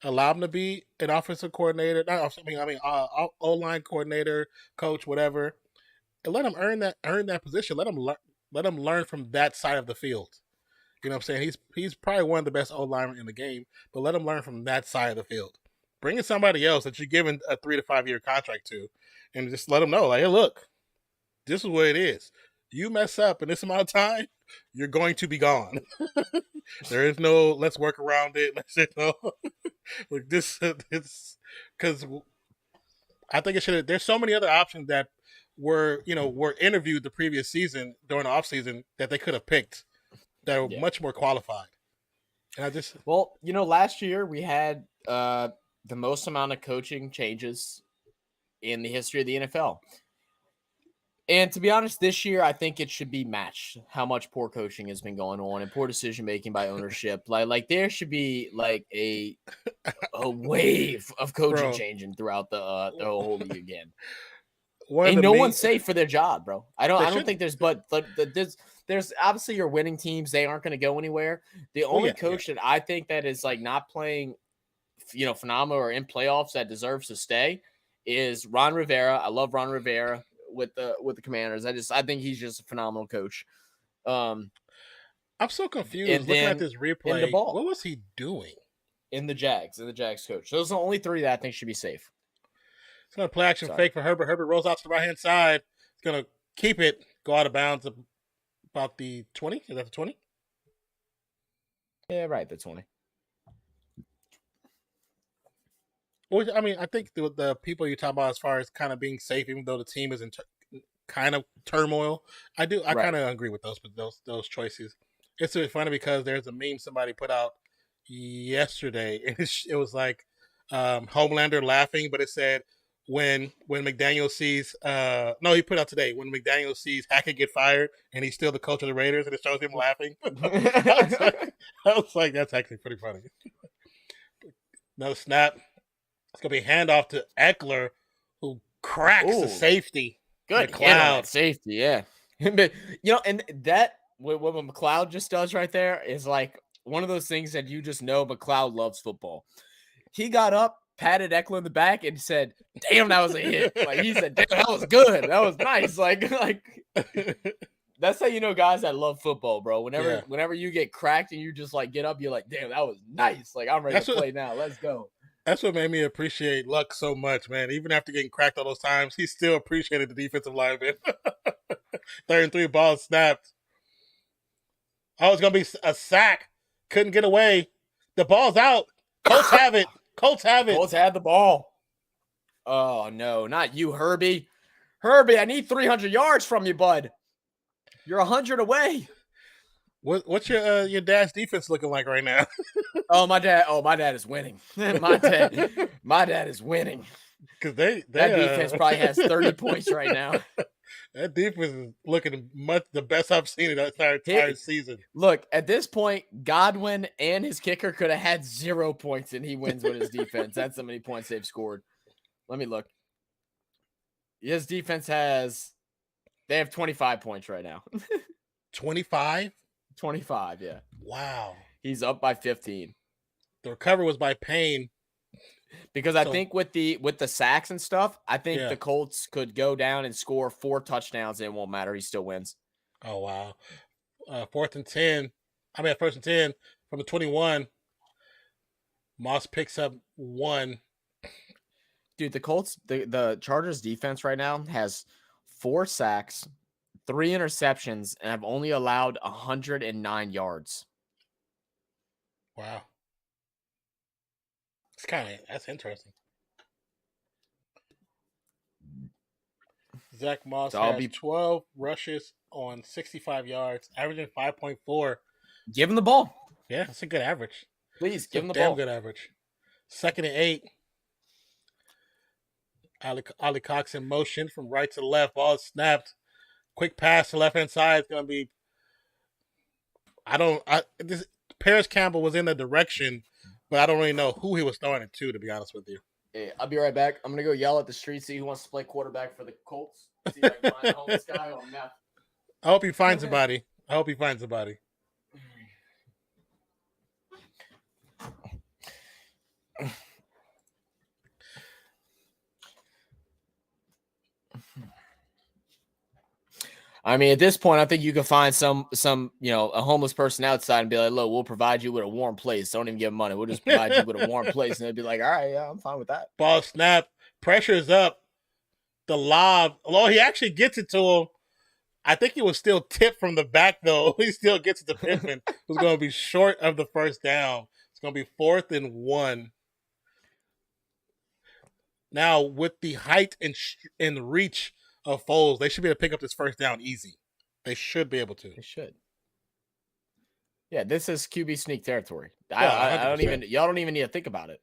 allow him to be an offensive coordinator, not O line coordinator, coach, whatever, and let him earn that position. Let him learn from that side of the field. You know what I'm saying? He's probably one of the best O linemen in the game, but let him learn from that side of the field. Bring in somebody else that you're giving a 3 to 5 year contract to, and just let them know, like, hey, look, this is what it is. You mess up in this amount of time, you're going to be gone. There is no let's work around it. Like this. It's because I think it should. There's so many other options that were interviewed the previous season during the offseason that they could have picked that were much more qualified. And I just last year we had the most amount of coaching changes in the history of the NFL. And to be honest, this year I think it should be matched how much poor coaching has been going on and poor decision making by ownership. Like there should be like a wave of coaching changing throughout the whole league again. And no one's safe for their job, bro. I don't think there's obviously your winning teams, they aren't going to go anywhere. The only coach that I think that is like not playing phenomenal or in playoffs that deserves to stay is Ron Rivera. I love Ron Rivera with the Commanders. I think he's just a phenomenal coach. I'm so confused looking at this replay. What was he doing? In the Jags coach. Those are the only three that I think should be safe. It's going to play action fake for Herbert. Herbert rolls out to the right-hand side. It's going to keep it, go out of bounds about the 20. Is that the 20? Yeah, right, the 20. Well, I mean, I think the people you talk about as far as kind of being safe, even though the team is in kind of turmoil, I kind of agree with those choices. It's really funny because there's a meme somebody put out yesterday, and it was like Homelander laughing, but it said, when McDaniel sees he put out today when McDaniel sees Hackett get fired and he's still the coach of the Raiders and it shows him laughing. I was like, that's actually pretty funny. Another snap. It's gonna be a handoff to Eckler, who cracks the safety. Good McLeod safety, yeah. But and that what McLeod just does right there is like one of those things that you just know McLeod loves football. He got up, patted Eckler in the back, and said, "Damn, that was a hit." Like he said, "Damn, that was good. That was nice." Like that's how you know guys that love football, bro. Whenever you get cracked and you just like get up, you're like, "Damn, that was nice." Like I'm ready to play now. Let's go. That's what made me appreciate Luck so much, man. Even after getting cracked all those times, he still appreciated the defensive lineman. 3rd and 3 balls snapped. Oh, it's gonna be a sack. Couldn't get away. The ball's out. Colts have it. Colts have the ball. Oh, no, not you, Herbie. Herbie, I need 300 yards from you, bud. You're 100 away. What's your dad's defense looking like right now? My dad is winning. my dad is winning. Because that defense probably has 30 points right now. That defense is looking the best I've seen in that entire season. Look, at this point, Godwin and his kicker could have had 0 points, and he wins with his defense. That's how many points they've scored. Let me look. His defense they have 25 points right now. 25? 25, yeah. Wow. He's up by 15. The recovery was by Payne. Because I think with the sacks and stuff, I think the Colts could go down and score 4 touchdowns and it won't matter. He still wins. Oh, wow. 1st and 10 from the 21. Moss picks up 1. Dude, the Colts, the Chargers defense right now has 4 sacks, 3 interceptions, and have only allowed 109 yards. Wow. That's interesting. Zach Moss has 12 rushes on 65 yards, averaging 5.4. Give him the ball. Yeah, that's a good average. Please It's give a him the damn ball. good average. 2nd and 8. Ali Cox in motion from right to left. Ball is snapped. Quick pass to left hand side. It's gonna be. Paris Campbell was in the direction, but I don't really know who he was throwing it to be honest with you. Hey, I'll be right back. I'm gonna go yell at the street, see who wants to play quarterback for the Colts. See if I can find a homeless guy on meth. I hope he finds somebody. I mean, at this point, I think you can find some, a homeless person outside and be like, "Look, we'll provide you with a warm place. Don't even give them money. We'll just provide you with a warm place." And they'd be like, "All right, yeah, I'm fine with that." Ball snap. Pressure's up. The lob. Although he actually gets it to him. I think he was still tipped from the back, though. He still gets it to Pittman, who's going to be short of the first down. It's going to be 4th and 1. Now, with the height and reach of Foles, they should be able to pick up this first down easy. They should be able to. They should. Yeah, this is QB sneak territory. Yeah, I don't even. Y'all don't even need to think about it.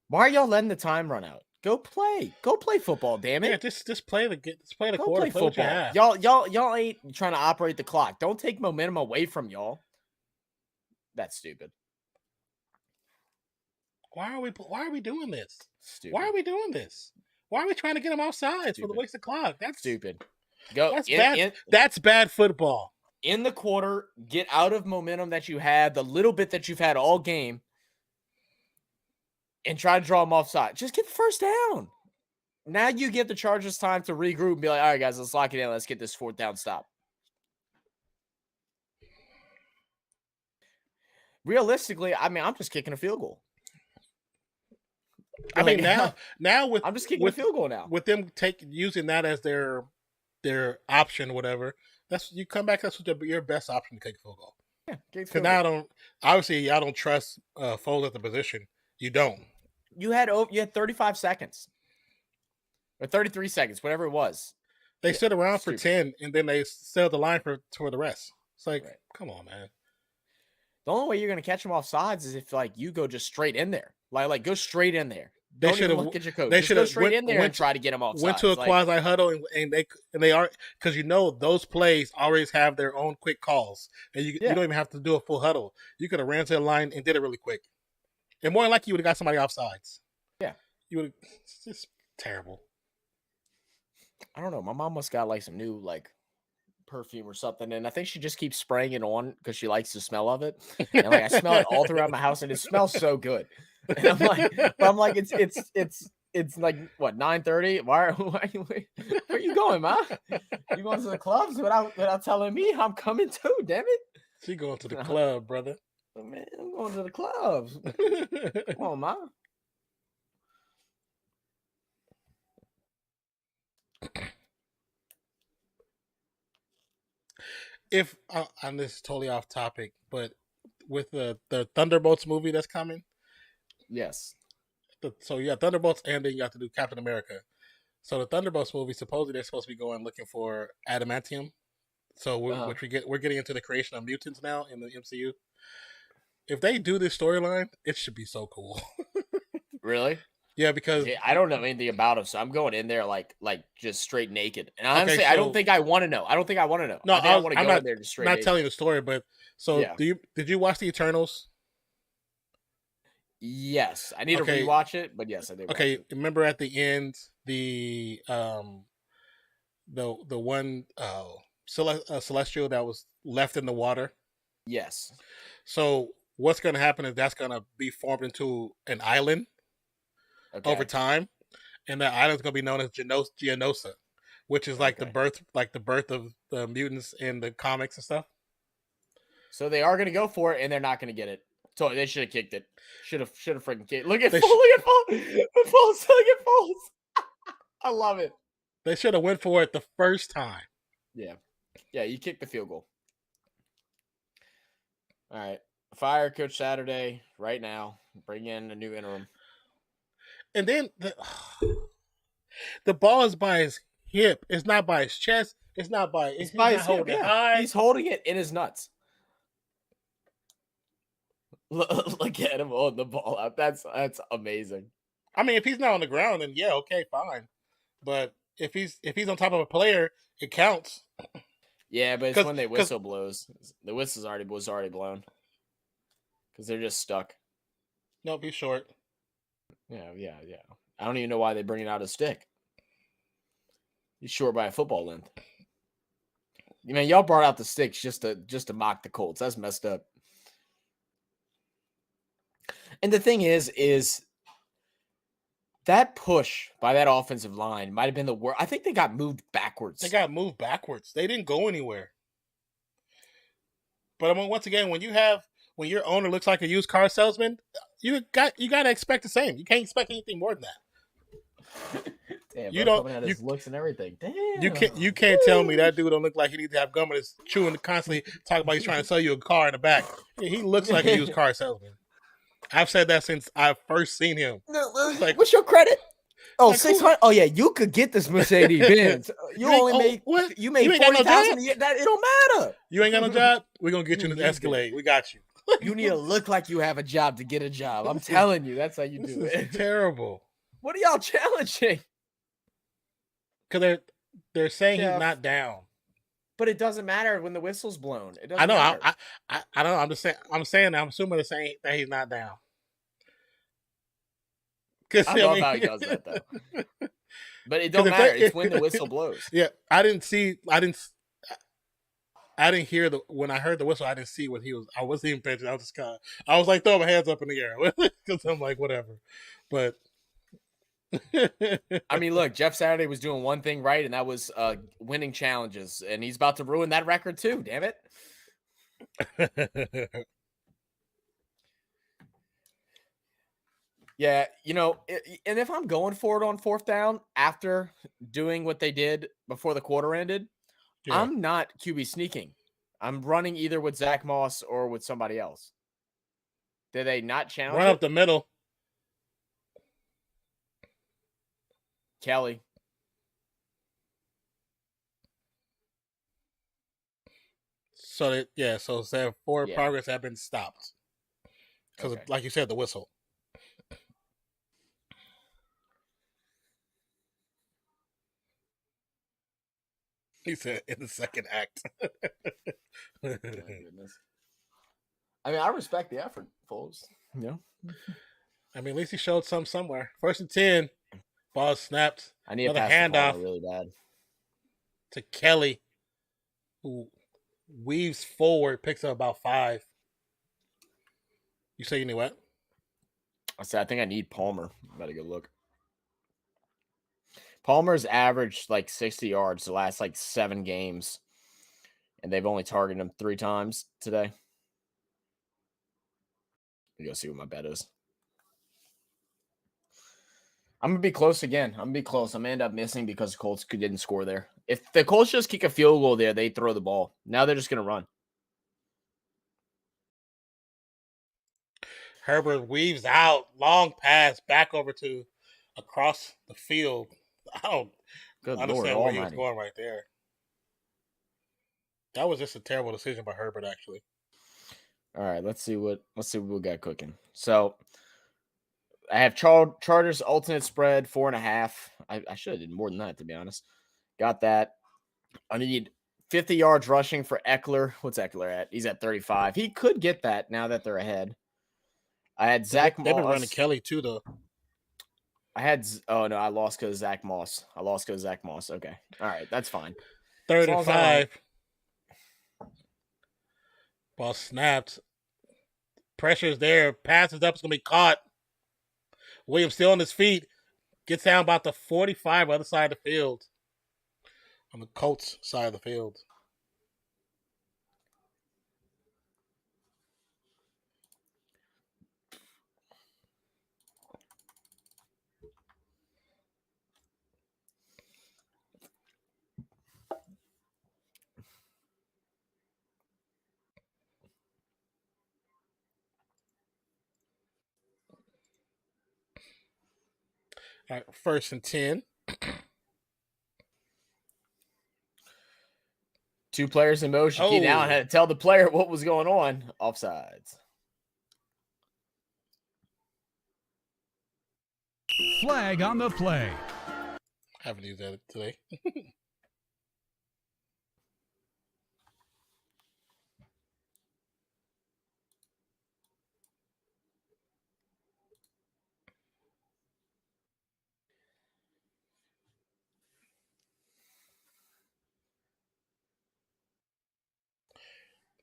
Why are y'all letting the time run out? Go play football. Damn it! Yeah, just play the Go quarter. play football. Y'all ain't trying to operate the clock. Don't take momentum away from y'all. That's stupid. Why are we doing this? Stupid. Why are we doing this? Why are we trying to get them outside for the waste of clock? That's stupid. That's bad. That's bad football. In the quarter, get out of momentum that you had, the little bit that you've had all game, and try to draw them offside. Just get the first down. Now you get the Chargers time to regroup and be like, all right, guys, let's lock it in. Let's get this 4th down stop. Realistically, I mean, I'm just kicking a field goal. I mean, now with I'm just kicking a field goal now. With them using that as their option, whatever. You come back. That's your best option to kick a field goal. Yeah, because now y'all don't trust Foles at the position. You don't. You had 35 seconds or 33 seconds, whatever it was. They stood around for 10, and then they sailed the line for the rest. It's like, come on, man. The only way you're going to catch them off sides is if you go just straight in there. Like go straight in there. They should have look at your coach. They should go straight in there and try to get them off. Went to a quasi huddle and they are, because those plays always have their own quick calls, and you don't even have to do a full huddle. You could have ran to the line and did it really quick, and more than likely you would have got somebody offsides. Yeah, you would. It's just terrible. I don't know. My mom must got some new perfume or something, and I think she just keeps spraying it on because she likes the smell of it. And I smell it all throughout my house, and it smells so good. And I'm like, it's like what, 9:30? Where are you going, Ma? You going to the clubs without telling me? I'm coming too. Damn it! She going to the club, brother. Man, I'm going to the clubs. Come on, Ma. If and this is totally off topic, but with the Thunderbolts movie that's coming. Yes. So you got Thunderbolts, and then you have to do Captain America. So the Thunderbolts movie, supposedly they're supposed to be going looking for adamantium. So we're getting into the creation of mutants now in the MCU. If they do this storyline, it should be so cool. Really? Yeah, because I don't know anything about him, so I'm going in there like just straight naked. And honestly, I don't think I want to know. No, I want to go in there just straight. I'm not telling the story, but did you watch the Eternals? Yes, I need to rewatch it, but yes, I did. Okay, remember at the end the one celestial that was left in the water? Yes. So what's going to happen is that's going to be formed into an island over time, and that island's going to be known as Geonosa, which is the birth of the mutants in the comics and stuff. So they are going to go for it, and they're not going to get it. So they should have kicked it. Should have freaking kicked it. Look at Foles. I love it. They should have went for it the first time. Yeah. Yeah, you kicked the field goal. All right. Fire Coach Saturday right now. Bring in a new interim. And then the ball is by his hip. It's not by his chest. It's not by his hip. He's holding it in his nuts. Look at him on the ball out. That's amazing. I mean, if he's not on the ground, then yeah, okay, fine. But if he's on top of a player, it counts. Yeah, but it's when they Because whistle blows. The whistle was already blown because they're just stuck. nope, he's short. Yeah. I don't even know why they bring it out a stick. He's short by a football length. Man, y'all brought out the sticks just to mock the Colts. That's messed up. And the thing is that push by that offensive line might have been the worst. I think they got moved backwards. They got moved backwards. They didn't go anywhere. But I mean, once again, when your owner looks like a used car salesman, you got to expect the same. You can't expect anything more than that. Damn, you bro, don't. coming at his looks and everything. Damn. You can't tell me that dude don't look like he needs to have gum in his chewing constantly talking about he's trying to sell you a car in the back. He looks like a used car salesman. I've said that since I first seen him. Like, what's your credit? Oh, like, 600. Oh yeah, you could get this Mercedes Benz. You made $40,000 a year. That it don't matter. You ain't got no job. We're gonna get you in this Escalade. We got you. You need to look like you have a job to get a job. I'm telling you, that's how you do it. Terrible. What are y'all challenging? Because they're saying he's not down. But it doesn't matter when the whistle's blown. It doesn't I know. Matter. I don't know. I'm just saying. I'm assuming they're saying that he's not down. I love how he does that though. But it don't matter. It's when the whistle blows. Yeah, I didn't hear when I heard the whistle. I didn't see what he was. I wasn't even paying attention. I was like throwing my hands up in the air because I'm like whatever. But I mean, look, Jeff Saturday was doing one thing right, and that was winning challenges, and he's about to ruin that record too. Damn it. Yeah, and if I'm going for it on fourth down after doing what they did before the quarter ended, yeah. I'm not QB sneaking. I'm running either with Zach Moss or with somebody else. Did they not challenge Run up the middle. Kelly. So forward progress have been stopped. Because like you said, the whistle. He said in the second act. Oh, I mean, I respect the effort, folks. Yeah. I mean, at least he showed some somewhere. 1st and 10. Ball snapped. I need a handoff really bad to Kelly, who weaves forward, picks up about 5. You say you need what? I think I need Palmer. Better go look. Palmer's averaged like 60 yards the last 7 games, and they've only targeted him 3 times today. You go see what my bet is. I'm going to be close again. I'm going to be close. I'm going to end up missing because the Colts didn't score there. If the Colts just kick a field goal there, they throw the ball. Now they're just going to run. Herbert weaves out. Long pass back over to across the field. I don't understand where he was going right there. That was just a terrible decision by Herbert, actually. All right, let's see what we got cooking. So I have Chargers alternate spread 4.5. I should have did more than that, to be honest. Got that. I need 50 yards rushing for Eckler. What's Eckler at? He's at 35. He could get that now that they're ahead. I had Zach Moss. They've been running Kelly too, though. I lost because of Zach Moss. Okay. All right, that's fine. 35. Ball snapped. Pressure's there. Pass is up. It's going to be caught. Williams still on his feet. Gets down about the 45 other side of the field. On the Colts side of the field. All right, 1st and 10. 2 players in motion. Keenan Allen had to tell the player what was going on. Offsides. flag on the play. Haven't used that today.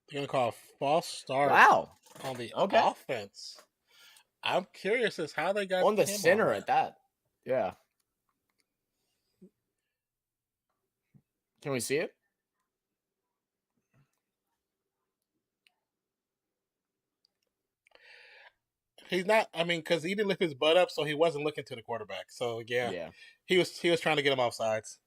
They're going to call a false start on the offense. I'm curious as how they got on the him center on at that. Yeah. Can we see it? He's not. I mean, because he didn't lift his butt up, so he wasn't looking to the quarterback. So yeah. He was trying to get him off sides.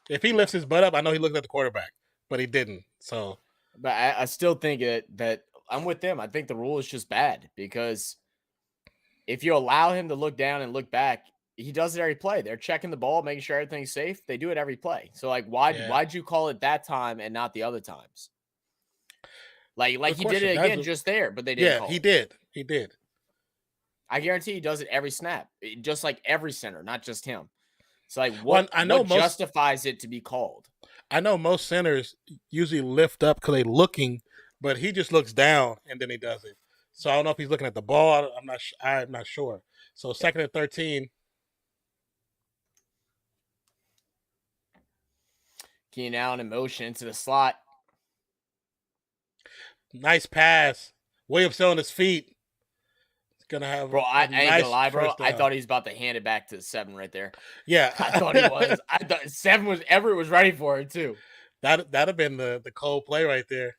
If he lifts his butt up, I know he looked at the quarterback, but he didn't. So, but I still think that I'm with them. I think the rule is just bad because if you allow him to look down and look back, he does it every play. They're checking the ball, making sure everything's safe. They do it every play. So like, why'd you call it that time and not the other times? Like he did it again just there, but they didn't. Yeah, he did. He did. I guarantee he does it every snap, just like every center, not just him. So like, what justifies it to be called? I know most centers usually lift up because they're looking, but he just looks down and then he does it. So I don't know if he's looking at the ball. I'm not sure. So 2nd and 13. Keenan Allen in motion into the slot. Nice pass. Williams still on his feet. It's gonna have. Bro, I ain't gonna lie, bro. I thought he was about to hand it back to 7 right there. Yeah, I thought he was. I thought 7 was. Everett was ready for it too. That'd have been the cold play right there.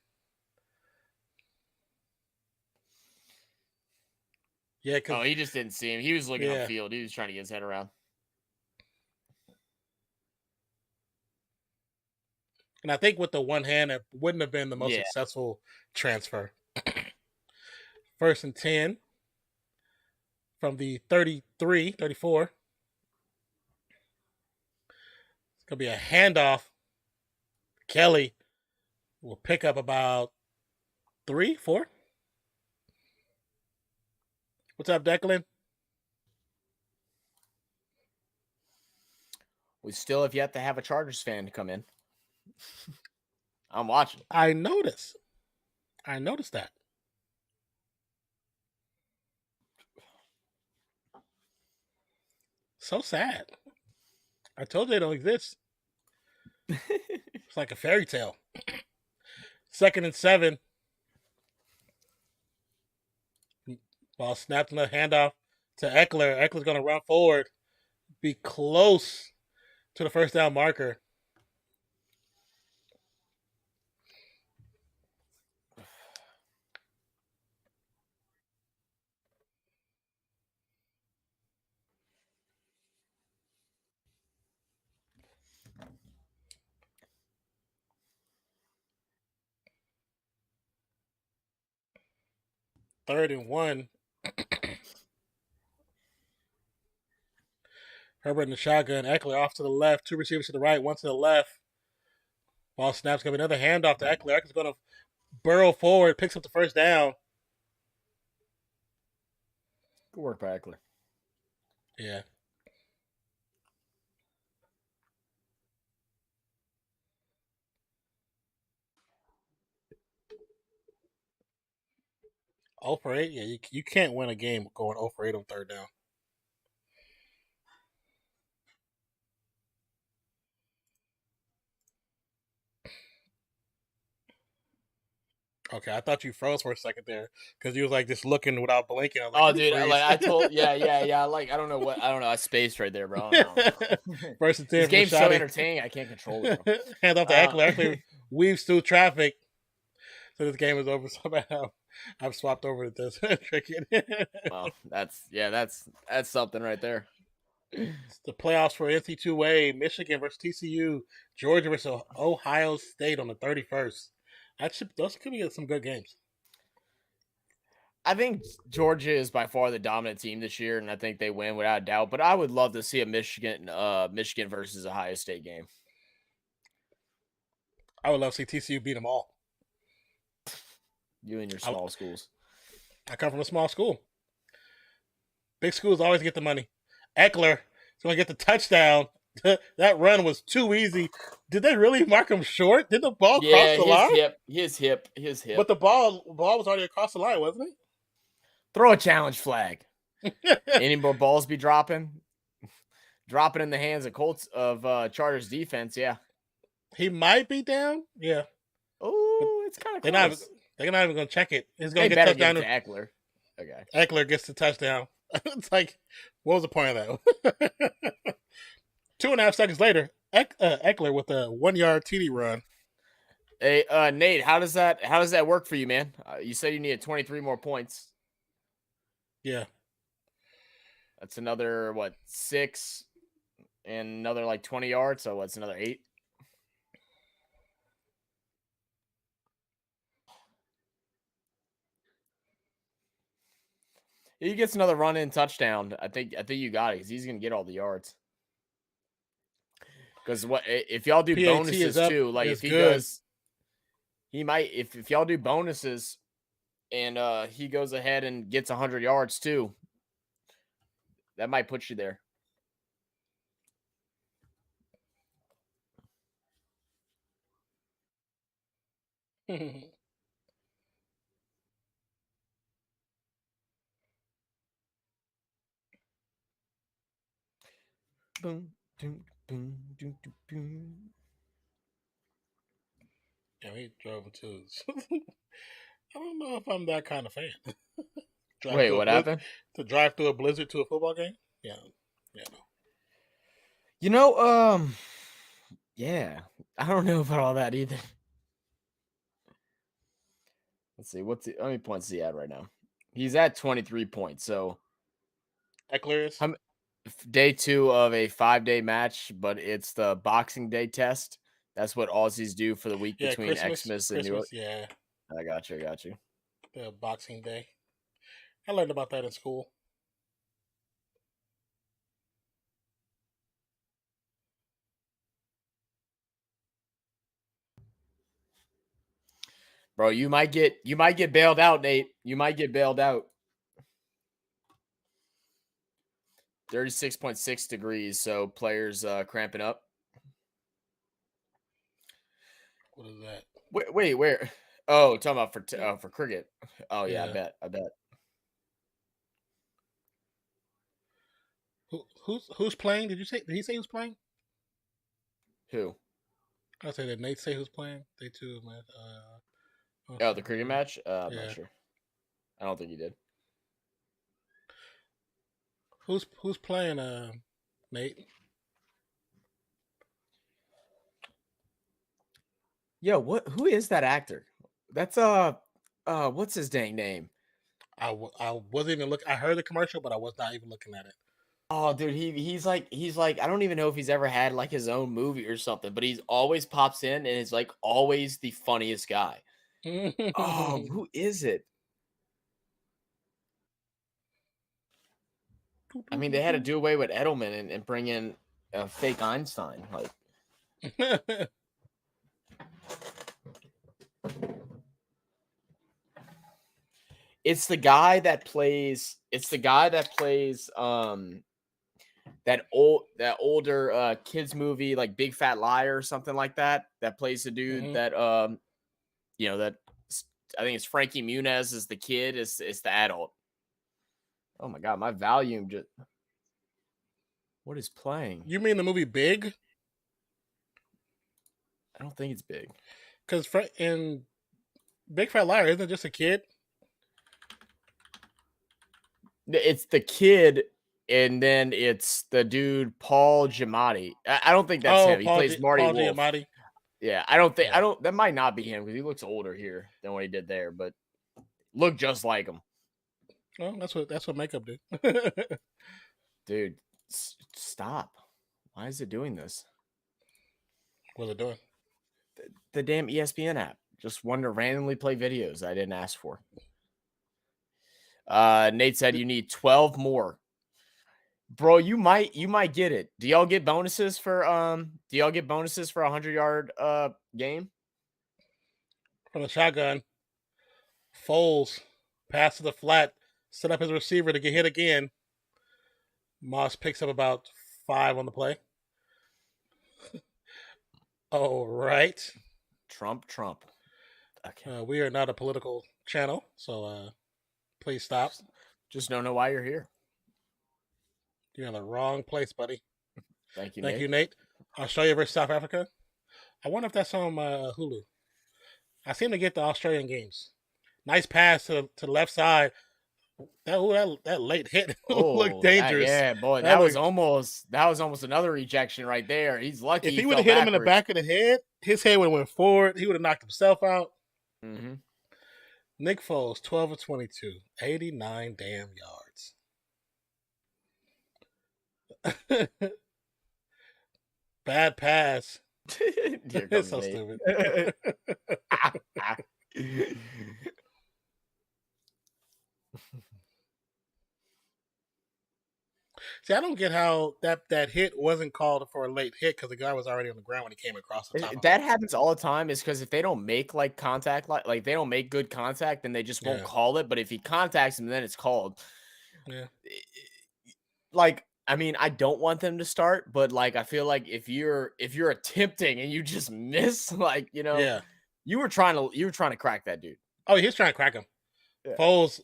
Yeah, he just didn't see him. He was looking upfield. He was trying to get his head around. And I think with the one hand, it wouldn't have been the most successful transfer. 1st and 10 from the 34. It's going to be a handoff. Kelly will pick up about 3, 4. What's up, Declan? We still have yet to have a Chargers fan to come in. I'm watching. I noticed that. So sad. I told you they don't exist. It's like a fairy tale. 2nd and 7. Ball snapped in the handoff to Eckler. Eckler's going to run forward. Be close to the first down marker. Third and 1. Herbert in the shotgun. Eckler off to the left. 2 receivers to the right. 1 to the left. Ball snaps. Going to be another handoff to Eckler. Eckler's going to burrow forward. Picks up the first down. Good work by Eckler. Yeah. Oh for 8? Yeah, you can't win a game going 0 for 8 on 3rd down. Okay, I thought you froze for a second there because you was like just looking without blinking. Like, dude, I told, yeah. Like, I don't know. I spaced right there, bro. First and 10. This game's so entertaining. I can't control it. Bro. Hand off to Eckler. Eckler weaves through traffic. So this game is over. So I've swapped over to this. Well, that's something right there. It's the playoffs for NC2A. Michigan versus TCU. Georgia versus Ohio State on the 31st. Those could be some good games. I think Georgia is by far the dominant team this year, and I think they win without a doubt. But I would love to see a Michigan versus Ohio State game. I would love to see TCU beat them all. You and your small schools. I come from a small school. Big schools always get the money. Eckler is going to get the touchdown. That run was too easy. Did they really mark him short? Did the ball cross Yeah, the line? his hip. But the ball was already across the line, wasn't Throw a challenge flag. it? Any more balls be dropping? Dropping in the hands of Colts of Chargers defense, yeah. He might be down. Yeah. Oh, it's kind of They're close. not even going to check it. He's They going to get better touchdown. give it to Eckler. Okay. Eckler gets the touchdown. It's like, what was the point of that? 2.5 seconds later, Eckler with a 1-yard TD run. Hey, Nate, how does that work for you, man? You said you needed 23 more points. Yeah. That's another 6 and another like 20 yards. So what's another 8? He gets another run-in touchdown. I think you got it because he's gonna get all the yards. Because if y'all do PAT bonuses too, like if he good. does, he might if y'all do bonuses and he goes ahead and gets 100 yards too, that might put you there. Boom, boom, boom, boom, boom. Yeah, he drove it too. I don't know if I'm that kind of fan. Wait, what happened? To drive through a blizzard to a football game? Yeah, no. You know, yeah, I don't know about all that either. Let's see, how many points is he at right now? He's at 23 points. So Eckler is day 2 of a 5-day match, but it's the Boxing Day test. That's what Aussies do for the week between Xmas and New York. Yeah, I got you. the Boxing Day. I learned about that in school. Bro, you might get bailed out, Nate. You might get bailed out. 36.6 degrees, so players cramping up. What is that? Wait, where? Oh, talking about for cricket. Oh yeah, I bet. Who's playing? Did he say who's playing? Who? I say, did Nate say who's playing? They too, man. Oh, the cricket match? I'm yeah. not sure. I don't think he did. Who's playing, Nate? Yo, who is that actor? That's what's his dang name? I wasn't even looking. I heard the commercial, but I was not even looking at it. Oh, dude, he's like I don't even know if he's ever had like his own movie or something, but he's always pops in and is like always the funniest guy. Oh, who is it? I mean, they had to do away with Edelman and bring in a fake Einstein. Like, it's the guy that plays. That older kids movie like Big Fat Liar or something like that. That plays the dude that that I think it's Frankie Muniz is the kid. It's the adult. Oh my god, my volume just. What is playing? You mean the movie Big? I don't think it's Big. Because in Big Fat Liar, isn't it just a kid? It's the kid, and then it's the dude Paul Giamatti. I don't think that's him. He plays Marty Wolf. Giamatti. Yeah, I don't think that might not be him because he looks older here than what he did there, but look just like him. Well, that's what makeup do. Dude, stop! Why is it doing this? What's it doing? The damn ESPN app just wanted to randomly play videos I didn't ask for. Nate said you need 12 more. Bro, you might get it. Do y'all get bonuses for a 100-yard game? From the shotgun. Foles. Pass to the flat. Set up his receiver to get hit again. Moss picks up about 5 on the play. All right. Trump. Okay. We are not a political channel, so please stop. Just don't know why you're here. You're in the wrong place, buddy. Thank you, Thank Nate. you, Nate. Australia versus South Africa. I wonder if that's on Hulu. I seem to get the Australian games. Nice pass to the left side. That late hit looked dangerous. Boy, that was almost another rejection right there. He's lucky. If he would have hit him in the back of the head, his head would have went forward. He would have knocked himself out. Mm-hmm. Nick Foles, 12 of 22, 89 damn yards. Bad pass. It's so stupid. See, I don't get how that hit wasn't called for a late hit because the guy was already on the ground when he came across the top. That happens all the time. Is because if they don't make like contact, like they don't make good contact, then they just won't call it. But if he contacts him, then it's called. Yeah. Like, I mean, I don't want them to start, but like I feel like if you're attempting and you just miss, like, you know, you were trying to crack that dude. Oh, he's trying to crack him. Yeah. Foles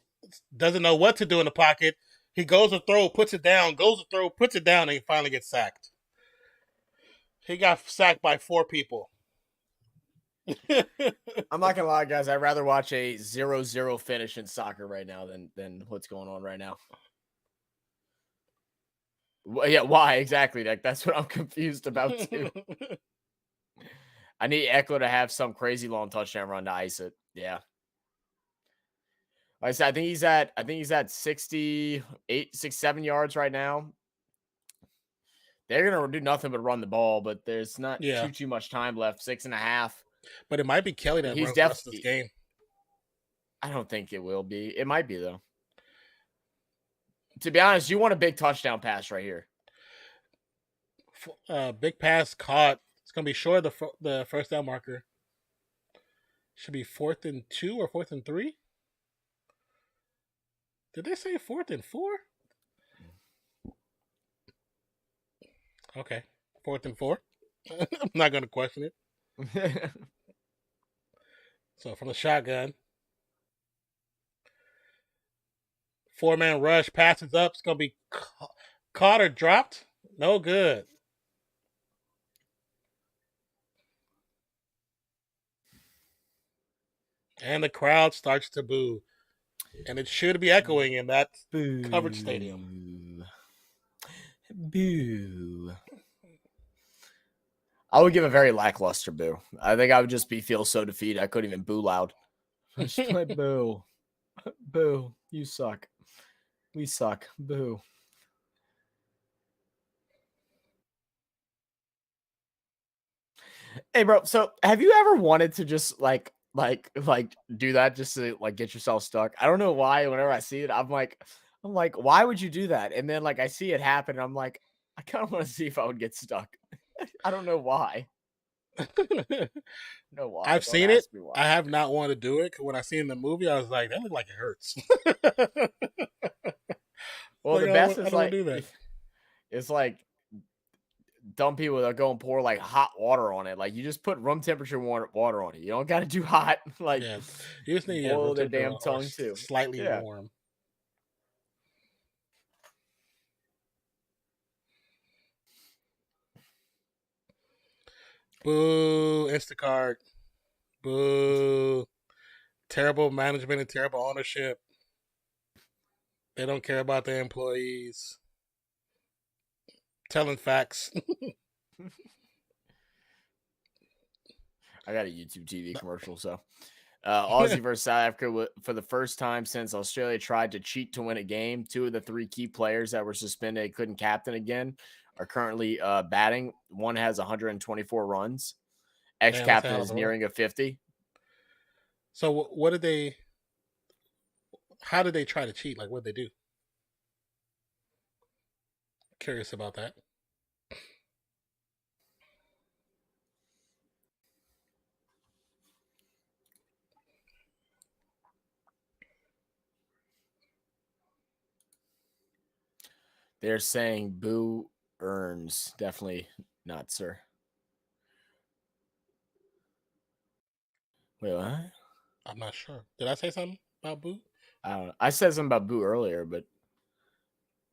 doesn't know what to do in the pocket. He goes to throw, puts it down, goes to throw, puts it down, and he finally gets sacked. He got sacked by 4 people. I'm not gonna lie, guys. I'd rather watch a 0-0 finish in soccer right now than what's going on right now. Yeah, why exactly? Like, that's what I'm confused about too. I need Eckler to have some crazy long touchdown run to ice it. Yeah. Like I said, I think he's at 67 yards right now. They're gonna do nothing but run the ball, but there's not too much time left. 6.5. But it might be Kelly that runs this game. I don't think it will be. It might be though. To be honest, you want a big touchdown pass right here. Big pass caught. It's gonna be short of the first down marker. Should be 4th and 2 or 4th and 3. Did they say 4th and 4? Okay, 4th and 4. I'm not gonna question it. So from the shotgun, 4-man rush, passes up. It's gonna be caught or dropped. No good. And the crowd starts to boo. And it should be echoing in that covered stadium. Boo. I would give a very lackluster boo. I think I would just feel so defeated. I couldn't even boo loud. Just play boo. Boo. You suck. We suck. Boo. Hey, bro. So have you ever wanted to just like do that just to like get yourself stuck? I don't know why. Whenever I see it, I'm like, why would you do that? And then like I see it happen, and I'm like, I kind of want to see if I would get stuck. I don't know why. No, why? I've seen it. I have not wanted to do it. Cause when I seen the movie, I was like, that looked like it hurts. Well, the best is like, it's like dumb people that go and pour like hot water on it. Like you just put room temperature water on it. You don't got to do hot. Like you just need boil their damn tongue too. Slightly warm. Boo, Instacart. Boo. Terrible management and terrible ownership. They don't care about their employees. Telling facts. I got a YouTube TV commercial, so. Aussie versus South Africa for the first time since Australia tried to cheat to win a game. 2 of the 3 key players that were suspended couldn't captain again are currently batting. One has 124 runs. Ex-captain is nearing a 50. So what did they? How did they try to cheat? Like what did they do? Curious about that. They're saying Boo earns. Definitely not, sir. Wait, what? I'm not sure. Did I say something about Boo? I don't know. I said something about Boo earlier, but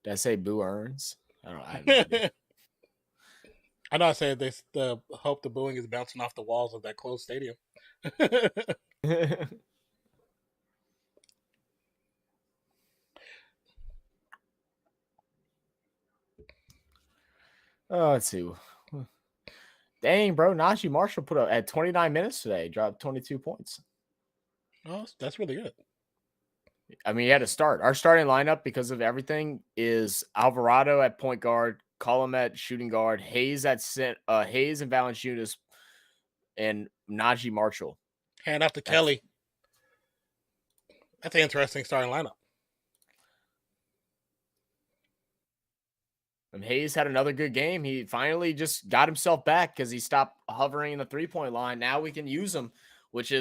did I say Boo earns? I don't know. I have no idea. I know I said they hope the booing is bouncing off the walls of that closed stadium. Oh, let's see. Dang, bro. Najee Marshall put up at 29 minutes today, dropped 22 points. Oh, that's really good. I mean, he had to start. Our starting lineup, because of everything, is Alvarado at point guard, Cullum at shooting guard, Hayes at Hayes and Valanciunas, and Najee Marshall. Hand off to Kelly. That's an interesting starting lineup. And Hayes had another good game. He finally just got himself back because he stopped hovering in the 3-point line. Now we can use him, which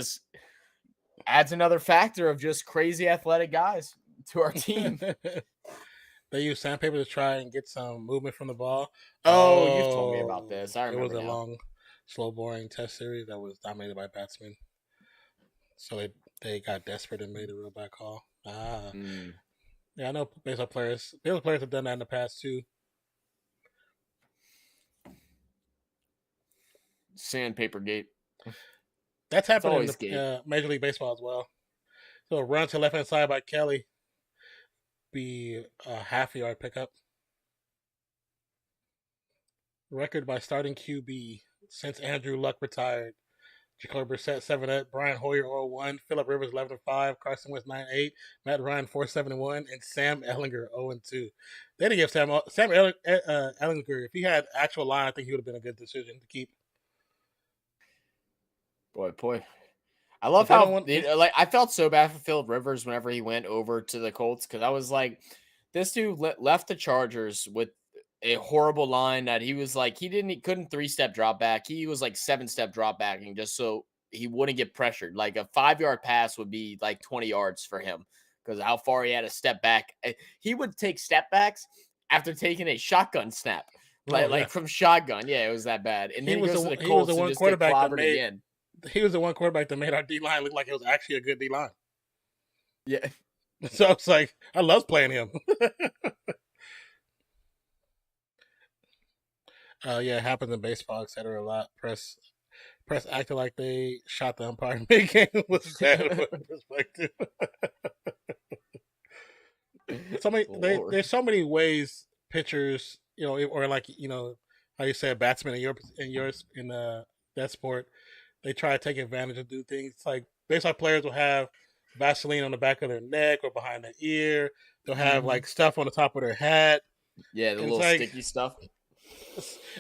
adds another factor of just crazy athletic guys to our team. They use sandpaper to try and get some movement from the ball. Oh, you've told me about this. I remember. It was a long, slow, boring test series that was dominated by batsmen. So they got desperate and made a real bad call. Yeah, I know baseball players have done that in the past too. Sandpaper gate. That's happened in Major League Baseball as well. So a run to left hand side by Kelly be a half-yard pickup. Record by starting QB since Andrew Luck retired. Jacoby Brissett 7-8, Brian Hoyer 0-1, Phillip Rivers 11-5, Carson Wentz 9-8, Matt Ryan 4-71, and Sam Ehlinger 0-2. They didn't give Sam Ehlinger, if he had actual line, I think he would have been a good decision to keep. Boy. I love how I felt so bad for Phillip Rivers whenever he went over to the Colts, because I was like, this dude left the Chargers with a horrible line that he was like, he couldn't 3-step drop back. He was like 7-step drop backing just so he wouldn't get pressured. Like a 5-yard pass would be like 20 yards for him because how far he had to step back. He would take step backs after taking a shotgun snap, like from shotgun. Yeah, it was that bad. And then he goes to the Colts and just get clobbered again. He was the one quarterback that made our D-line look like it was actually a good D-line. Yeah. So it's like, I love playing him. Yeah, it happens in baseball, etc. a lot. Press acted like they shot the umpire mid-game was bad perspective. There's so many ways pitchers, or like, how you said batsmen in that sport, they try to take advantage and do things. It's like baseball players will have Vaseline on the back of their neck or behind their ear. They'll have like stuff on the top of their hat. Yeah, the little sticky stuff.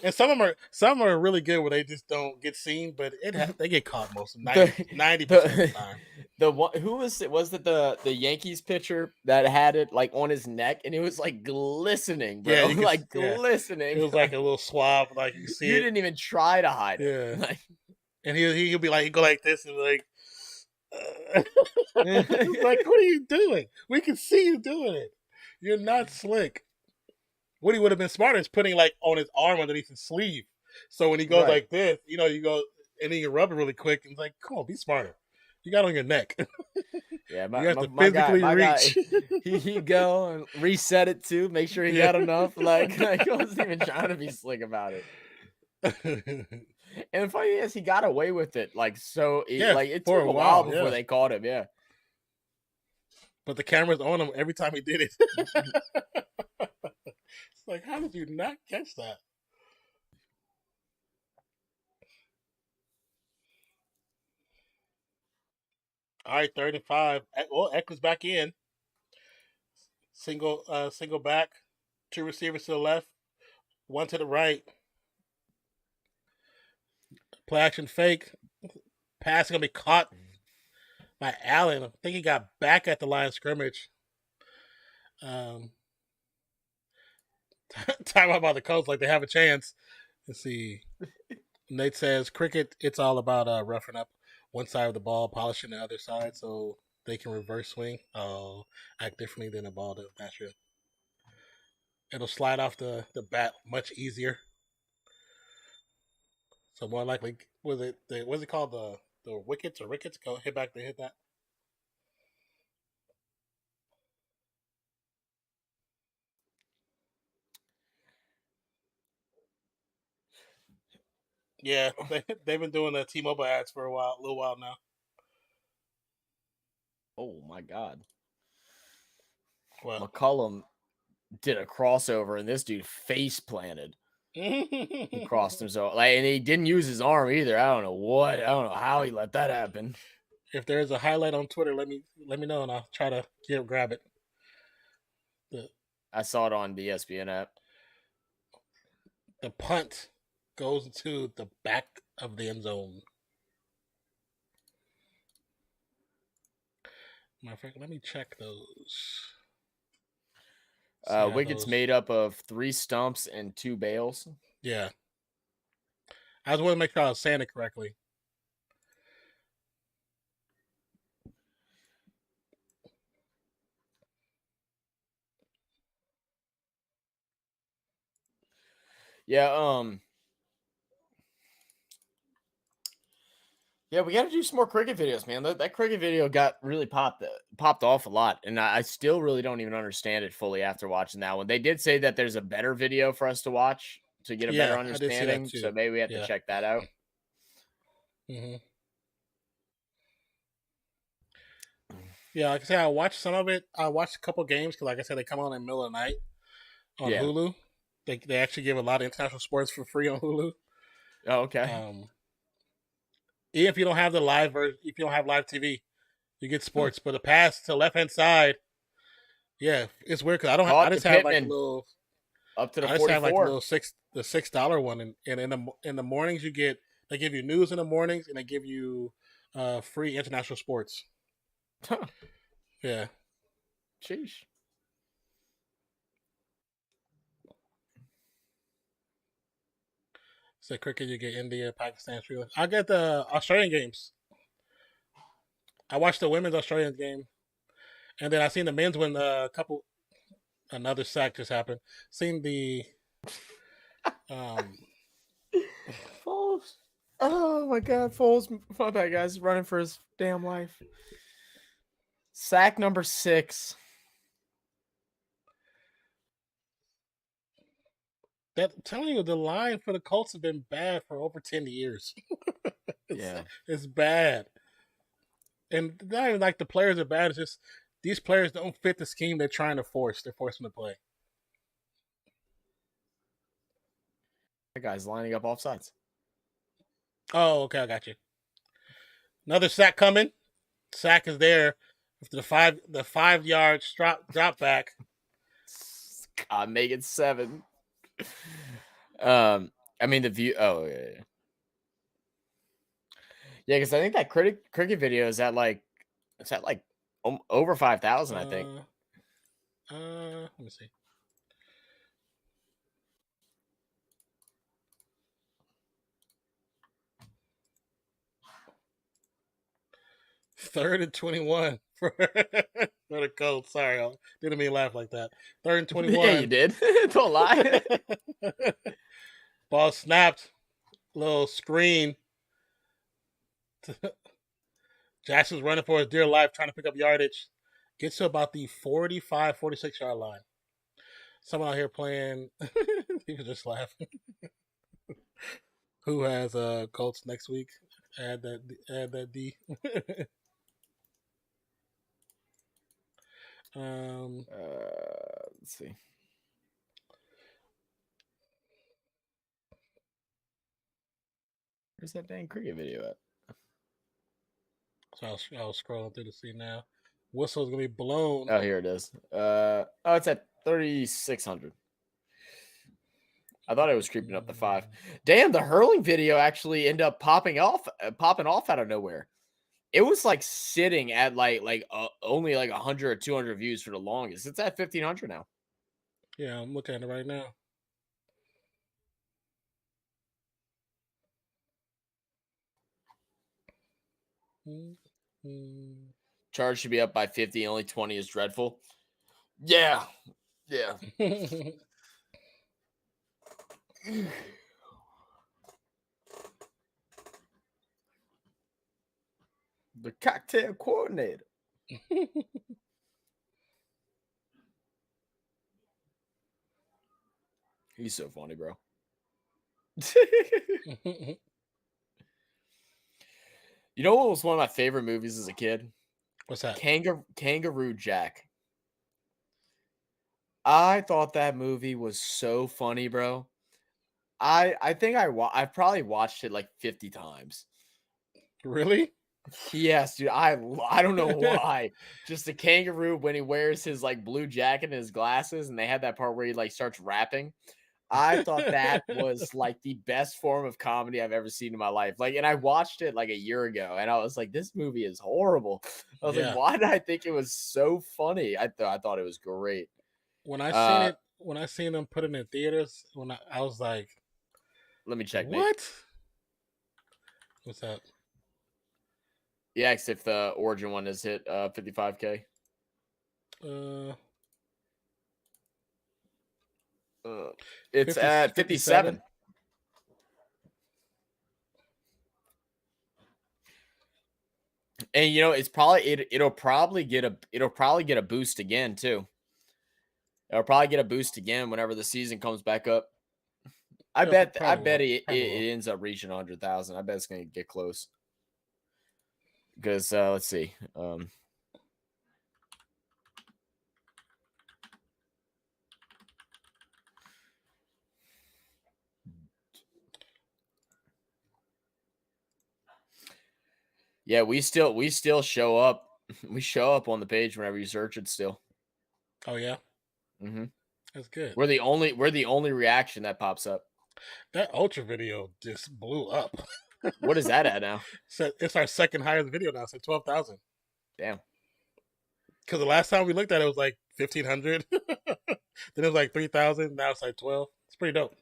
And some of them are really good where they just don't get seen, but they get caught most of 90% of the time. Who was it? Was it the Yankees pitcher that had it like on his neck and it was like glistening, bro? Yeah, glistening. It was like a little swab, like you see. You didn't even try to hide it. Yeah. And he'll be like, he'll go like this and like, like, what are you doing? We can see you doing it. You're not slick. What he would have been smarter is putting like on his arm underneath his sleeve. So when he goes like this, you go and then you rub it really quick. And it's like, come on, be smarter. You got it on your neck. Yeah, you have to physically reach. He go and reset it too. Make sure he got enough. Like I wasn't even trying to be slick about it. And the funny thing is, he got away with it. Like so, it took a while before they caught him. Yeah, but the camera's on him every time he did it. It's like, how did you not catch that? All right, 35. Well, Eckler's back in. Single back. 2 receivers to the left. 1 to the right. Play action fake. Pass going to be caught by Allen. I think he got back at the line of scrimmage. Time out by the Colts like they have a chance. Let's see. Nate says, cricket, it's all about roughing up one side of the ball, polishing the other side so they can reverse swing. Act differently than a ball does naturally. it'll slide off the bat much easier. So more likely, was it called the wickets or rickets? Go hit back to hit that. Yeah, they've been doing the T-Mobile ads for a little while now. Oh my God. Well, McCullum did a crossover and this dude face planted. He crossed himself, and he didn't use his arm either. I don't know how he let that happen. If there's a highlight on Twitter, let me know and I'll try to grab it. I saw it on the ESPN app. The punt goes to the back of the end zone. Matter of fact, let me check those. Wicket's made up of 3 stumps and 2 bales. Yeah. I just want to make sure I was saying it correctly. Yeah, yeah, we got to do some more cricket videos, man. That cricket video got really popped off a lot, and I still really don't even understand it fully after watching that one. They did say that there's a better video for us to watch to get a better understanding, so maybe we have to check that out. Mm-hmm. Yeah, like I said, I watched some of it. I watched a couple games because, like I said, they come on in the middle of the night on Hulu. They actually give a lot of international sports for free on Hulu. Oh, okay. Even if you don't have the live version, if you don't have live TV, you get sports. But the pass to left hand side, yeah, it's weird because I don't. I just have like a little up to the. I just have like a little $6 one, and in the mornings they give you news in the mornings, and they give you free international sports. Huh. Yeah. Sheesh. So cricket, you get India, Pakistan, Sri Lanka. I get the Australian games. I watched the women's Australian game, and then I seen the men's win a couple. Another sack just happened. Seen the Foles. Oh my God, Foles! My bad, guys. Running for his damn life. Sack number 6. That telling you the line for the Colts have been bad for over 10 years. It's bad. And not even like the players are bad, it's just these players don't fit the scheme they're trying to force. They're forcing to play. The guy's lining up offsides. Oh, okay, I got you. Another sack coming. Sack is there. After the 5 yards drop back. God, make it 7. I mean the view. Oh yeah. Yeah, because I think that cricket video is at like over 5,000. I think. Let me see. Third and 21 for the Colts. Sorry, I didn't mean to laugh like that. 3rd and 21. Yeah, you did. Don't lie. Ball snapped. Little screen. Jackson's running for his dear life, trying to pick up yardage. Gets to about the 45, 46 yard line. Someone out here playing. He was just laughing. Who has Colts next week? Add that D. Let's see. Where's that dang cricket video at? So I was scrolling through to see now. Whistle's gonna be blown. Oh, here it is. It's at 3,600. I thought it was creeping up to 5. Damn, the hurling video actually ended up popping off out of nowhere. It was like sitting at only like 100 or 200 views for the longest. It's at 1,500 now. Yeah, I'm looking at it right now. Charge should be up by 50. Only 20 is dreadful. Yeah. The cocktail coordinator. He's so funny, bro. You know what was one of my favorite movies as a kid? What's that? Kangaroo Jack. I thought that movie was so funny, bro. I think I've probably watched it like 50 times. Really? Yes, dude. I don't know why. Just a kangaroo when he wears his like blue jacket and his glasses, and they had that part where he like starts rapping. I thought that was like the best form of comedy I've ever seen in my life. Like, and I watched it like a year ago, and I was like, this movie is horrible. I was like, why did I think it was so funny? I thought it was great. When I seen them put it in theaters, I was like, let me check. What? What's that? Yeah, if the Origin one is hit 55K. It's 50, at 57. And you know, it's probably it'll probably get a boost again too. It'll probably get a boost again whenever the season comes back up. I bet it ends up reaching 100,000. I bet it's gonna get close. Because let's see. Yeah, we still show up. We show up on the page whenever you search it still. Oh yeah. Mm-hmm. That's good. We're the only reaction that pops up. That Ultra video just blew up. What is that at now? So it's our second highest video now. It's at 12,000. Damn. Because the last time we looked at it was like 1,500. Then it was like 3,000. Now it's like 12. It's pretty dope.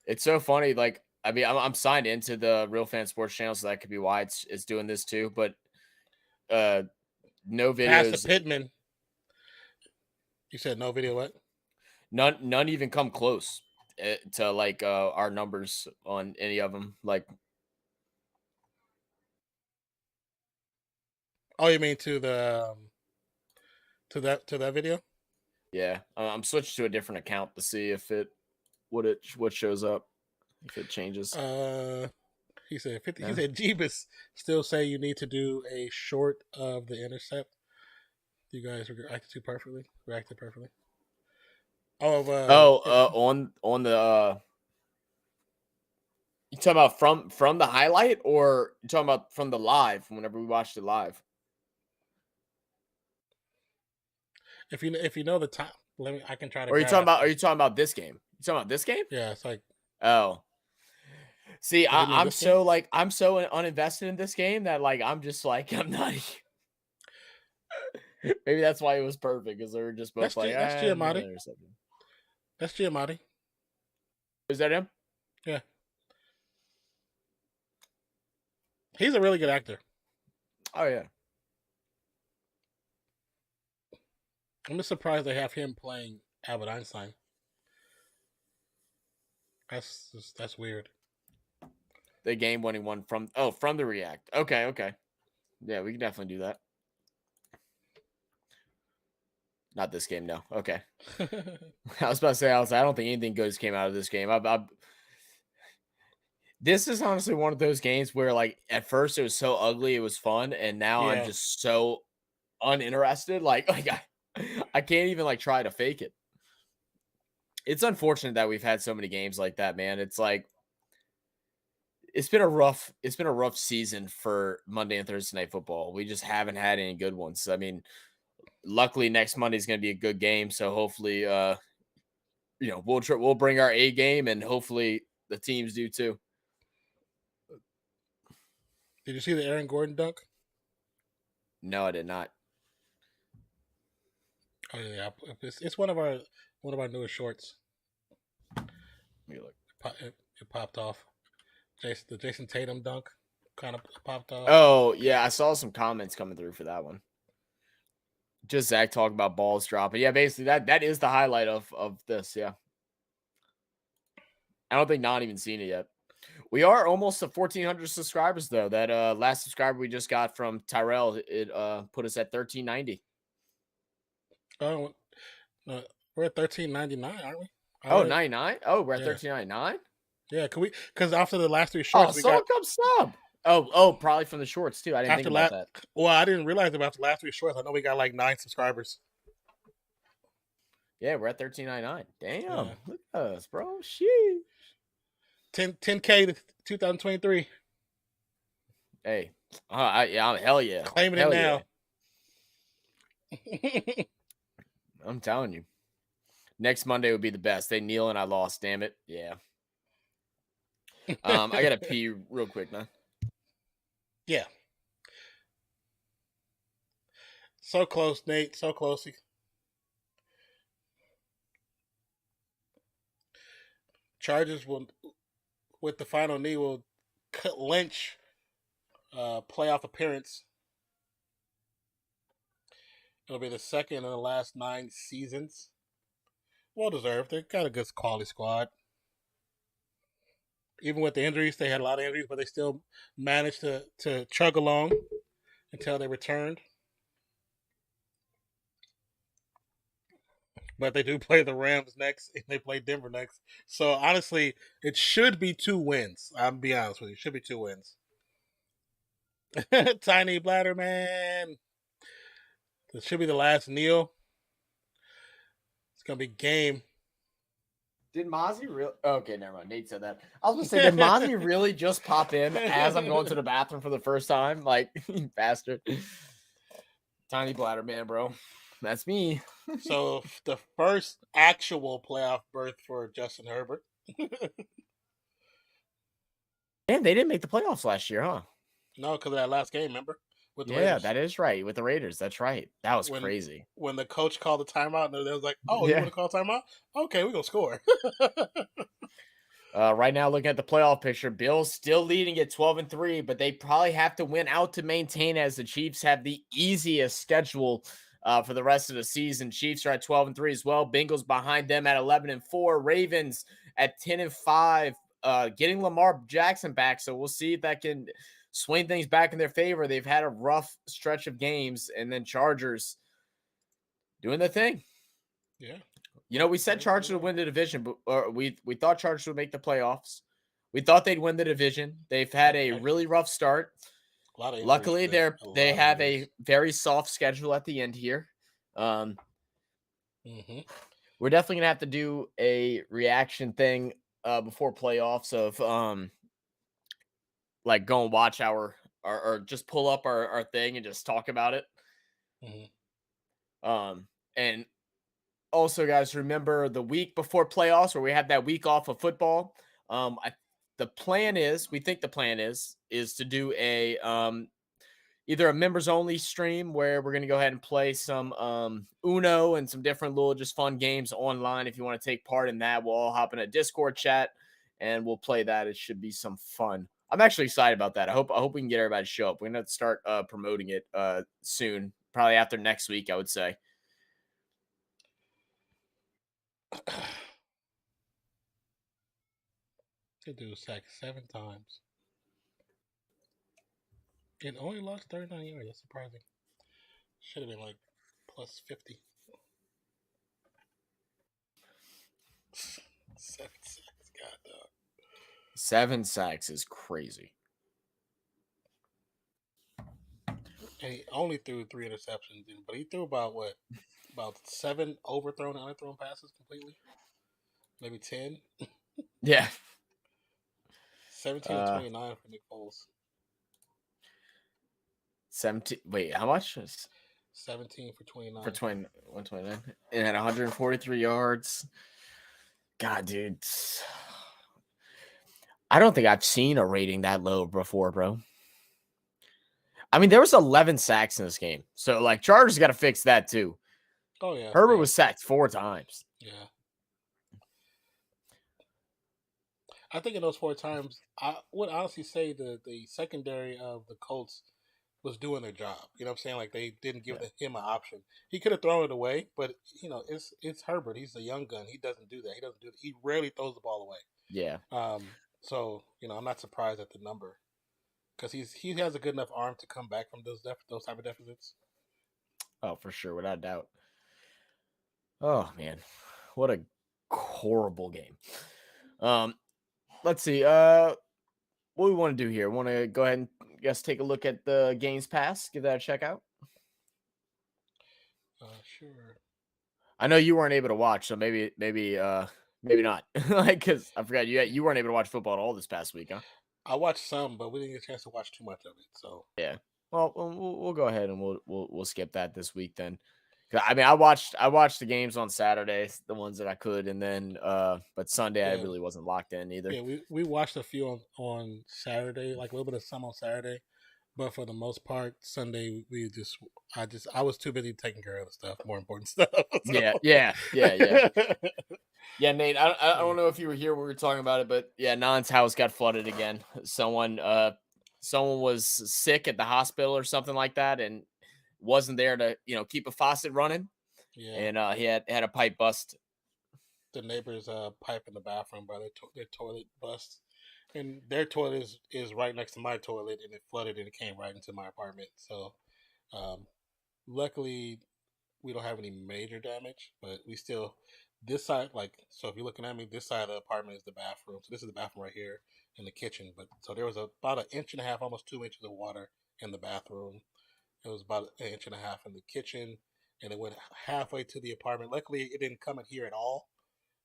It's so funny. Like, I mean, I'm signed into the Real Fan Sports channel, so that could be why it's doing this too. But no videos. Pastor Pittman. You said no video. What? None even come close to like our numbers on any of them. Like, oh, you mean to the to that video? Yeah, I'm switched to a different account to see if what shows up, if it changes. He said 50. Yeah. He said Jeebus still say you need to do a short of the intercept. You guys reacted perfectly. On the you talking about from the highlight, or you talking about from the live whenever we watched it live? If you know the time, I can try to. Or are you talking about this game? You talking about this game? Yeah, it's like. Oh. See, I'm so uninvested in this game that like I'm just like I'm not. Maybe that's why it was perfect, because they were just both like. That's Giamatti. That's Giamatti. Is that him? Yeah. He's a really good actor. Oh yeah. I'm just surprised they have him playing Albert Einstein. That's weird. The game-winning one from the React. Okay. Yeah, we can definitely do that. Not this game, no. Okay. I was about to say, I don't think anything good came out of this game. This is honestly one of those games where, like, at first it was so ugly, it was fun, and now I'm just so uninterested. Like I can't even like try to fake it. It's unfortunate that we've had so many games like that, man. It's like it's been a rough season for Monday and Thursday Night Football. We just haven't had any good ones. I mean, luckily next Monday is going to be a good game, so hopefully we'll bring our A game, and hopefully the teams do too. Did you see the Aaron Gordon dunk? No, I did not. Oh yeah, it's one of our newest shorts. It popped off. The Jason Tatum dunk kind of popped off. Oh yeah, I saw some comments coming through for that one. Just Zach talking about balls dropping. Yeah, basically that is the highlight of this. Yeah. I don't think not even seen it yet. We are almost to 1,400 subscribers though. That last subscriber we just got from Tyrell, it put us at 1,390. Oh, we're at 13.99, aren't we? Oh, 99? Oh, we're at Yeah. 13.99? Yeah, can we? Because after the last 3 Oh, shorts, we someone got come sub. Oh, probably from the shorts too. I didn't think after about last. that. Well, I didn't realize about the last 3 shorts. I know we got like 9 subscribers. Yeah, we're at 13.99. Damn, Yeah. look at us, bro. Sheesh. 10K to 2023. Hey, hell yeah, Claiming hell it now. Yeah. I'm telling you, next Monday would be the best. They kneel and I lost. Damn it. Yeah. I gotta pee real quick, man. Yeah. So close, Nate. So close. Chargers will, with the final knee, will clinch playoff appearance. It'll be the second in the last 9 seasons. Well deserved. They got a good quality squad. Even with the injuries, they had a lot of injuries, but they still managed to chug along until they returned. But they do play the Rams next, and they play Denver next. So honestly, it should be 2 wins. I'll be honest with you, it should be 2 wins. Tiny Bladder Man. This should be the last kneel. It's gonna be game. Did Mozzie really? Okay, never mind. Nate said that. I was gonna say, did Mozzie really just pop in as I'm going to the bathroom for the first time? Like, you bastard. Tiny Bladder Man, bro. That's me. So the first actual playoff berth for Justin Herbert. Man, they didn't make the playoffs last year, huh? No, because of that last game, remember? With the Yeah, Raiders. that is right. With the Raiders. That's right. That was crazy. When the coach called the timeout, and they was like, "Oh, you Yeah. want to call timeout? Okay, we're gonna score." Right now, looking at the playoff picture, Bills still leading at 12-3, but they probably have to win out to maintain, as the Chiefs have the easiest schedule for the rest of the season. Chiefs are at 12-3 as well. Bengals behind them at 11-4. Ravens at 10-5, getting Lamar Jackson back. So we'll see if that can swing things back in their favor. They've had a rough stretch of games, and then Chargers doing the thing. Yeah. You know, we said Chargers would win the division, but we thought Chargers would make the playoffs. We thought they'd win the division. They've had a really rough start. Luckily, they have a very soft schedule at the end here. We're definitely gonna have to do a reaction thing before playoffs of like go and watch our or just pull up our thing and just talk about it. And also, guys, remember the week before playoffs where we had that week off of football. The plan is, we think the plan is to do a either a members only stream where we're gonna go ahead and play some Uno and some different little just fun games online. If you want to take part in that, we'll all hop in a Discord chat and we'll play that. It should be some fun. I'm actually excited about that. I hope we can get everybody to show up. We're gonna have to start promoting it soon, probably after next week, I would say. They do sack 7 times. It only lost 39 yards. That's surprising. Should have been like plus 50. 7 sacks. God, dog. 7 sacks is crazy. And he only threw 3 interceptions, but he threw about 7 overthrown and underthrown passes completely. Maybe 10. Yeah. 17 to 29 for Nick Foles. 17. Wait, how much? 17 for 29. For 129. And had 143 yards. God, dude. I don't think I've seen a rating that low before, bro. I mean, there was 11 sacks in this game. So, like, Chargers got to fix that, too. Oh, yeah. Herbert was sacked 4 times. Yeah. I think in those 4 times, I would honestly say the secondary of the Colts was doing their job. You know what I'm saying? Like they didn't give him an option. He could have thrown it away, but it's Herbert. He's a young gun. He doesn't do that. He rarely throws the ball away. Yeah. So I'm not surprised at the number because he has a good enough arm to come back from those type of deficits. Oh, for sure, without doubt. Oh man, what a horrible game. Let's see. What we want to do here? Want to go ahead and take a look at the games pass? Give that a check out. Sure. I know you weren't able to watch, so maybe not. Like, because I forgot you weren't able to watch football at all this past week, huh? I watched some, but we didn't get a chance to watch too much of it. So yeah. Well, we'll go ahead and we'll skip that this week then. I mean, I watched the games on Saturday, the ones that I could, and then but Sunday I really wasn't locked in either. Yeah, we watched a few on Saturday, like a little bit of some on Saturday, but for the most part, Sunday I was too busy taking care of the stuff, more important stuff. So. Yeah. Yeah, Nate, I don't know if you were here when we were talking about it, but yeah, Non's house got flooded again. Someone was sick at the hospital or something like that, and wasn't there to keep a faucet running. Yeah, and he had a pipe bust. The neighbor's pipe in the bathroom, by their toilet bust, and their toilet is right next to my toilet, and it flooded and it came right into my apartment. So, luckily, we don't have any major damage, but we still this side, so if you're looking at me, this side of the apartment is the bathroom. So this is the bathroom right here in the kitchen. But so there was about 1.5 inches, almost 2 inches of water in the bathroom. It was about 1.5 inches in the kitchen, and it went halfway to the apartment. Luckily, it didn't come in here at all.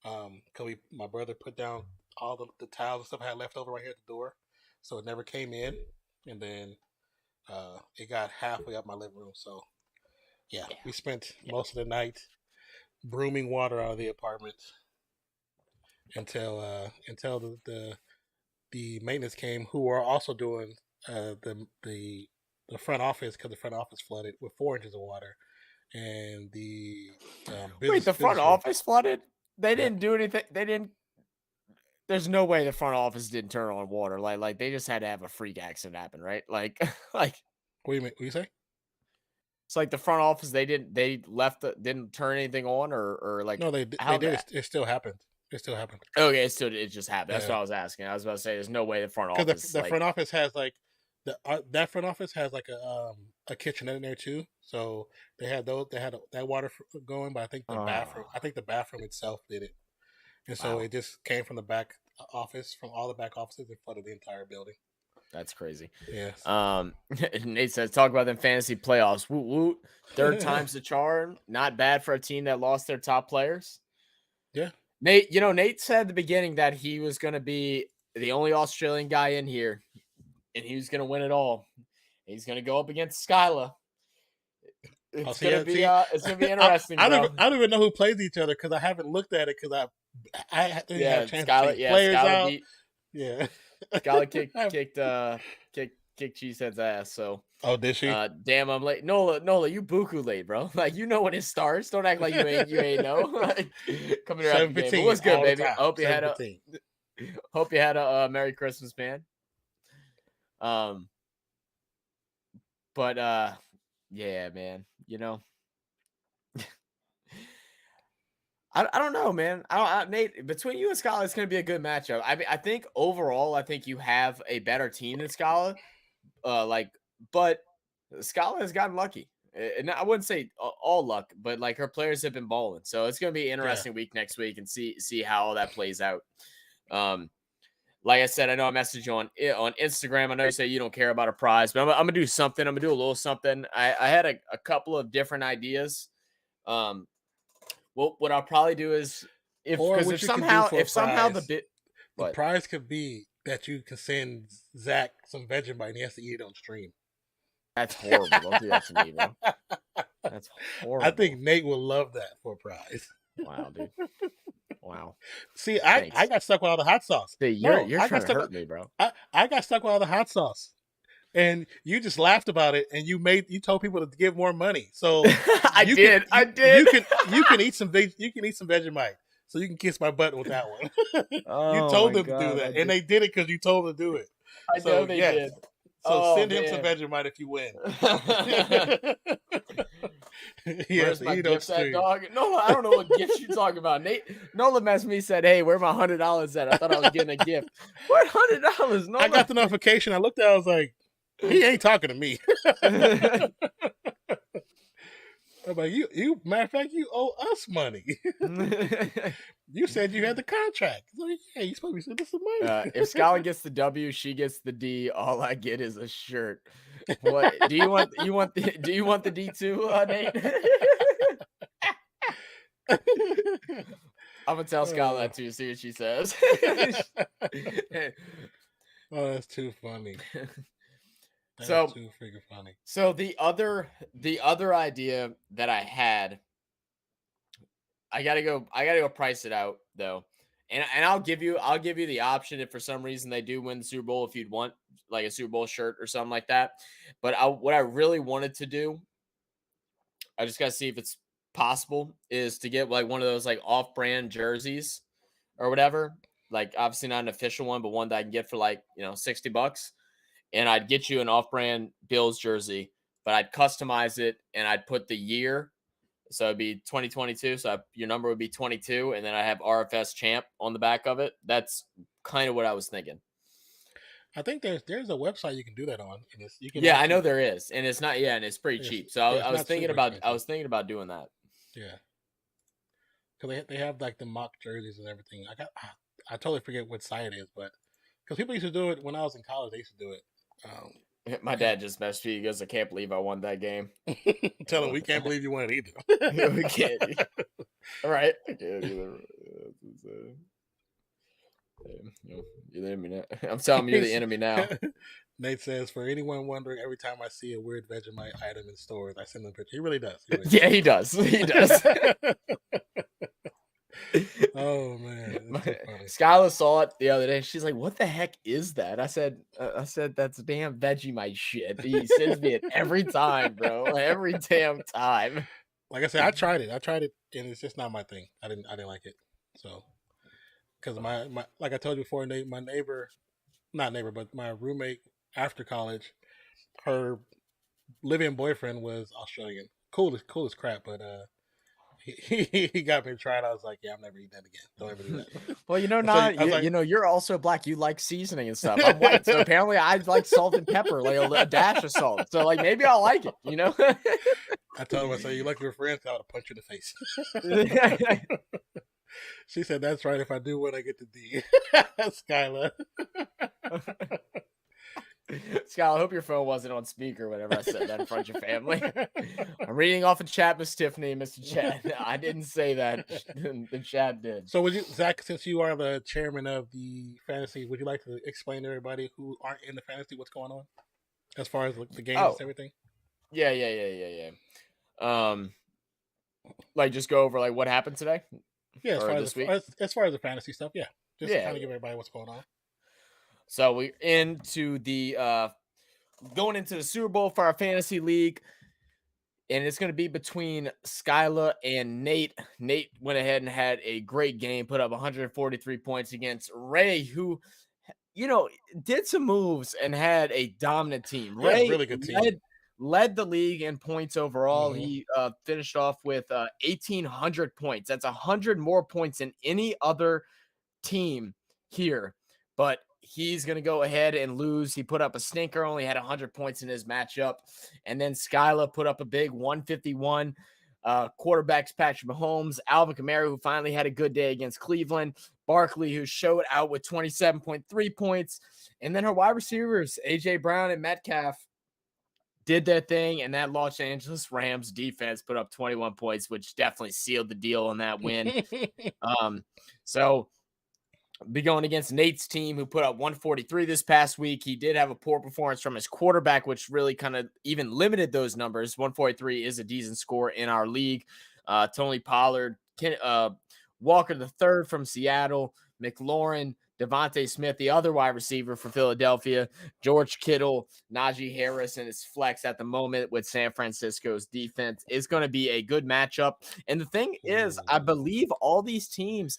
Because my brother put down all the towels and stuff I had left over right here at the door, so it never came in. And then it got halfway up my living room. So yeah, we spent most of the night brooming water out of the apartment until the maintenance came, who were also doing the front office, because the front office flooded with 4 inches of water, and the wait, the front office flooded? They didn't do anything. They didn't. There's no way the front office didn't turn on water. Like they just had to have a freak accident happen, right? Like. What do you mean? What do you say? It's like the front office. Didn't turn anything on, or like. No, they did. It still happened. Okay, it just happened. That's what I was asking. I was about to say, there's no way the front office. Because the front office has that front office has a kitchenette in there too. So they had that water going, but I think the bathroom itself did it, and so it just came from the back office, from all the back offices, and flooded the entire building. That's crazy. Yes. Nate says, talk about them fantasy playoffs. Woot woot. Third time's the charm. Not bad for a team that lost their top players. Yeah. Nate said at the beginning that he was going to be the only Australian guy in here, and he was going to win it all. He's going to go up against Skyla. It's going to be interesting. I don't even know who plays each other because I haven't looked at it because I didn't have a chance to check players out. Skyla kicked Cheesehead's ass. So did she? Damn, I'm late. Nola, you buku late, bro. Like, you know when it starts. Don't act like you ain't know. Like, coming around the game. But what's good, baby? I hope you had a Merry Christmas, man. But yeah, man. I don't know, man. Nate, between you and Scala, it's going to be a good matchup. I think overall, I think you have a better team than Scala. But Scala has gotten lucky. And I wouldn't say all luck, but like her players have been balling. So it's going to be an interesting week next week and see how all that plays out. Like I said, I know I messaged you on Instagram. I know you say you don't care about a prize, but I'm going to do something. I'm going to do a little something. I had a couple of different ideas. Well, what I'll probably do is if somehow the prize could be that you can send Zach some Vegemite and he has to eat it on stream. That's horrible. Don't do that to me, bro. That's horrible. I think Nate will love that for a prize. Wow, dude. Wow. See, I got stuck with all the hot sauce. See, you're trying to hurt me, bro. I got stuck with all the hot sauce. And you just laughed about it, and you told people to give more money. So I did. You can eat some Vegemite, so you can kiss my butt with that one. You told them to do that, and they did it because you told them to do it. I know they did. Oh, send him some man. Vegemite if you win. Where's my gift at, dog? No, I don't know what gifts you're talking about. Nola messaged me, said, "Hey, where my $100 at? I thought I was getting a gift. What $100? No, I got the notification. I looked at it. I was like, he ain't talking to me. I'm like, you. Matter of fact, you owe us money. You said you had the contract. Like, yeah, you supposed to be sending some money. If Skylar gets the W, she gets the D. All I get is a shirt. What do you want? Do you want the D too, Nate? I'm gonna tell Skylar that too. See what she says. Oh, that's too funny. That's too freaking funny. So the other idea that I had, I gotta go price it out though. And I'll give you the option if for some reason they do win the Super Bowl, if you'd want like a Super Bowl shirt or something like that. But what I really wanted to do, I just gotta see if it's possible, is to get like one of those like off-brand jerseys or whatever. Like obviously not an official one, but one that I can get for like, $60. And I'd get you an off-brand Bills jersey, but I'd customize it and I'd put the year. So it'd be 2022. So your number would be 22. And then I have RFS champ on the back of it. That's kind of what I was thinking. I think there's a website you can do that on. I know there is. And it's not, and it's pretty cheap. So I was thinking about doing that. Yeah. Because they have like the mock jerseys and everything. I totally forget what site it is, but because people used to do it when I was in college, they used to do it. My dad just messaged me. He goes, "I can't believe I won that game." Tell him we can't believe you won it either. We can't. All right. You're the enemy now. I'm telling you, you're the enemy now. Nate says, for anyone wondering, every time I see a weird Vegemite item in stores, I send them a picture. He really does. Yeah, he does. He does. Oh man, Skylar saw it the other day. She's like, "What the heck is that?" I said, "That's damn Vegemite shit." He sends me it every time, bro. Every damn time. Like I said, I tried it, and it's just not my thing. I didn't like it. So, because my like I told you before, Nate, my my roommate after college, her live-in boyfriend was Australian. Cool as crap, but he got me to try it. I was like, yeah, I'm never eating that again. Don't ever do that. Well, you're also black. You like seasoning and stuff. I'm white, so apparently I like salt and pepper, like a dash of salt. So like maybe I'll like it, I told him, I said, you like your friends? I would have punched you in the face. She said, that's right. If I do win, I get the D. Skylar. Scott, I hope your phone wasn't on speaker whenever I said that in front of your family. I'm reading off in chat, Miss Tiffany, Mr. Chad. I didn't say that. The chat did. So would you, Zach, since you are the chairman of the fantasy, would you like to explain to everybody who aren't in the fantasy what's going on as far as the games and everything? Yeah. Like just go over like what happened today? Yeah, as far as the fantasy stuff, yeah. Just to kind of give everybody what's going on. So we're into the going into the Super Bowl for our fantasy league, and it's going to be between Skyla and Nate. Nate went ahead and had a great game, put up 143 points against Ray, who, did some moves and had a dominant team. Ray, really good team. Led the league in points overall. Mm-hmm. He finished off with 1,800 points. That's 100 more points than any other team here, but he's going to go ahead and lose. He put up a stinker, only had 100 points in his matchup. And then Skyla put up a big 151. Quarterbacks Patrick Mahomes, Alvin Kamara, who finally had a good day against Cleveland, Barkley, who showed out with 27.3 points. And then her wide receivers, A.J. Brown and Metcalf, did their thing. And that Los Angeles Rams defense put up 21 points, which definitely sealed the deal on that win. So be going against Nate's team, who put up 143 this past week. He did have a poor performance from his quarterback, which really kind of even limited those numbers. 143 is a decent score in our league. Tony Pollard, Walker III from Seattle, McLaurin, Devontae Smith, the other wide receiver for Philadelphia, George Kittle, Najee Harris, and his flex at the moment with San Francisco's defense is going to be a good matchup. And the thing is, I believe all these teams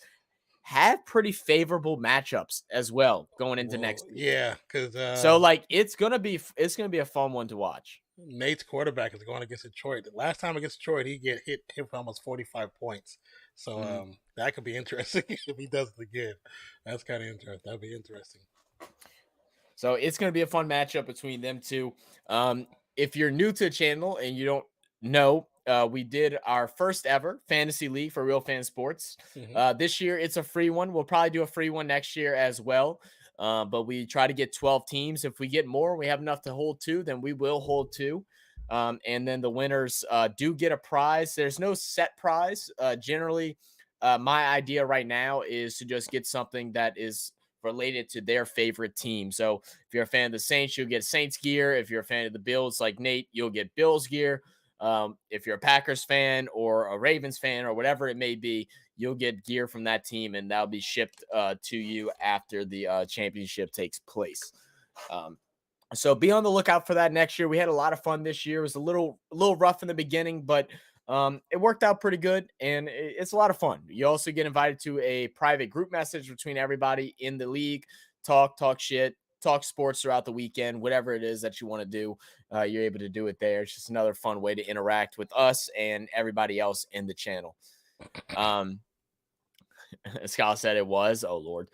have pretty favorable matchups as well going into next week. Yeah, because So like it's gonna be a fun one to watch. Nate's quarterback is going against Detroit. The last time against Detroit, he get hit for almost 45 points. So that could be interesting if he does it again. That's kind of interesting. That'd be interesting. So it's going to be a fun matchup between them two. If you're new to the channel and you don't know, we did our first ever fantasy league for Real Fan Sports. This year, it's a free one. We'll probably do a free one next year as well. But we try to get 12 teams. If we get more, we have enough to hold two, then we will hold two. And then the winners do get a prize. There's no set prize. Generally, my idea right now is to just get something that is related to their favorite team. So if you're a fan of the Saints, you'll get Saints gear. If you're a fan of the Bills, like Nate, you'll get Bills gear. If you're a Packers fan or a Ravens fan or whatever it may be, you'll get gear from that team, and that'll be shipped to you after the championship takes place. So be on the lookout for that next year. We had a lot of fun this year. It was a little rough in the beginning, but it worked out pretty good, and it's a lot of fun. You also get invited to a private group message between everybody in the league, talk shit, talk sports throughout the weekend, whatever it is that you want to do. You're able to do it there. It's just another fun way to interact with us and everybody else in the channel. Scott said it was. Oh, Lord.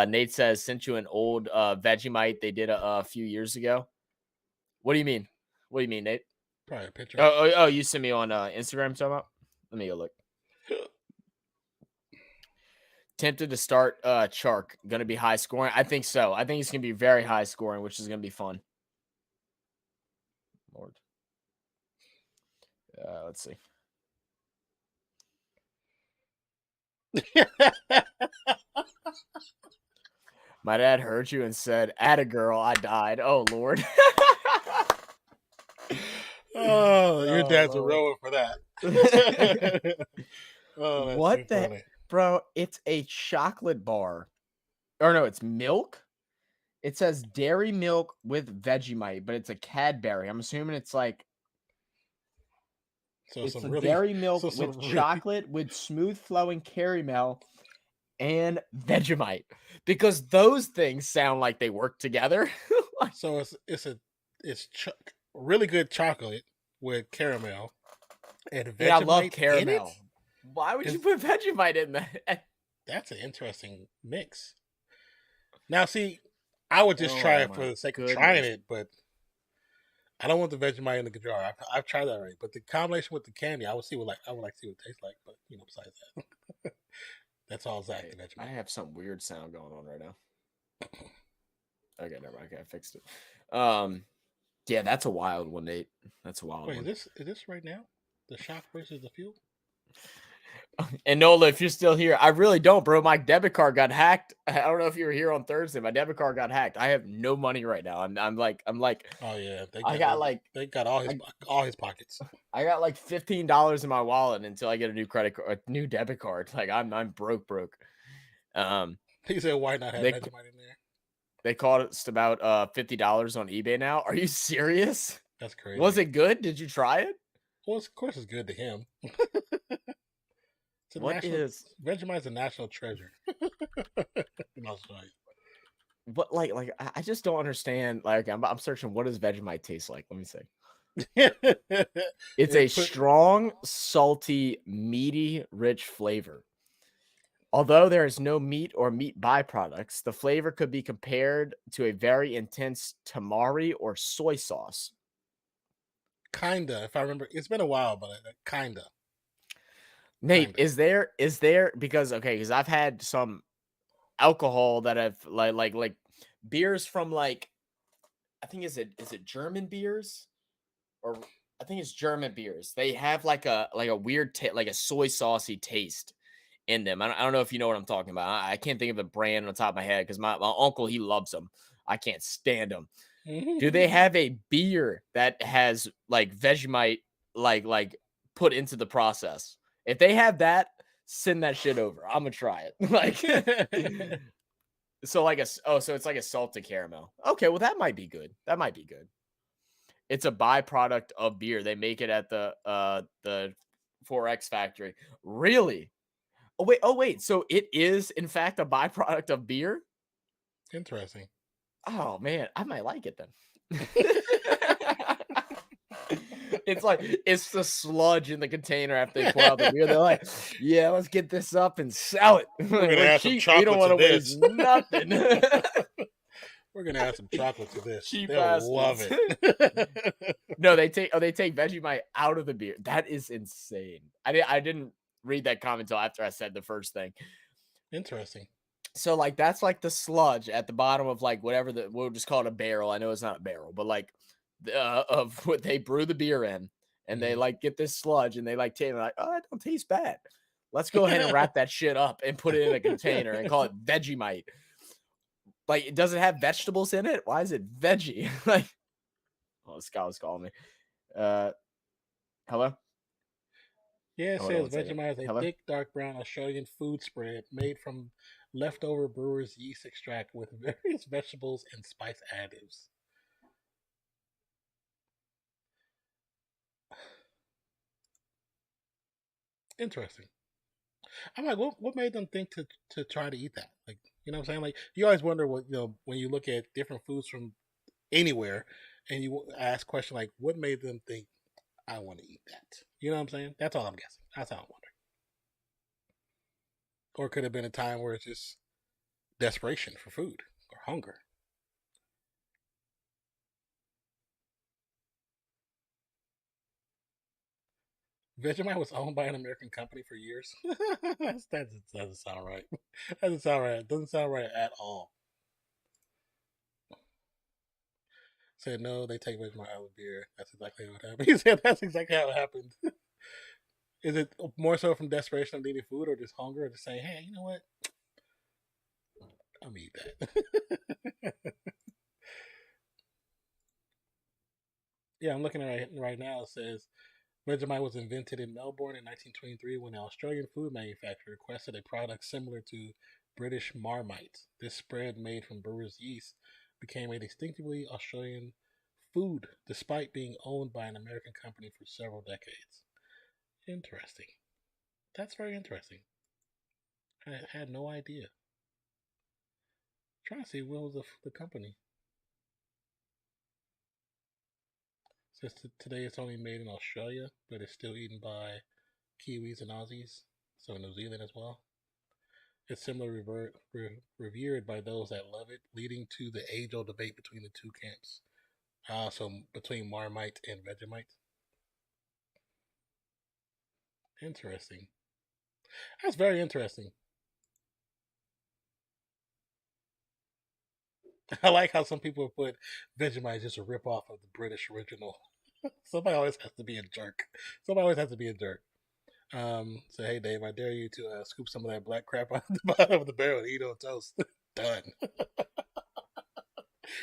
Nate says, sent you an old Vegemite they did a few years ago. What do you mean? What do you mean, Nate? Probably a picture. Oh, you sent me on Instagram talking about? Let me go look. Tempted to start Chark. Gonna be high scoring. I think so. I think it's gonna be very high scoring, which is gonna be fun. Lord. Let's see. My dad heard you and said, "Atta girl, I died." Oh, Lord. Oh, your dad's a rower for that. Oh, what the funny. Bro, it's a chocolate bar. Or no, it's milk. It says dairy milk with Vegemite, but it's a Cadbury. I'm assuming it's like it's a dairy milk with chocolate with smooth flowing caramel and Vegemite, because those things sound like they work together. So it's really good chocolate with caramel and Vegemite. I love caramel. Why would you put Vegemite in that? That's an interesting mix. Now, see, I would just try it for the sake of trying it, but I don't want the Vegemite in the jar. I've tried that already, but the combination with the candy, I would like to see what it tastes like. But besides that, that's all Zach. The Vegemite. I have some weird sound going on right now. Okay, never mind. Okay, I fixed it. Yeah, that's a wild one, Nate. That's a wild one. Is this right now? The shock versus the fuel? And Nola, if you're still here, I really don't, bro. My debit card got hacked. I don't know if you were here on Thursday. My debit card got hacked. I have no money right now. I'm like, oh yeah, they got all his pockets. I got like $15 in my wallet until I get a new credit card, a new debit card. Like I'm broke. He said, "Why not have Vegemite in there?" They cost about $50 on eBay now. Are you serious? That's crazy. Was it good? Did you try it? Well, of course, it's good to him. Vegemite's a national treasure. But like I just don't understand. Like I'm searching, what does Vegemite taste like? Let me see. It's a strong, salty, meaty, rich flavor. Although there is no meat or meat byproducts, the flavor could be compared to a very intense tamari or soy sauce. Kinda, if I remember. It's been a while, but kinda. Nate, is there because I've had some alcohol that I've like beers from like, I think is it German beers, or I think it's German beers. They have like a weird like a soy saucy taste in them. I don't know if you know what I'm talking about. I can't think of the brand on the top of my head because my uncle, he loves them. I can't stand them. Do they have a beer that has like Vegemite like put into the process? If they have that, send that shit over. I'm gonna try it. Like, so it's like a salted caramel. Okay, well that might be good. It's a byproduct of beer. They make it at the 4X factory. Really? Oh wait. So it is in fact a byproduct of beer. Interesting. Oh man, I might like it then. It's the sludge in the container after they pour out the beer. They're like, yeah, let's get this up and sell it. We're gonna We're add some cheap. We don't chocolate to want to waste this. nothing. We're gonna add some chocolate to this. Cheap They'll love bastards. it. No, they take Vegemite out of the beer. That is insane. I didn't read that comment until after I said the first thing. Interesting. So like that's like the sludge at the bottom of like whatever we'll just call it a barrel. I know it's not a barrel, but like of what they brew the beer in, and they like get this sludge and they like taste like, oh, that don't taste bad. Let's go ahead and wrap that shit up and put it in a container and call it Vegemite. Like, does it have vegetables in it? Why is it veggie? Like, oh, Scott was calling me. Hello? Yeah, it Hold on says one second. Vegemite is a Hello? thick, dark brown Australian food spread made from leftover brewer's yeast extract with various vegetables and spice additives. Interesting. I'm like, what made them think to try to eat that? Like, you know what I'm saying? Like, you always wonder what, when you look at different foods from anywhere and you ask question like, what made them think I want to eat that? You know what I'm saying? That's all I'm guessing. That's all I'm wondering. Or it could have been a time where it's just desperation for food or hunger. Vegemite was owned by an American company for years. That doesn't sound right. That doesn't sound right. It doesn't sound right at all. Said no, they take Vegemite out of beer. That's exactly what happened. He said that's exactly how it happened. Is it more so from desperation of needing food, or just hunger, or just saying, hey, you know what? I'm eat that. Yeah, I'm looking at it right now. It says Vegemite was invented in Melbourne in 1923 when an Australian food manufacturer requested a product similar to British Marmite. This spread, made from brewer's yeast, became a distinctively Australian food despite being owned by an American company for several decades. Interesting. That's very interesting. I had no idea. Trying to see what was the company. Says today it's only made in Australia, but it's still eaten by Kiwis and Aussies, so New Zealand as well. It's similarly revered by those that love it, leading to the age-old debate between the two camps. So between Marmite and Vegemite. Interesting. That's very interesting. I like how some people put Vegemite is just a rip off of the British original. Somebody always has to be a jerk. Somebody always has to be a jerk. So hey Dave, I dare you to scoop some of that black crap out the bottom of the barrel and eat on toast. Done.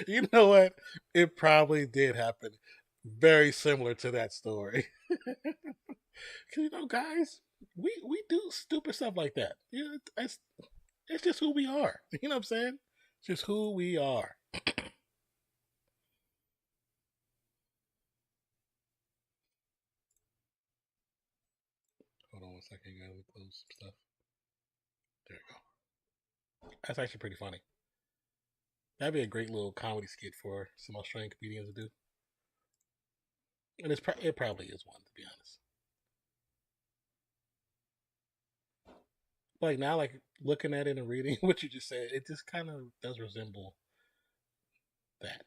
You know what? It probably did happen. Very similar to that story. Cause guys, we do stupid stuff like that. It's just who we are. You know what I'm saying? It's just who we are. Hold on one second, you gotta close some stuff. There you go. That's actually pretty funny. That'd be a great little comedy skit for some Australian comedians to do. And it probably is one, to be honest. Like now, like looking at it and reading what you just said, it just kind of does resemble that.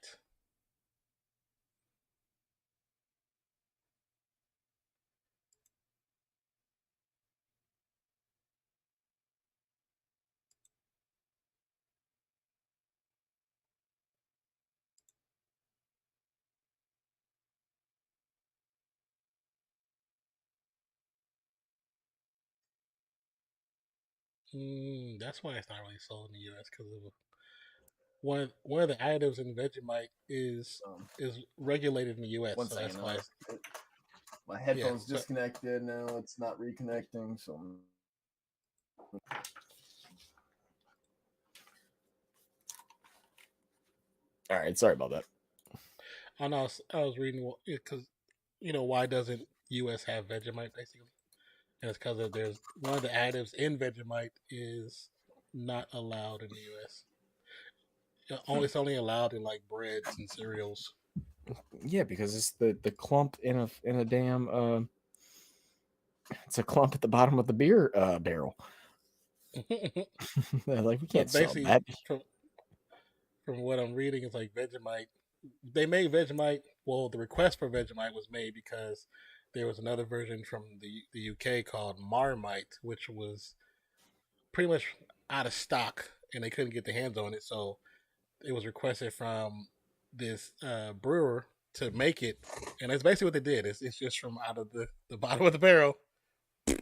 That's why it's not really sold in the U.S. because of one of the additives in Vegemite is regulated in the U.S. One So second. that's why. My headphones So disconnected. Now it's not reconnecting. So. All right. Sorry about that. I was reading because why doesn't U.S. have Vegemite basically? And it's because there's one of the additives in Vegemite is not allowed in the U.S. It's only allowed in like breads and cereals. Yeah, because it's the clump in a damn it's a clump at the bottom of the beer barrel. Like we can't But sell basically, that. from what I'm reading, it's like Vegemite. They made Vegemite. Well, the request for Vegemite was made because there was another version from the UK called Marmite, which was pretty much out of stock, and they couldn't get their hands on it. So it was requested from this brewer to make it, and that's basically what they did. It's just from out of the bottom of the barrel. And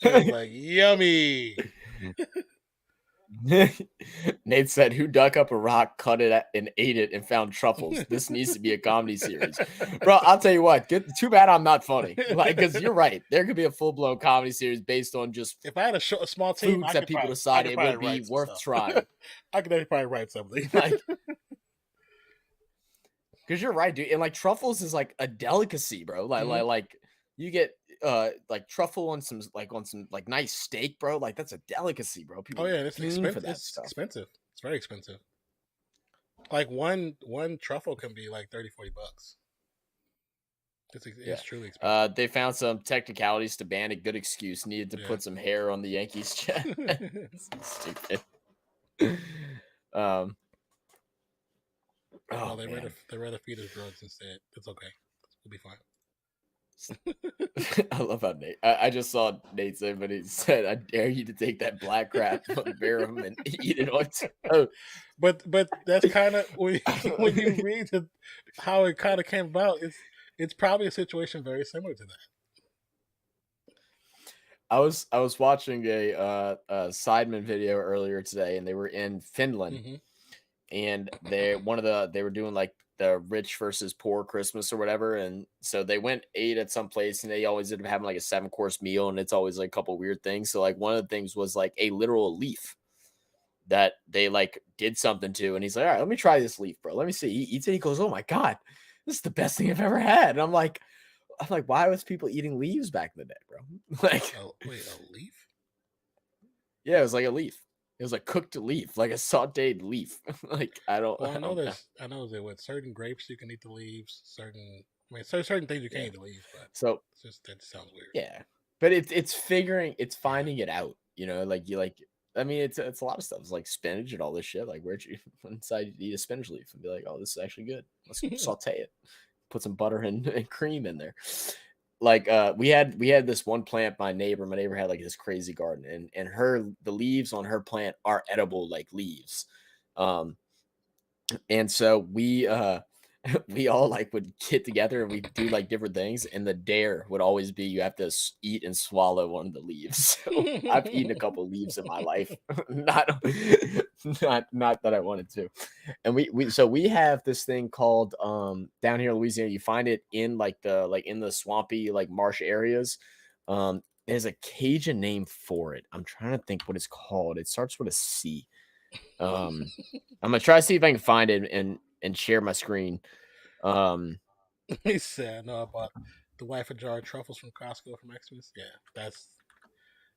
it was like yummy. Nate said, "Who dug up a rock, cut it, and ate it, and found truffles? This needs to be a comedy series, bro." I'll tell you what. Too bad I'm not funny. Like, because you're right. There could be a full blown comedy series based on just If I had a small team, foods that people decide it would be worth trying. I could probably write something. Like, because you're right, dude. And like truffles is like a delicacy, bro. Like you get like truffle on some like nice steak, bro. Like that's a delicacy, bro. People it's expensive. Expensive. It's very expensive. Like one truffle can be like $30-$40. It's truly expensive. They found some technicalities to ban a good excuse. Needed to put some hair on the Yankees' chest. Stupid. Oh, they rather feed us drugs instead. It's okay. We'll be fine. I love how Nate. I just saw Nate say, but he said, "I dare you to take that black crap from Barham and eat it on toast." But that's kind of when you read how it kind of came about. It's probably a situation very similar to that. I was watching a Sidemen video earlier today, and they were in Finland, and they were doing like the rich versus poor Christmas or whatever, and so they ate at some place, and they always ended up having like a 7-course meal, and it's always like a couple weird things. So like one of the things was like a literal leaf that they like did something to, and he's like, "All right, let me try this leaf, bro. Let me see." He eats it. He goes, "Oh my god, this is the best thing I've ever had." And I'm like, why was people eating leaves back in the day, bro? Like, wait, a leaf? Yeah, it was like a leaf. It was a cooked leaf, like a sautéed leaf. Like I know that with certain grapes you can eat the leaves. Certain things you can't eat the leaves. But so that sounds weird. Yeah, but it's finding it out. You know, like you like. I mean, it's a lot of stuff. It's like spinach and all this shit. Like where'd you decide to eat a spinach leaf and be like, "Oh, this is actually good. Let's saute it. Put some butter and cream in there." Like we had this one plant. My neighbor had like this crazy garden, and the leaves on her plant are edible like leaves. And so we we all like would get together and we do like different things, and the dare would always be you have to eat and swallow one of the leaves. So I've eaten a couple leaves in my life, not that I wanted to. And we have this thing called down here in Louisiana. You find it in in the swampy like marsh areas. There's a Cajun name for it. I'm trying to think what it's called. It starts with a C. I'm gonna try to see if I can find it and share my screen. He said, "No, I bought the wife a jar of truffles from Costco for Xmas."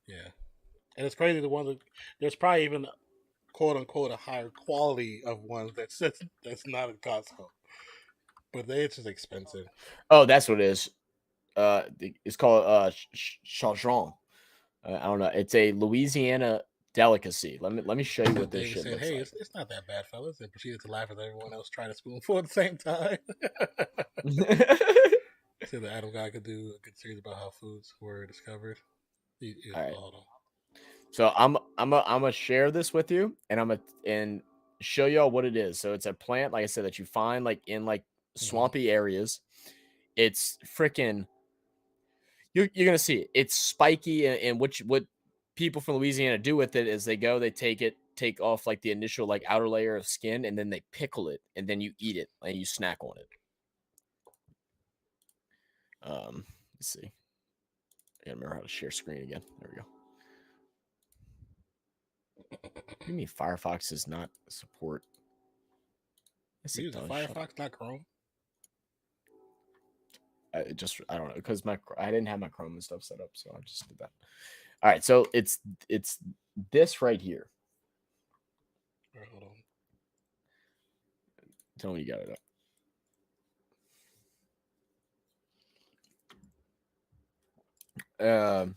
Yeah, and it's crazy. There's probably even quote unquote a higher quality of ones that's not at Costco, but it's just expensive. Oh, that's what it is. It's called chaudron. I don't know. It's a Louisiana delicacy. Let me show you what this shit looks "Hey, like. it's not that bad, fellas," and proceeded to laugh as everyone else tried a spoonful at the same time. Said the Adam guy could do a good series about how foods were discovered. All right. Hold on. So I'm gonna share this with you, and I'm gonna show y'all what it is. So it's a plant, like I said, that you find like in like swampy areas. It's freaking. You're gonna see it. It's spiky, and what people from Louisiana do with it is they take off like the initial like outer layer of skin, and then they pickle it, and then you eat it and you snack on it. Let's see. I gotta remember how to share screen again. There we go. What do you mean Firefox does not support? Yes, it does. Firefox, not Chrome. I don't know, because I didn't have my Chrome and stuff set up, so I just did that. All right, so it's this right here. All right, hold on. Tell me you got it up.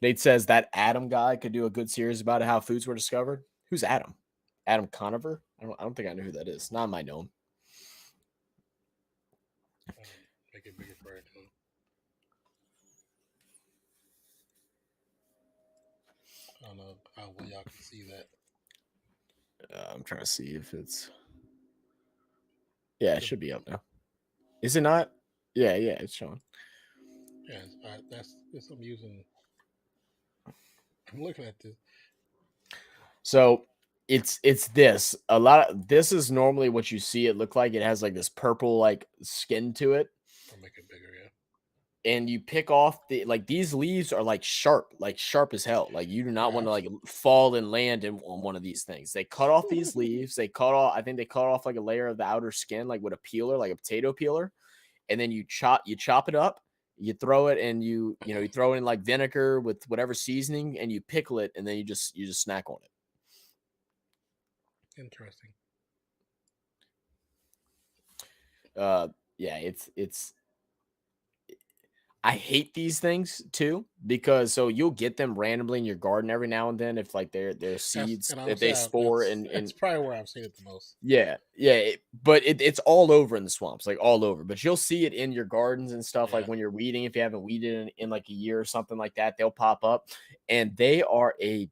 Nate says that Adam guy could do a good series about how foods were discovered. Who's Adam? Adam Conover? I don't think I know who that is. Not my known. Make it bigger for it. I don't know how well y'all can see that. I'm trying to see if it's. Yeah, it should be up now. Is it not? Yeah, it's showing. Yeah, that's I'm using. I'm looking at this. So it's this. A lot of this is normally what you see it look like. It has like this purple like skin to it. I'll make it bigger, yeah. And you pick off these leaves are like sharp as hell. Like you do not want to like fall and land on one of these things. They cut off these leaves. I think they cut off like a layer of the outer skin, like with a peeler, like a potato peeler. And then you chop it up, you throw it, and you throw it in like vinegar with whatever seasoning, and you pickle it, and then you just snack on it. Interesting. Yeah, it's I hate these things too, because so you'll get them randomly in your garden every now and then if like they're seeds, if they spore, and it's probably where I've seen it the most. Yeah, but it's all over in the swamps, like all over. But you'll see it in your gardens and stuff, like when you're weeding. If you haven't weeded in like a year or something like that, they'll pop up, and they are a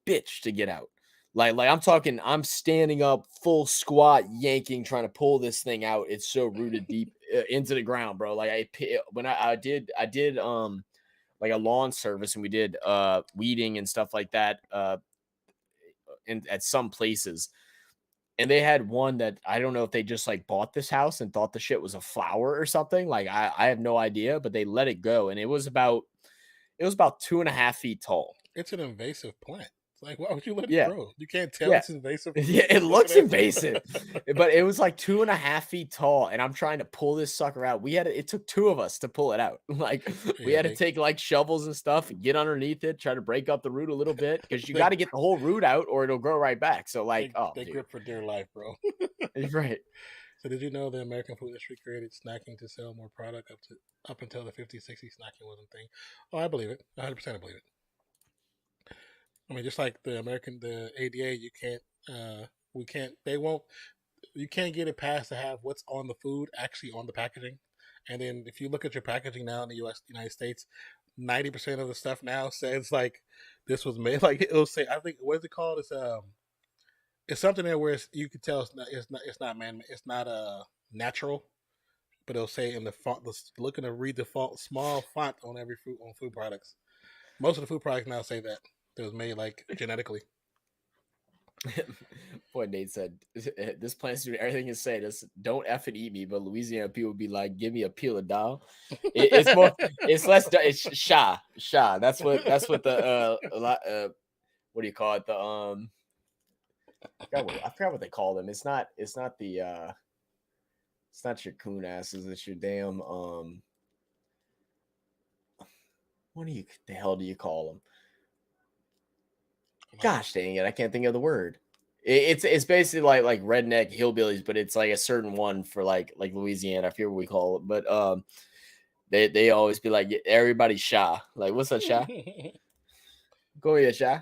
bitch to get out. Like I'm talking, I'm standing up, full squat, yanking, trying to pull this thing out. It's so rooted deep into the ground, bro. Like I did like a lawn service, and we did weeding and stuff like that at some places. And they had one that I don't know if they just like bought this house and thought the shit was a flower or something. Like I have no idea, but they let it go, and it was about 2.5 feet tall. It's an invasive plant. Like, why would you let it grow? You can't tell it's invasive. Yeah, it looks invasive, but it was like 2.5 feet tall, and I'm trying to pull this sucker out. It took two of us to pull it out. Like we had to take like shovels and stuff and get underneath it, try to break up the root a little bit, because you got to get the whole root out or it'll grow right back. So like, they grip for dear life, bro. Right. So did you know the American food industry created snacking to sell more product up until the 50s, 60s? Snacking wasn't a thing. Oh, I believe it. 100% I believe it. I mean, just like the ADA, you can't get it past to have what's on the food actually on the packaging. And then if you look at your packaging now in the United States, 90% of the stuff now says like this was made, like it'll say, I think, what is it called? It's something there where you can tell it's not man, it's not natural, but it'll say in the font, looking to read the font, small font on every food products. Most of the food products now say that it was made like genetically. Boy, Nate said this plant's doing everything you say. This don't F and eat me, but Louisiana people would be like, "Give me a peel of dog." It's more, it's less. It's sha. That's what the what do you call it? I forgot what they call them. It's not the it's not your coon asses. It's your damn what the hell do you call them? Gosh dang it, I can't think of the word. It's basically like redneck hillbillies, but it's like a certain one for like Louisiana. I forget what we call it, but they always be like, everybody shy. Like, what's that, shy? Go ahead, shy.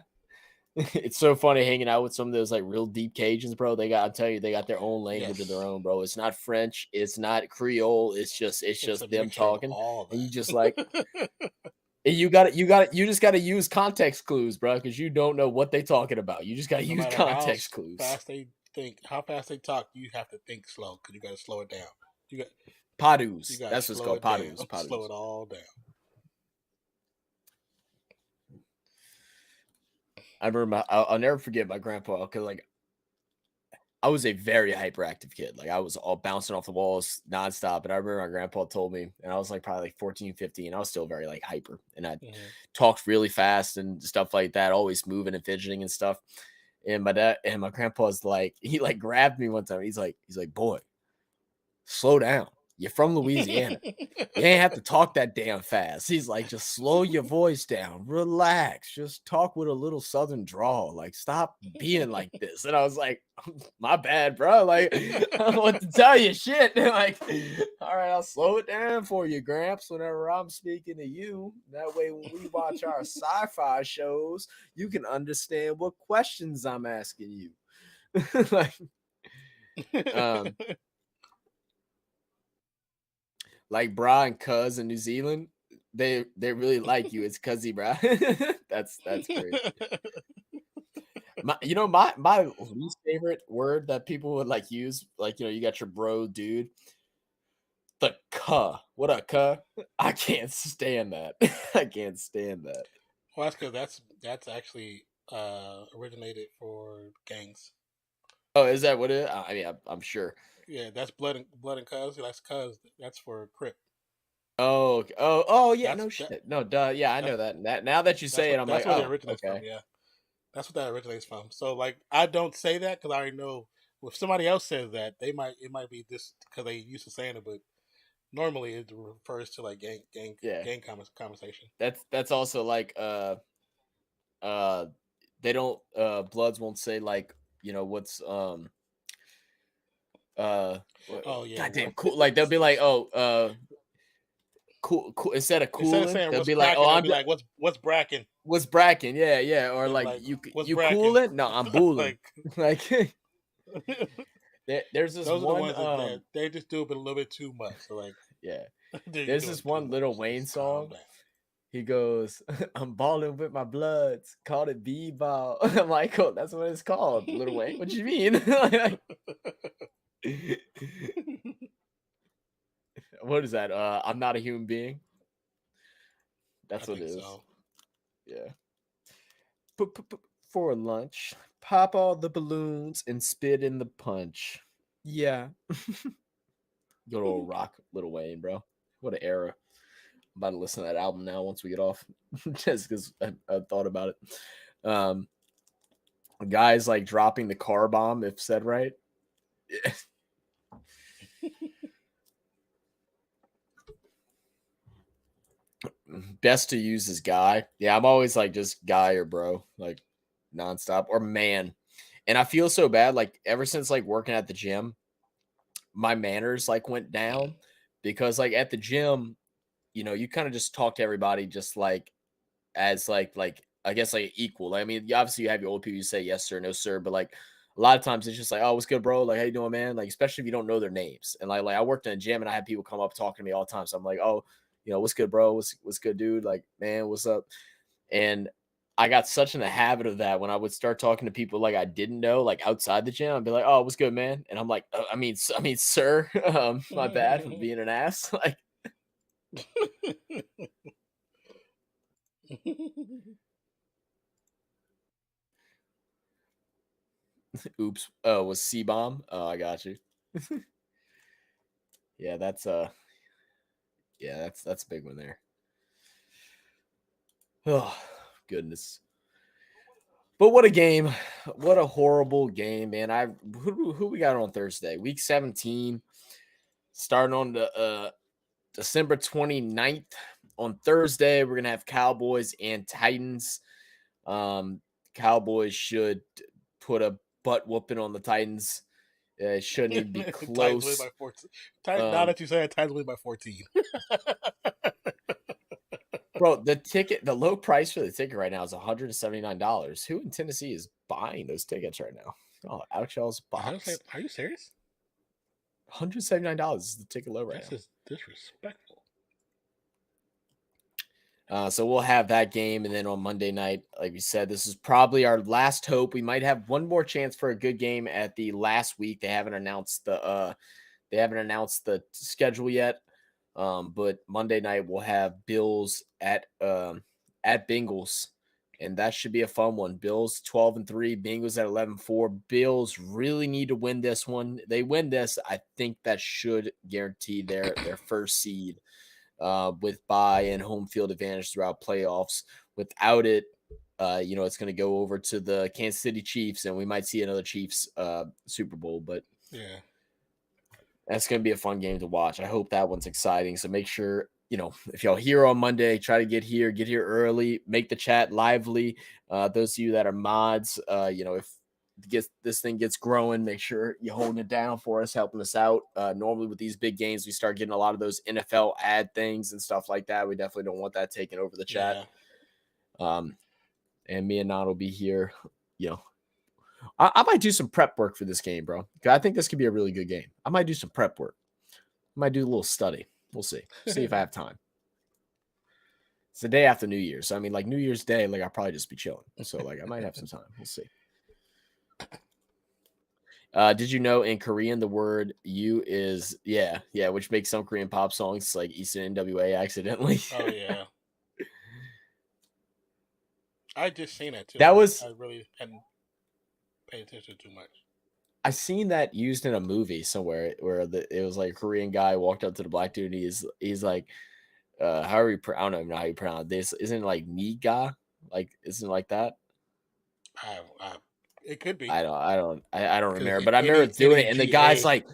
It's so funny hanging out with some of those like real deep Cajuns, bro. I'll tell you, they got their own language of their own, bro. It's not French, it's not Creole, it's just them talking. And you just like you just gotta use context clues, bro, because you don't know what they talking about. You just gotta use context clues. How fast they talk, you have to think slow, because you gotta slow it down. You got Padus. That's what's called. Padus. Slow it all down. I remember I'll never forget my grandpa, because like I was a very hyperactive kid. Like I was all bouncing off the walls nonstop. And I remember my grandpa told me, and I was like probably like 14, 15. I was still very like hyper, and I talked really fast and stuff like that, always moving and fidgeting and stuff. And my dad and my grandpa's like, he like grabbed me one time. He's like, boy, slow down. You're from Louisiana. You ain't have to talk that damn fast. He's like, just slow your voice down, relax, just talk with a little southern drawl. Like, stop being like this. And I was like, my bad, bro. Like, I don't know what to tell you. Shit. Like, all right, I'll slow it down for you, Gramps, whenever I'm speaking to you. That way, when we watch our sci-fi shows, you can understand what questions I'm asking you. Like bra and cuz in New Zealand, they really like you. It's cuzzy, bra. That's great. My least favorite word that people would like use, like, you got your bro dude. The cuh. What a cuh? I can't stand that. I can't stand that. Well, that's because that's actually originated for gangs. Oh, is that what it is? I mean, I'm sure. Yeah, that's blood and cuz. That's cuz. That's for Crip. Oh, yeah. That's No that, shit. No, duh. Yeah, I that's know that. Now that you say it, I'm like, that's where it oh, originates from. okay. Yeah, that's what that originates from. So like, I don't say that because I already know if somebody else says that, it might be just because they used to saying it, but normally it refers to like Yeah. gang conversation. That's also like uh they don't Bloods won't say like, what's Oh yeah, goddamn cool. Like they'll be like, oh, cool instead of instead of cooling, saying they'll what's be like, oh, cracking, they'll I'm be like what's bracking. what's bracking, yeah, or They'll be like like what's you bracking. cooling? No, I'm booling. Like Like there's this those are the one ones that they just do it a little bit too much. So like, yeah, you're there's doing this too one much. Lil Wayne Just calm song. down. He goes, I'm balling with my bloods, called it B-ball. I'm like, oh, that's what it's called, Lil Wayne. What you mean? What is that? I'm not a human being. I That's what it think is. so. Yeah. For lunch, pop all the balloons and spit in the punch. Yeah. Good old rock, Lil Wayne, bro. What an era. I'm about to listen to that album now once we get off, just because I thought about it. Guys like dropping the car bomb, if said right. Best to use is guy. Yeah, I'm always like just guy or bro, like nonstop, or man. And I feel so bad, like ever since like working at the gym, my manners like went down because like at the gym, you kind of just talk to everybody just like as like I guess like equal. I mean, obviously you have your old people, you say yes sir, no sir, but like a lot of times it's just like, oh, what's good, bro? Like, how you doing, man? Like, especially if you don't know their names. And like I worked in a gym and I had people come up talking to me all the time. So I'm like, oh, what's good, bro? What's good, dude? Like, man, what's up? And I got such in the habit of that when I would start talking to people like I didn't know, like outside the gym, I'd be like, "Oh, what's good, man?" And I'm like, I mean, sir, my bad for being an ass." Like, oops. Oh, was C bomb? Oh, I got you. Yeah, that's a big one there. Oh, goodness. But what a game. What a horrible game, man. Who we got on Thursday? Week 17. Starting on the December 29th. On Thursday, we're gonna have Cowboys and Titans. Cowboys should put a butt whooping on the Titans. It shouldn't even be Titans win close. by 14. Now that you say it, Titans win by 14. Bro, the low price for the ticket right now is $179. Who in Tennessee is buying those tickets right now? Oh, Alex Shell's box. Are you serious? $179 is the ticket low right That's now. just disrespectful. So we'll have that game, and then on Monday night, like we said, this is probably our last hope. We might have one more chance for a good game at the last week. They haven't announced the schedule yet. But Monday night we'll have Bills at Bengals, and that should be a fun one. Bills 12-3, Bengals at 11-4. Bills really need to win this one. They win this, I think that should guarantee their first seed. With bye and home field advantage throughout playoffs. Without it, it's going to go over to the Kansas City Chiefs, and we might see another Chiefs Super Bowl. But yeah, That's going to be a fun game to watch. I hope that one's exciting. So make sure, if y'all here on Monday, try to get here early, make the chat lively. Those of you that are mods, if this thing gets growing, make sure you're holding it down for us, helping us out. Normally with these big games, we start getting a lot of those NFL ad things and stuff like that. We definitely don't want that taking over the chat. Yeah. And me and Nan will be here. I might do some prep work for this game, bro. I think this could be a really good game. I might do some prep work. I might do a little study. We'll see. See if I have time. It's the day after New Year's. So, like New Year's Day, I'll probably just be chilling. So, I might have some time. We'll see. Did you know in Korean the word "you" is yeah, which makes some Korean pop songs like Eastern NWA accidentally. Oh yeah. I just seen it too. That was I really hadn't paid attention too much. I seen that used in a movie somewhere where it was like a Korean guy walked up to the black dude and he's like, I don't know how you pronounce this. Isn't it like Niga? Isn't it like that? It could be. I don't remember, but I remember doing it. And the guy's like,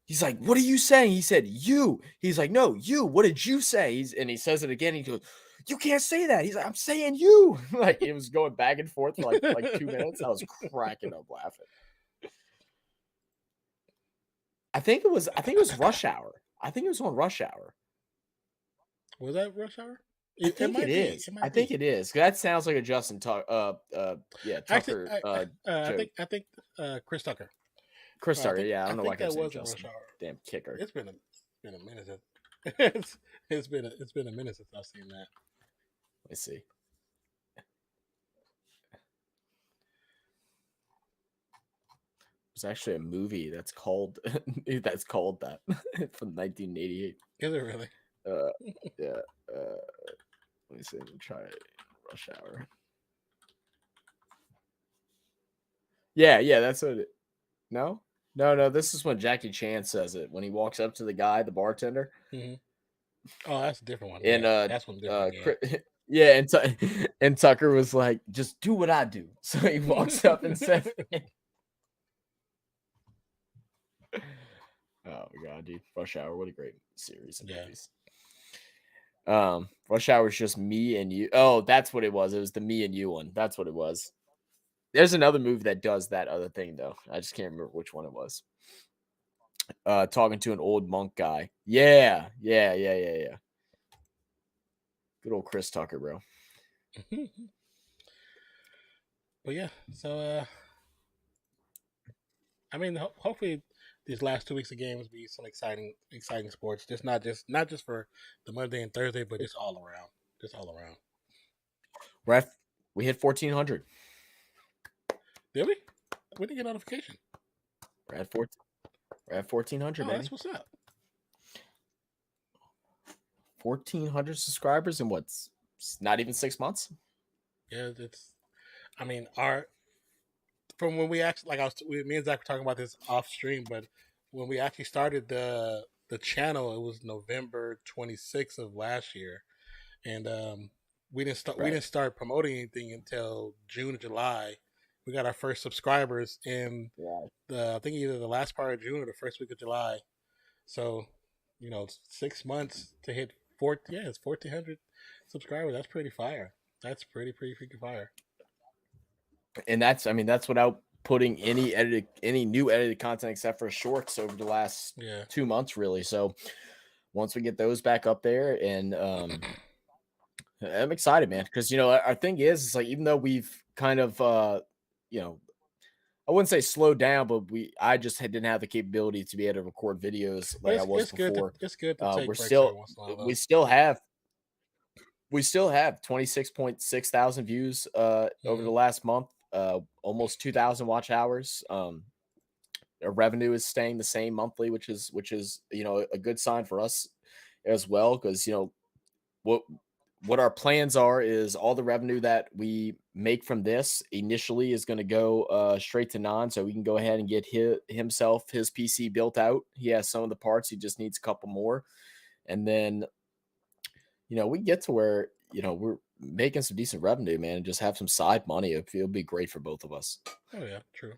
he's like, "What are you saying?" He said, "You." He's like, "No, you. What did you say?" And he says it again. He goes, "You can't say that." He's like, "I'm saying you." It was going back and forth for like 2 minutes. I was cracking up laughing. I think it was Rush Hour. I think it was on Rush Hour. Was that Rush Hour? I think it is. I think it is. That sounds like a Justin Tucker. Tucker. I think Chris Tucker. Chris Tucker. Yeah, I don't know why I kept saying Justin. Rush Hour. Damn kicker. It's been a minute. It's been a minute since I've seen that. Let's see. There's actually a movie that's called that from 1988. Is it really? Yeah. Let me see. Let me try it. Rush Hour. Yeah. That's what it. No. This is when Jackie Chan says it when he walks up to the guy, the bartender. Mm-hmm. Oh, that's a different one. And that's one different. Yeah, and Tucker was like, "Just do what I do." So he walks up and says, "Oh my god, dude! Rush Hour, what a great series of movies." Rush Hour is just me and you. Oh, that's what it was. It was the me and you one. That's what it was. There's another movie that does that other thing though. I just can't remember which one it was. Talking to an old monk guy. Yeah. Good old Chris Tucker, bro. But yeah, so hopefully these last 2 weeks of games be some exciting sports. Just not just for the Monday and Thursday, but just all around. We hit 1,400. Did we? We didn't get a notification. We're at 1,400. Oh, that's what's up. 1,400 subscribers in what's not even 6 months. Yeah, from when we actually me and Zach were talking about this off stream, but when we actually started the channel, it was November 26th of last year, and we didn't start promoting anything until June or July. We got our first subscribers in I think either the last part of June or the first week of July. So, 6 months to hit it's 1,400 subscribers. That's pretty fire. That's pretty freaking fire. And that's without putting any new edited content except for shorts over the last 2 months, really. So once we get those back up there, and I'm excited, man, because our thing is like, even though we've kind of I wouldn't say slowed down, but I just didn't have the capability to be able to record videos like I was before. It's good to take we still have 26.6 thousand views over the last month, almost 2,000 watch hours. Our revenue is staying the same monthly, which is a good sign for us as well, because what our plans are is all the revenue that we make from this initially is going to go straight to Nan, so we can go ahead and get his PC built out. He has some of the parts, he just needs a couple more, and then we get to where we're making some decent revenue, man, and just have some side money. It'll be great for both of us. Oh yeah, true.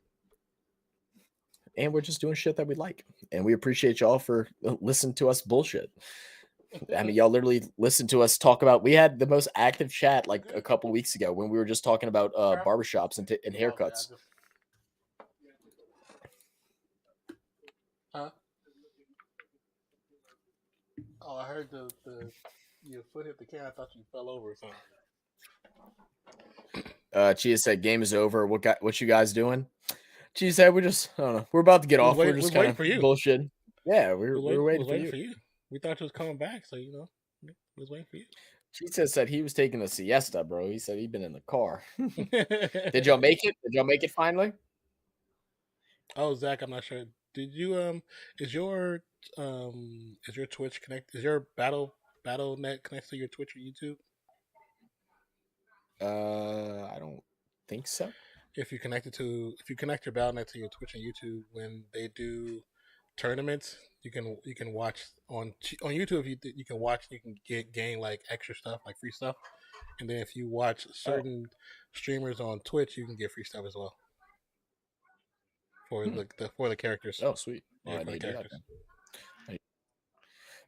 and we're just doing shit that we like. And we appreciate y'all for listening to us bullshit. I mean, y'all literally listened to us talk about. We had the most active chat like a couple weeks ago when we were just talking about barbershops and haircuts. Huh? Oh, I heard your foot hit the can. I thought you fell over or something. Chia said, "Game is over. What you guys doing?" Chia said, "We're just I don't know. We're about to get off. We're just kind waiting of for you. bullshit. Yeah, we We were waiting was for waiting you." for you. We thought you was coming back, so we was waiting for you. Chia said he was taking a siesta, bro. He said he'd been in the car. Did y'all make it? Did y'all make it finally? Oh, Zach, I'm not sure. Did you is your Twitch connect? Is your battle net connected to your Twitch or YouTube? I don't think so. If you connect your BattleNet to your Twitch and YouTube, when they do tournaments, you can watch on YouTube. You can watch, you can gain like extra stuff, like free stuff, and then if you watch certain streamers on Twitch, you can get free stuff as well for the characters. Oh, sweet. Yeah, for the characters.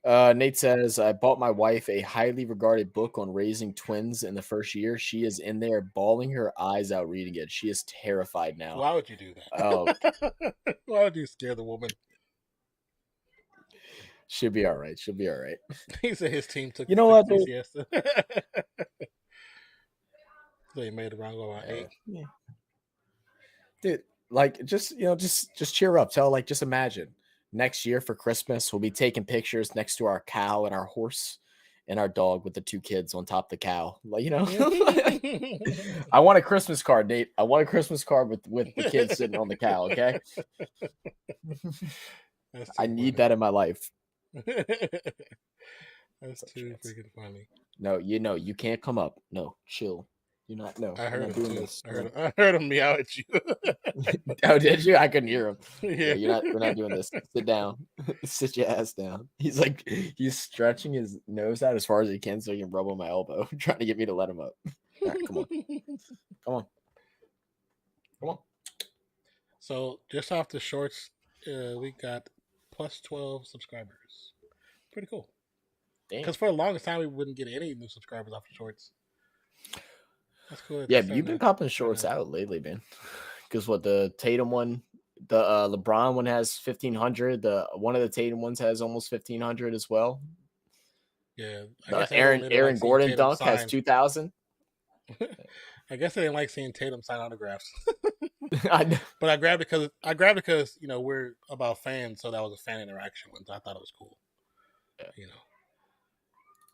Nate says, I bought my wife a highly regarded book on raising twins in the first year. She is in there bawling her eyes out reading it. She is terrified now. Why would you do that? Oh, why would you scare the woman? She'll be all right. She'll be all right. He said his team took. You know what? Siesta. They made the wrong goal about 8. Yeah. Dude, like just cheer up. Tell just imagine. Next year for Christmas, we'll be taking pictures next to our cow and our horse and our dog with the 2 kids on top of the cow. Like, I want a Christmas card, Nate. I want a Christmas card with the kids sitting on the cow, okay? I need that in my life. That's too freaking funny. No, you can't come up. No, chill. You're not. No, I heard him too. This. I heard him meow at you. Oh, did you? I couldn't hear him. Yeah. We're not doing this. Sit down. Sit your ass down. He's stretching his nose out as far as he can so he can rub on my elbow, trying to get me to let him up. All right, come on. So just off the shorts, we got plus 12 subscribers. Pretty cool. Because for the longest time we wouldn't get any new subscribers off the shorts. That's cool. Yeah, you've been popping shorts out lately, man. Because the Tatum one, the LeBron one has 1,500. The one of the Tatum ones has almost 1,500 as well. Yeah, Aaron Gordon dunk has 2,000. I guess I didn't like seeing Tatum sign autographs. I know. But I grabbed it because we're about fans, so that was a fan interaction one. So I thought it was cool. Yeah.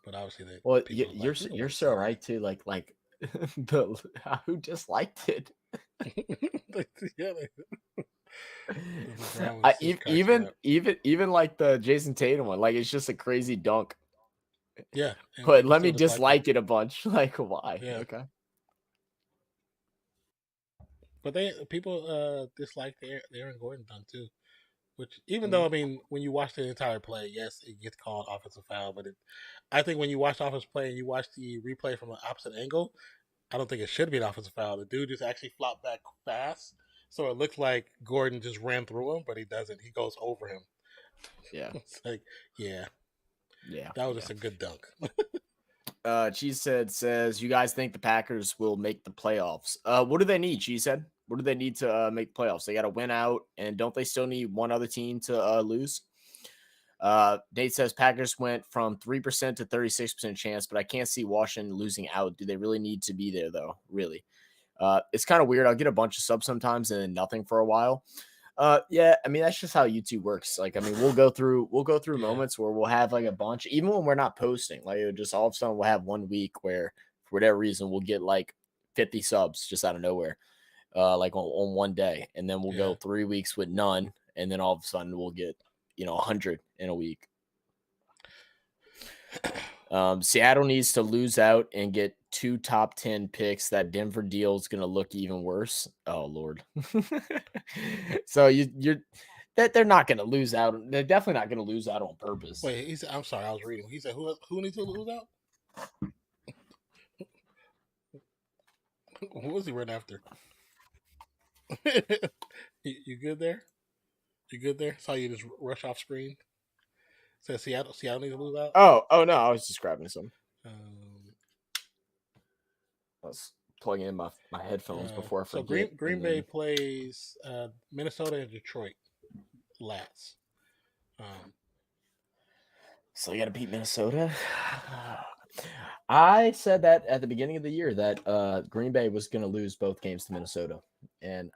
But obviously, you're so right too. Like who disliked it? Even like the Jason Tatum one, like it's just a crazy dunk. Yeah, but let me dislike it a bunch. Like why? Yeah. Okay. But people dislike the Aaron Gordon dunk too. Which, even though, I mean, when you watch the entire play, yes, it gets called offensive foul. But I think when you watch offensive play and you watch the replay from an opposite angle, I don't think it should be an offensive foul. The dude just actually flopped back fast. So it looked like Gordon just ran through him, but he doesn't. He goes over him. Yeah. It's like, yeah. Yeah. That was just a good dunk. Cheese says, you guys think the Packers will make the playoffs? What do they need? Cheese said. What do they need to make the playoffs? They got to win out, and don't they still need one other team to lose? Nate says Packers went from 3% to 36% chance, but I can't see Washington losing out. Do they really need to be there, though? Really? It's kind of weird. I'll get a bunch of subs sometimes and then nothing for a while. Yeah, I mean, that's just how YouTube works. Like, I mean, we'll go through moments where we'll have like a bunch, even when we're not posting, like it just all of a sudden we'll have 1 week where for whatever reason we'll get like 50 subs just out of nowhere, like on one day. And then we'll go 3 weeks with none. And then all of a sudden we'll get, 100 in a week. Seattle needs to lose out and get 2 top 10 picks. That Denver deal is going to look even worse. Oh Lord. So you're that they're not going to lose out. They're definitely not going to lose out on purpose. Wait, I'm sorry, I was reading. He said who needs to lose out? Who was he running after? You good there? You good there? Saw you just rush off screen. Says Seattle needs to lose out. Oh no, I was just grabbing some. Um, I was plugging in my headphones before I so forget. Green Bay plays Minnesota and Detroit last. So you got to beat Minnesota. I said that at the beginning of the year that Green Bay was going to lose both games to Minnesota, and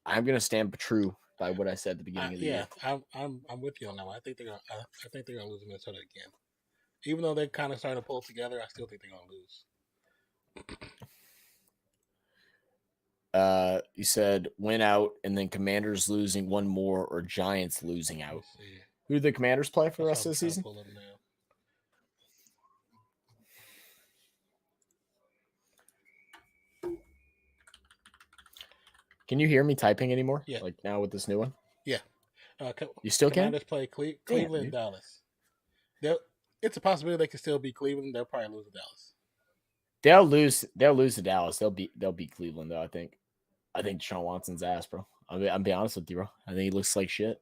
I'm going to stand true by what I said at the beginning of the year. I'm with you on that one. I think they're gonna lose to Minnesota again. Even though they're kind of starting to pull together, I still think they're gonna lose. You said win out, and then Commanders losing one more, or Giants losing out. Who do the Commanders play for the rest of the season? Can you hear me typing anymore? Yeah. Like now with this new one? Yeah. You still can? Commanders play Cleveland and Dallas. It's a possibility they can still beat Cleveland. They'll probably lose to Dallas. They'll lose to Dallas. They'll beat Cleveland though. I think Deshaun Watson's ass, bro. I'm being honest with you, bro. I think he looks like shit.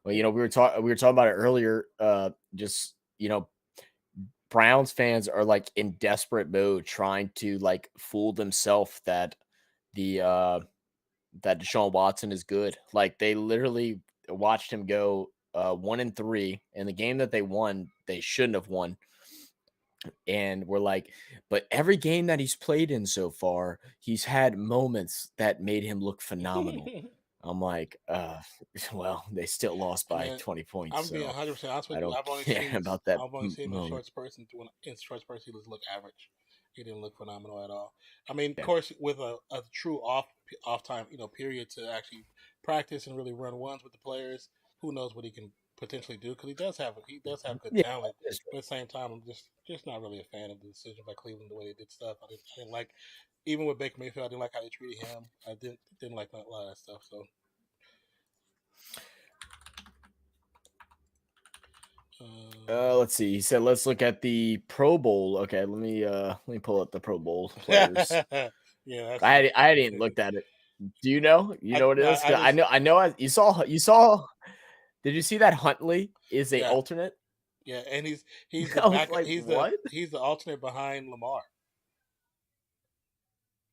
Well, we were talking about it earlier. Browns fans are like in desperate mode, trying to like fool themselves that that Deshaun Watson is good. Like they literally watched him go 1-3, and the game that they won, they shouldn't have won. And we're like, but every game that he's played in so far, he's had moments that made him look phenomenal. I'm like, well, they still lost by 20 points. I'm being 100% honest with you. I've only seen him in shorts person. In shorts person, he looked average. He didn't look phenomenal at all. I mean, of course, with a true off time, period to actually practice and really run ones with the players, who knows what he can potentially do, because he does have good talent. But at the same time, I'm just not really a fan of the decision by Cleveland, the way they did stuff. I didn't like, even with Baker Mayfield, I didn't like how they treated him. I didn't like a lot of that stuff. So. Let's see. He said, "Let's look at the Pro Bowl." Okay, let me pull up the Pro Bowl players. Yeah, I hadn't even looked at it. Do you know? You know what it is? I know. You saw. Did you see that Huntley is a alternate? Yeah, and he's the back. Like, he's the alternate behind Lamar.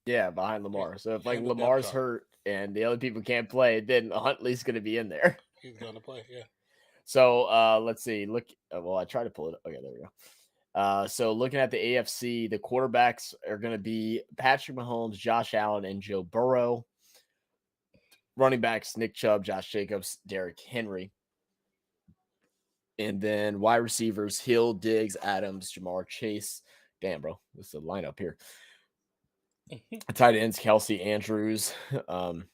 Yeah, behind Lamar. So if like Lamar's hurt and the other people can't play, then Huntley's going to be in there. He's going to play. Yeah. So let's see. Look, well, I tried to pull it. Okay, there we go. So looking at the AFC, the quarterbacks are going to be Patrick Mahomes, Josh Allen, and Joe Burrow. Running backs, Nick Chubb, Josh Jacobs, Derrick Henry. And then wide receivers, Hill, Diggs, Adams, Jamar Chase. Damn, bro. This is the lineup here. Tight ends, Kelsey, Andrews. And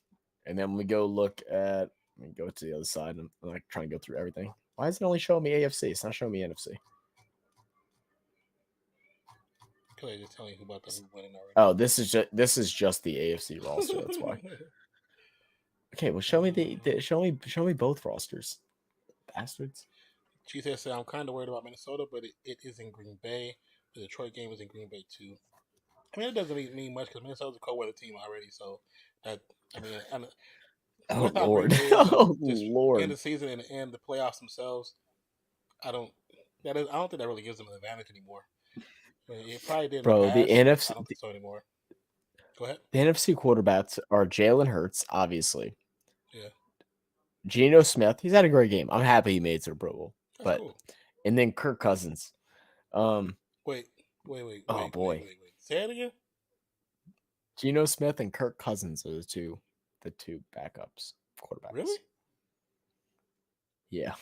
then we go look at, let me go to the other side. I'm like trying to go through everything. Why is it only showing me AFC? It's not showing me NFC. Just tell you about who's winning already. Oh, this is just the AFC roster. That's why. Okay, well, show me both rosters, bastards. Chief said, "I'm kind of worried about Minnesota, but it is in Green Bay. The Detroit game is in Green Bay too. I mean, it doesn't mean much because Minnesota's a cold weather team already. So that Lord, Lord, in the season and the playoffs themselves, I don't think that really gives them an advantage anymore. I mean, it probably did. Bro, the NFC. I don't think so anymore. Go ahead. The NFC quarterbacks are Jalen Hurts, obviously. Yeah. Geno Smith, he's had a great game. I'm happy he made it to the Pro Bowl. That's cool. And then Kirk Cousins. Wait. Oh boy. Wait. Say it again. Geno Smith and Kirk Cousins are the two backups quarterbacks. Really? Yeah.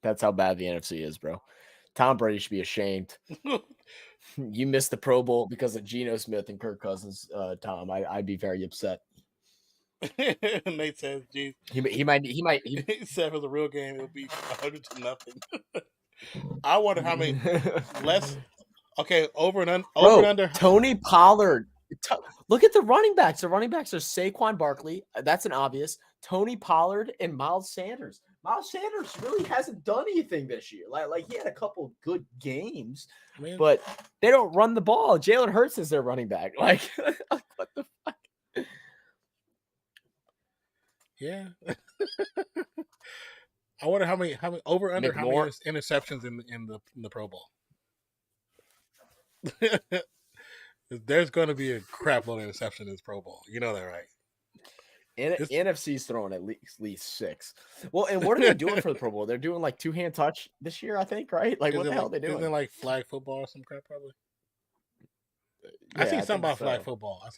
That's how bad the NFC is, bro. Tom Brady should be ashamed. You missed the Pro Bowl because of Geno Smith and Kirk Cousins, Tom. I'd be very upset. Nate says, "Geez, he might." He said, "If it was a real game, it would be 100-0." I wonder how many less. Okay, over and under. Tony Pollard. Look at the running backs. The running backs are Saquon Barkley. That's an obvious. Tony Pollard and Miles Sanders. Miles Sanders really hasn't done anything this year. Like he had a couple good games, but they don't run the ball. Jalen Hurts is their running back. Like, what the fuck? Yeah. I wonder how many over under how many McLaurin. interceptions in the Pro Bowl. There's going to be a crap load of interception in this Pro Bowl. You know that, right? NFC's throwing at least 6. Well, and what are they doing for the Pro Bowl? They're doing like 2-hand touch this year, I think, right? Like, what the hell are they doing? Isn't it like flag football or some crap, probably? Yeah, I seen something about so. flag football. I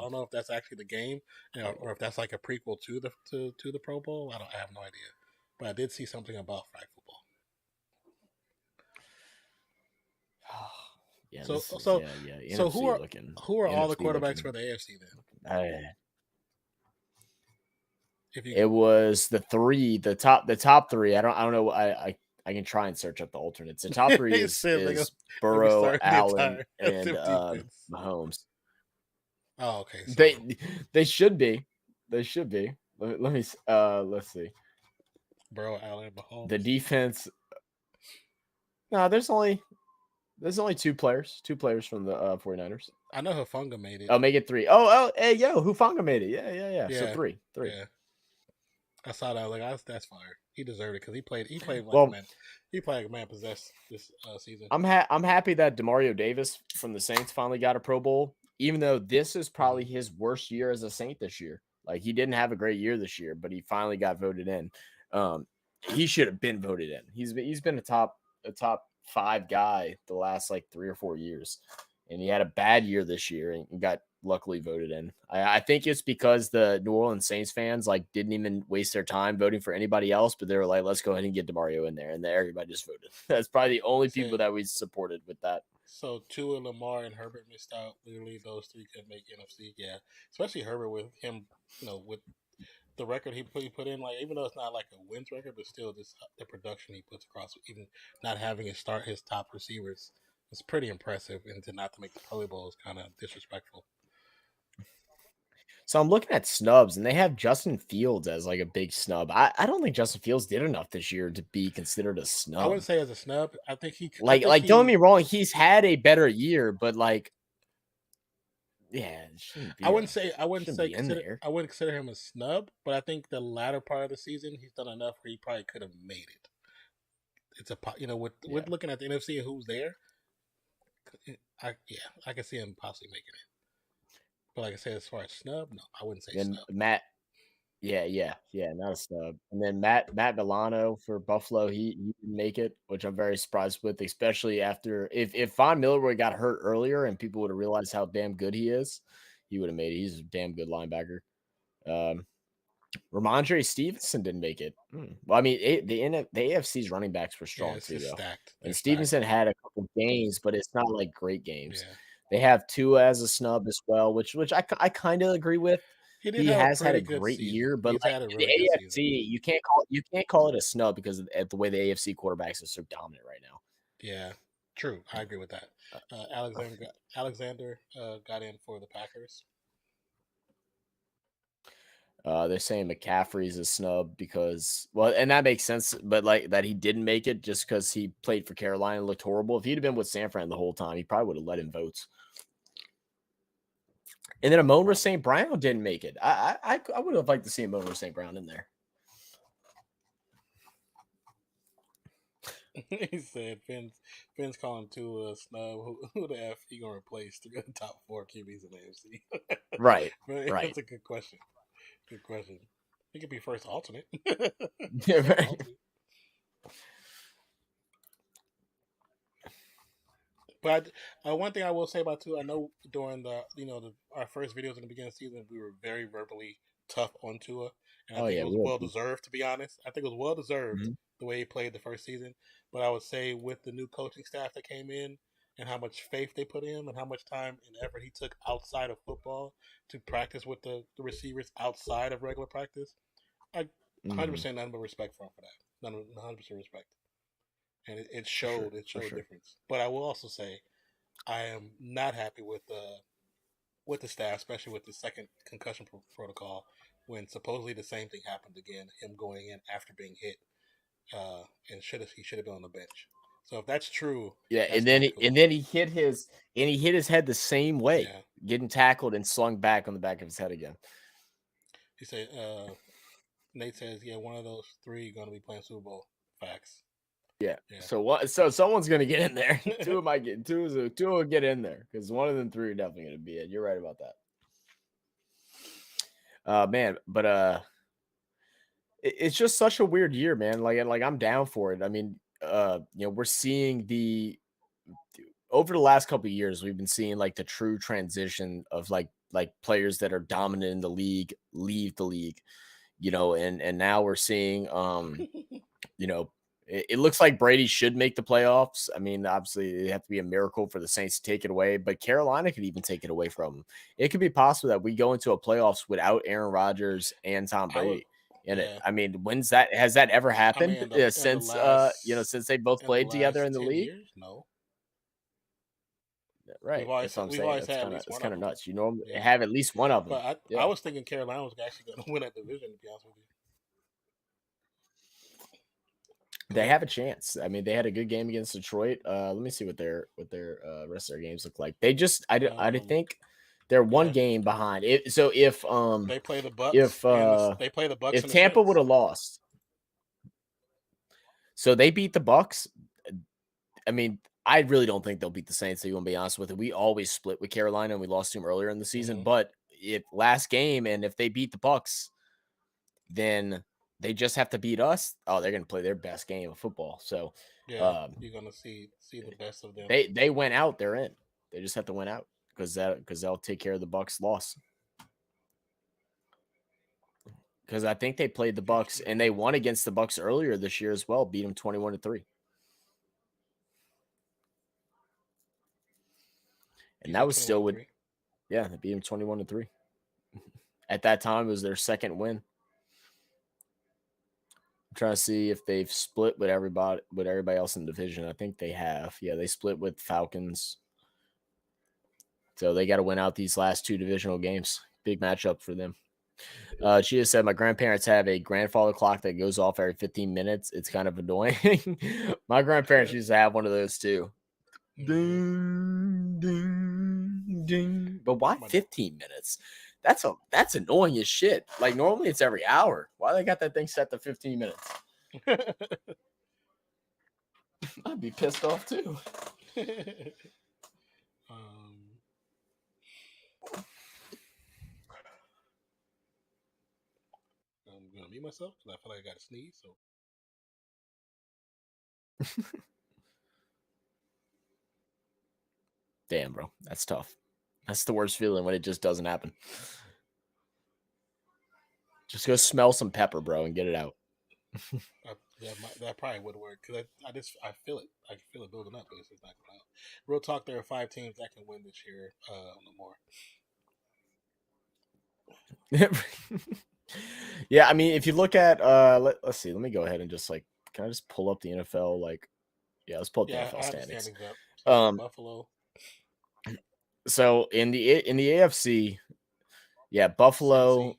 don't know if that's actually the game, or if that's like a prequel to the Pro Bowl. I have no idea, but I did see something about flag football. Yeah. So who are all the quarterbacks for the AFC then? It was the top 3. I don't know. I can try and search up the alternates. The top 3 is Burrow, Allen, and Mahomes. Oh, okay. So. They should be. Let's see. Burrow, Allen, Mahomes. The defense. No, there's only 2 players. 2 players from the 49ers. I know Hufanga made it. I'll make it 3. Oh, hey, yo, Hufanga made it. Yeah. So 3. Yeah. I saw that. I was like, that's fire. He deserved it because he played like man. He played like a man possessed this season. I'm happy that Demario Davis from the Saints finally got a Pro Bowl, even though this is probably his worst year as a Saint this year. Like, he didn't have a great year this year, but he finally got voted in. He should have been voted in. He's been a top 5 guy the last like 3 or 4 years, and he had a bad year this year and got luckily voted in. I think it's because the New Orleans Saints fans like didn't even waste their time voting for anybody else, but they were like, let's go ahead and get DeMario in there, and everybody just voted. That's probably the only people that we supported with that. So Tua, Lamar, and Herbert missed out. Literally, those 3 could make NFC. Yeah, especially Herbert with him, with the record he put in. Like, even though it's not like a wins record, but still, the production he puts across, even not having his top receivers, is pretty impressive. And to not to make the Pro Bowl is kind of disrespectful. So I'm looking at snubs, and they have Justin Fields as like a big snub. I don't think Justin Fields did enough this year to be considered a snub. I wouldn't say as a snub. I think he don't get me wrong, he's had a better year, but like, yeah, I wouldn't consider him a snub, but I think the latter part of the season he's done enough where he probably could have made it. It's with looking at the NFC and who's there, I can see him possibly making it. But like I said, as far as snub, no, I wouldn't say snub. Matt, not a snub. And then Matt Milano for Buffalo, he didn't make it, which I'm very surprised with, especially after if Von Miller would have got hurt earlier and people would have realized how damn good he is, he would have made it. He's a damn good linebacker. Ramondre Stevenson didn't make it. Well, I mean, the AFC's running backs were strong too, though. And Stevenson had a couple games, but it's not like great games. Yeah. They have Tua as a snub as well, which I kind of agree with. He has had a great year, but like the AFC, you can't call it a snub because of the way the AFC quarterbacks are so dominant right now. Yeah, true. I agree with that. Alexander got in for the Packers. They're saying McCaffrey's a snub because, well, and that makes sense, but like that he didn't make it just because he played for Carolina and looked horrible. If he'd have been with San Fran the whole time, he probably would have let in votes. And then Amon-Ra St. Brown didn't make it. I would have liked to see Amon-Ra St. Brown in there. He said Finn's calling to a snub. Who the F he gonna replace to get the top 4 QBs in the AFC? Right. That's a good question. Good question. He could be first alternate. Yeah, right. But one thing I will say about Tua, I know during our first videos in the beginning of the season, we were very verbally tough on Tua, and I think it was well deserved. To be honest, I think it was well deserved the way he played the first season. But I would say with the new coaching staff that came in, and how much faith they put in him, and how much time and effort he took outside of football to practice with the receivers outside of regular practice, I 100% nothing but respect for him for that. 100% respect. And it showed a difference. But I will also say I am not happy with the staff, especially with the second concussion protocol, when supposedly the same thing happened again, him going in after being hit, and he should have been on the bench. So if that's true, and then he hit his head the same way, getting tackled and slung back on the back of his head again. He said, Nate says, yeah, one of those three going to be playing Super Bowl. Facts. Yeah. Yeah. So what? So someone's gonna get in there. Two will get in there because one of them three are definitely gonna be it. You're right about that. Man, but it's just such a weird year, man. Like I'm down for it. I mean, we're seeing over the last couple of years, we've been seeing like the true transition of like players that are dominant in the league leave the league, and now we're seeing it looks like Brady should make the playoffs. I mean, obviously, it'd have to be a miracle for the Saints to take it away, but Carolina could even take it away from them. It could be possible that we go into a playoffs without Aaron Rodgers and Tom Brady in it. Yeah. I mean, has that ever happened since since they both played together in the 10 league? years? No. Right. That's what I'm saying. Always had at least It's one kind of of them. nuts. You normally Yeah. have at least one of them. But I was thinking Carolina was actually going to win that division, to be honest with you. They have a chance. I mean, they had a good game against Detroit. Let me see what their rest of their games look like. They just I think they're one game behind. So if they play the Bucks, they play the Bucks, if Tampa would have lost, so they beat the Bucks. I mean, I really don't think they'll beat the Saints. So you want to be honest with it. We always split with Carolina, and we lost to them earlier in the season. But if last game, and if they beat the Bucks, then they just have to beat us. Oh, they're going to play their best game of football. So yeah, you're going to see the best of them. They went out. They're in. They just have to win out because they'll take care of the Bucks' loss. Because I think they played the Bucks and they won against the Bucks earlier this year as well. Beat them 21-3. And that was still with, they beat them 21-3. At that time, it was their second win. I'm trying to see if they've split with everybody else in the division. I think they have. Yeah, they split with Falcons. So they got to win out these last two divisional games. Big matchup for them. She just said, my grandparents have a grandfather clock that goes off every 15 minutes. It's kind of annoying. My grandparents used to have one of those too. Ding, ding, ding. But why 15 minutes? That's annoying as shit. Like normally it's every hour. Why they got that thing set to 15 minutes? I'd be pissed off too. I'm gonna mute myself because I feel like I got to sneeze. So. Damn, bro, that's tough. That's the worst feeling when it just doesn't happen. Just go smell some pepper, bro, and get it out. That probably would work because I feel it. I can feel it building up, but it's just not coming out. Real talk, there are 5 teams that can win this year. No more. Yeah, I mean, if you look at let's see, let me go ahead and just can I just pull up the NFL? Let's pull up the NFL standings. Buffalo. So in the AFC, Buffalo,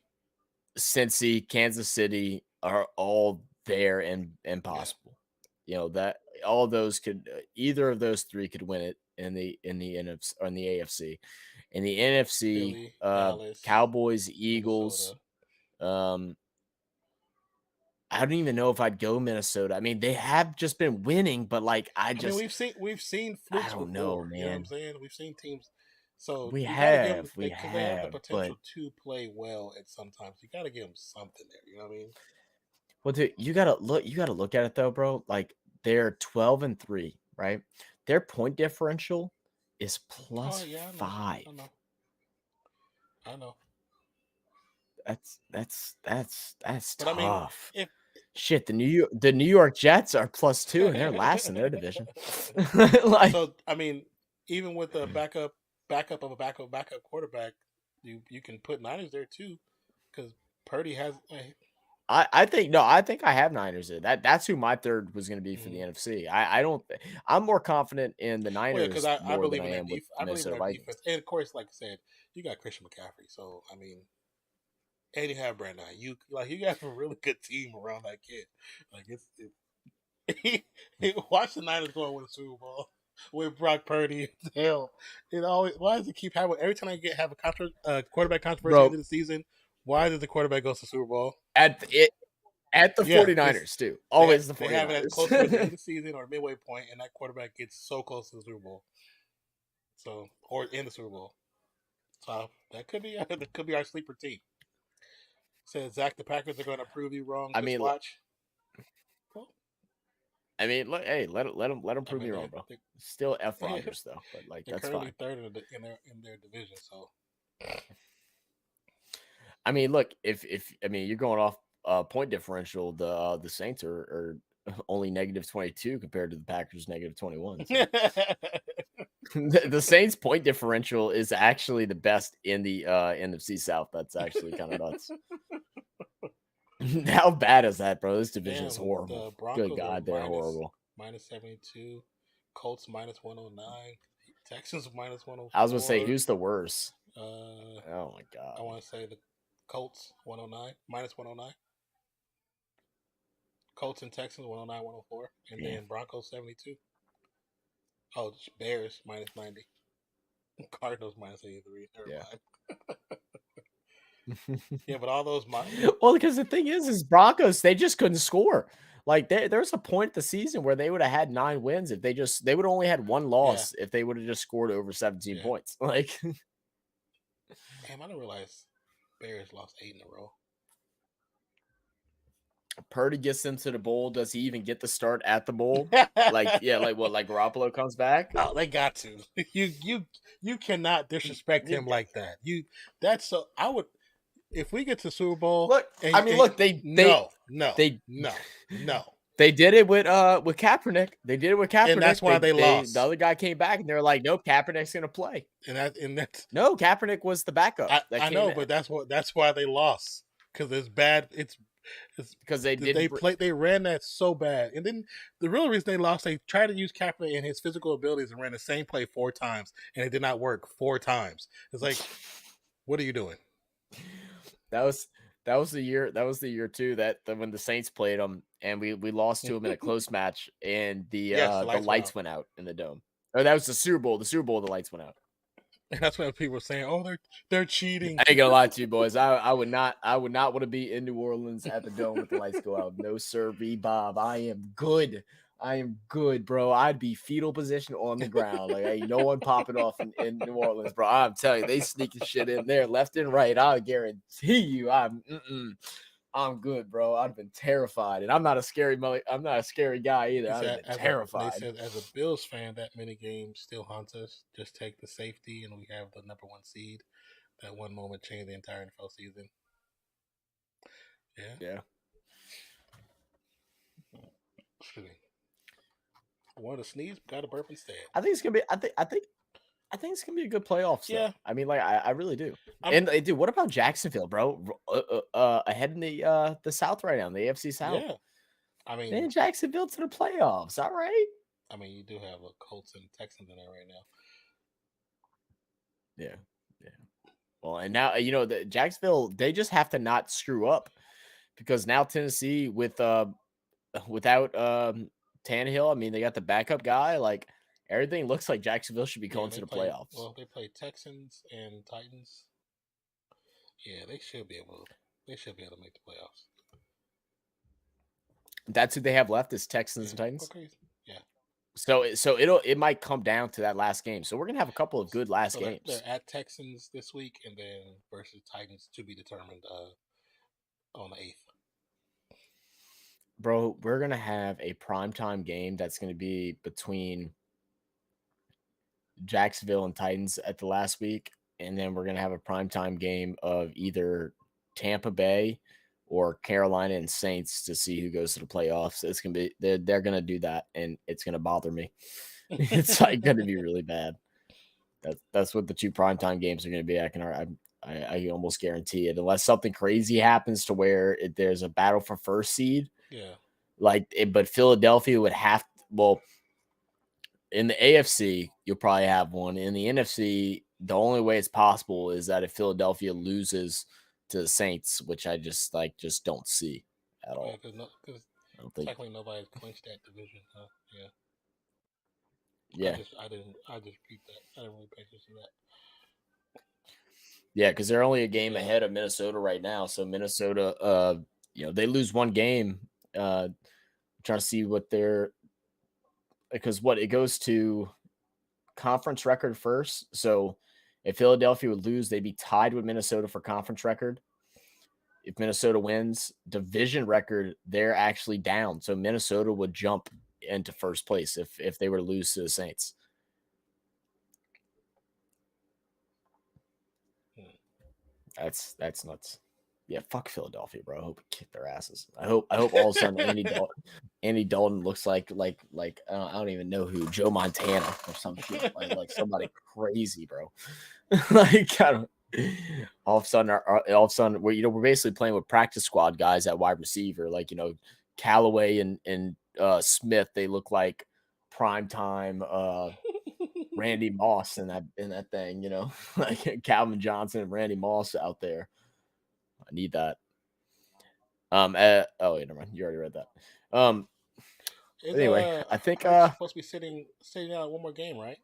Cincy, Kansas City are all there and possible. That all those could either of those three could win it in the NFC or in the AFC. In the NFC, Philly, Dallas, Cowboys, Eagles. Minnesota. I don't even know if I'd go Minnesota. I mean, they have just been winning, but we've seen flukes before. Man. You know what I'm saying? We've seen teams. So they have the potential to play well at sometimes. You got to give them something there. You know what I mean? Well, dude, you gotta look at it though, bro. Like they're 12-3, right? Their point differential is plus 5. I know. That's but tough. I mean, shit, the New York Jets are plus 2 and they're last in their division. So I mean, even with the backup of a backup quarterback, you can put Niners there too, because Purdy has. I think I have Niners there. That's who my third was going to be for the NFC. I don't. I'm more confident in the Niners because I believe in that defense. I believe in their defense, and of course, like I said, you got Christian McCaffrey. So I mean, and you have Brandon. You got a really good team around that kid. Watch the Niners go and win the Super Bowl with Brock Purdy. Hell, why does it keep happening? Every time I have a quarterback controversy at the end of the season, why does the quarterback go to the Super Bowl? At the 49ers, too. Always the 49ers. They have it close to the end of the season or midway point, and that quarterback gets so close to the Super Bowl. So, or in the Super Bowl. So that could be our sleeper team. Says Zach, the Packers are going to prove you wrong. Just watch. Well, I mean, look, hey, let them prove me wrong, bro. Still F Rodgers though, but like that's fine. Third in their division, so. I mean, look, if you're going off point differential, the Saints are only -22 compared to the Packers -21. So. The Saints point differential is actually the best in the NFC South. That's actually kind of nuts. How bad is that, bro? This division is horrible. Good God, they're horrible. -72, Colts -109, Texans -104. I was gonna say, who's the worst? Oh my God. I want to say the Colts -109. Colts and Texans 109, 104, and then Broncos 72. Oh, Bears -90. Cardinals -83. Yeah, but all those. Well, because the thing is Broncos, they just couldn't score. Like there was a point the season where they would have had 9 wins if they would have only had 1 loss if they would have just scored over 17 points. Like, damn, I didn't realize Bears lost 8 in a row. Purdy gets them to the bowl. Does he even get the start at the bowl? Like Garoppolo comes back? Oh, they got to. You cannot disrespect him like that. I would, if we get to Super Bowl. Look, they did it with Kaepernick. They did it with Kaepernick, and that's why they lost. The other guy came back, and they're like, "Nope, Kaepernick's gonna play." And that's no, Kaepernick was the backup. I know, but that's why they lost, because it's bad. It's because they ran that so bad, and then the real reason they lost, they tried to use Kaepernick and his physical abilities and ran the same play 4 times, and it did not work 4 times. It's like, what are you doing? That was the year. That was the year too that when the Saints played them, and we lost to them in a close match, and the lights went out in the dome. Oh, that was the Super Bowl. The Super Bowl, the lights went out. And that's when people were saying, "Oh, they're cheating." I ain't gonna lie to you, boys. I would not want to be in New Orleans at the dome with the lights go out. No, sir, Bob. I am good, bro. I'd be fetal position on the ground. Like, ain't no one popping off in New Orleans, bro. I'm telling you, they sneaking shit in there left and right. I guarantee you, I'm good, bro. I'd have been terrified, and I'm not a scary guy either. I'd been terrified. They said, as a Bills fan, that many games still haunts us. Just take the safety, and we have the number 1 seed. That one moment changed the entire NFL season. Yeah. Excuse me. I wanted to sneeze, got a burp instead. I think it's gonna be. I think it's gonna be a good playoffs. Yeah, I mean, like I really do. And dude, what about Jacksonville, bro? Ahead in the South right now, the AFC South. Yeah, I mean, man, Jacksonville to the playoffs. All right. I mean, you do have a Colts and Texans in there right now. Yeah. Well, and now the Jacksonville, they just have to not screw up, because now Tennessee without Tannehill, I mean, they got the backup guy. Like, everything looks like Jacksonville should be going to the playoffs. Well, they play Texans and Titans. Yeah, they should be able to make the playoffs. That's who they have left, is Texans and Titans. Okay. Yeah. So it might come down to that last game. So we're gonna have a couple of good last games. They're at Texans this week, and then versus Titans to be determined on the 8th. Bro, we're gonna have a primetime game that's gonna be between Jacksonville and Titans at the last week, and then we're gonna have a primetime game of either Tampa Bay or Carolina and Saints to see who goes to the playoffs. It's gonna be they're gonna do that, and it's gonna bother me. It's like gonna be really bad. That's what the 2 primetime games are gonna be. I almost guarantee it, unless something crazy happens to where there's a battle for first seed. Yeah. But Philadelphia would have in the AFC, you'll probably have one. In the NFC, the only way it's possible is that if Philadelphia loses to the Saints, which I just don't see at all. Because technically nobody's clinched that division. Yeah. Yeah. I just read that. I didn't really pay attention to that. Yeah, because they're only a game ahead of Minnesota right now. So Minnesota, they lose one game. Trying to see what they're because it goes to conference record first. So if Philadelphia would lose, they'd be tied with Minnesota for conference record. If Minnesota wins division record, they're actually down. So Minnesota would jump into first place if they were to lose to the Saints. That's nuts. Yeah, fuck Philadelphia, bro. I hope we kick their asses. I hope all of a sudden Andy Dalton looks like I don't even know who, Joe Montana or some shit, like somebody crazy, bro. Like all of a sudden we're basically playing with practice squad guys at wide receiver, like Callaway and Smith. They look like primetime Randy Moss in that thing, like Calvin Johnson and Randy Moss out there. I need that. Oh, wait, never mind. You already read that. Anyway, I think supposed to be sitting out one more game, right?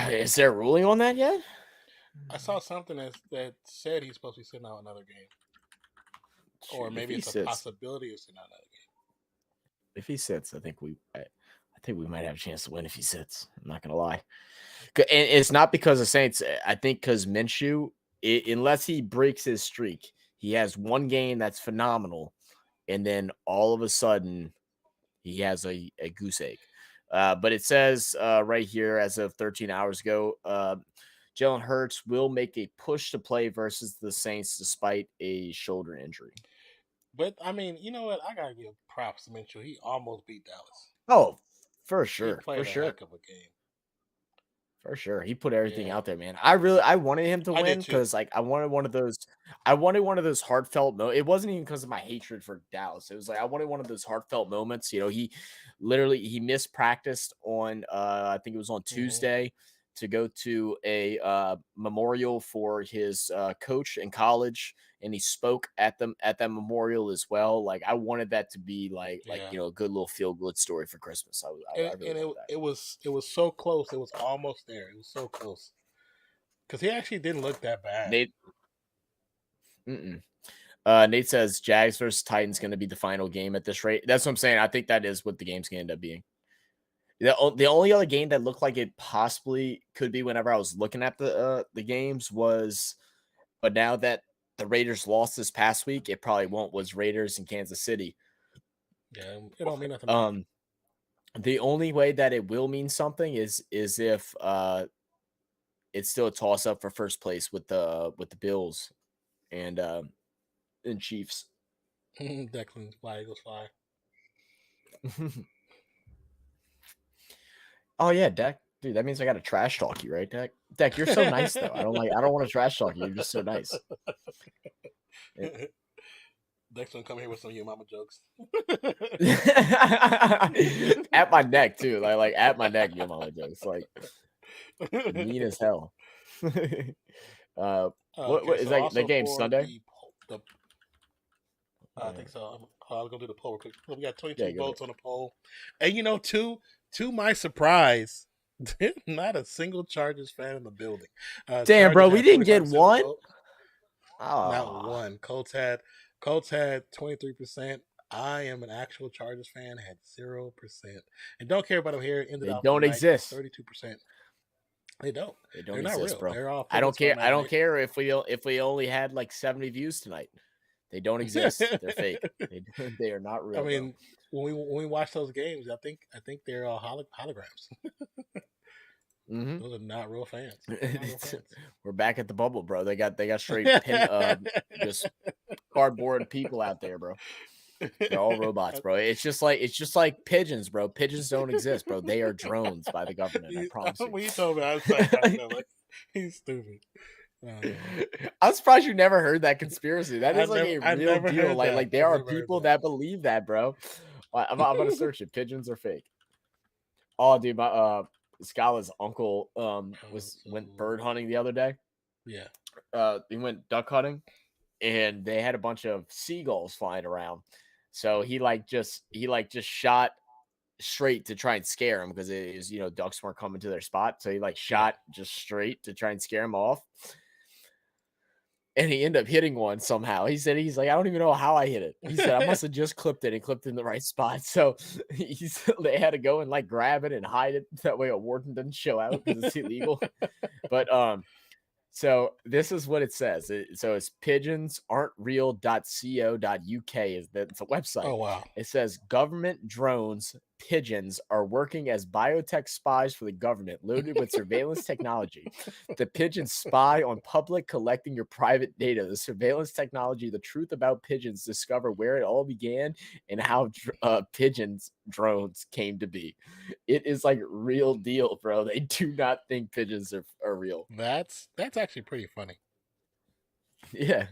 Is there a ruling on that yet? I saw something that said he's supposed to be sitting out another game, or maybe it's a possibility of sitting out another game. If he sits, I think we might have a chance to win if he sits. I'm not gonna lie, and it's not because of Saints. I think because Minshew, unless he breaks his streak, he has one game that's phenomenal, and then all of a sudden he has a goose egg. But it says right here, as of 13 hours ago, Jalen Hurts will make a push to play versus the Saints despite a shoulder injury. But I mean, you know what? I gotta give props to Minshew. He almost beat Dallas. Oh, for sure, he played for a heck of a game. For sure. He put everything out there, man. I wanted him to win because I wanted one of those heartfelt moments. It wasn't even because of my hatred for Dallas. It was like I wanted one of those heartfelt moments. He missed practice on I think it was on Tuesday to go to a memorial for his coach in college, and he spoke at that memorial as well. Like I wanted that to be a good little feel good story for Christmas. It was so close. It was almost there. It was so close because he actually didn't look that bad. Nate says Jags versus Titans going to be the final game at this rate. That's what I'm saying. I think that is what the game's going to end up being. The only other game that looked like it possibly could be whenever I was looking at the games was, but now that the Raiders lost this past week, it probably won't, was Raiders in Kansas City. Yeah, it don't mean nothing. The only way that it will mean something is if it's still a toss up for first place with the Bills and Chiefs. Declan's fly, Eagles fly. Oh yeah, Deck. Dude, that means I got to trash talk you, right, Deck? Deck, you're so nice though. I don't want to trash talk you. You're just so nice. Deck's gonna come here with some of your mama jokes. At my neck too, like at my neck, your mama jokes, like mean as hell. What is that? The game Sunday? I think so. I'll go do the poll real quick. We got 22 votes on the poll, and to my surprise, not a single Chargers fan in the building. Damn, Chargers, bro, we didn't get one. Not one. Colts had 23%. I am an actual Chargers fan. Had 0%, and don't care about them here. They don't exist. 32%. They don't. They don't exist, real. Bro. I don't care. I don't care if we only had like 70 views tonight. They don't exist. They're fake. They are not real. I mean, when we watch those games, I think they're all holograms. Those are not real fans. We're back at the bubble, bro. They got straight just cardboard people out there, bro. They're all robots, bro. It's just like pigeons, bro. Pigeons don't exist, bro. They are drones by the government. I promise you. When you told me, I was like, he's stupid. I'm surprised you never heard that conspiracy. That is a real deal. Like there are people that believe that, bro. I'm gonna search it. Pigeons are fake. Oh, dude, my Scala's uncle went bird hunting the other day. Yeah. He went duck hunting, and they had a bunch of seagulls flying around. So he just shot straight to try and scare him because it is, ducks weren't coming to their spot. So he shot just straight to try and scare him off. and he ended up hitting one somehow. He said, he's like, I don't even know how I hit it. He said, I must have just clipped it and clipped in the right spot. So they had to go and like grab it and hide it. That way a warden doesn't show out because it's illegal. But so this is what it says. So it's pigeonsaren'treal.co.uk is it's a website. Oh wow. It says government drones pigeons are working as biotech spies for the government, loaded with surveillance technology. The pigeons spy on public, collecting your private data. The surveillance technology, the truth about pigeons, discover where it all began and how pigeons drones came to be. It is like real deal, bro. They do not think pigeons are real. That's actually pretty funny. Yeah.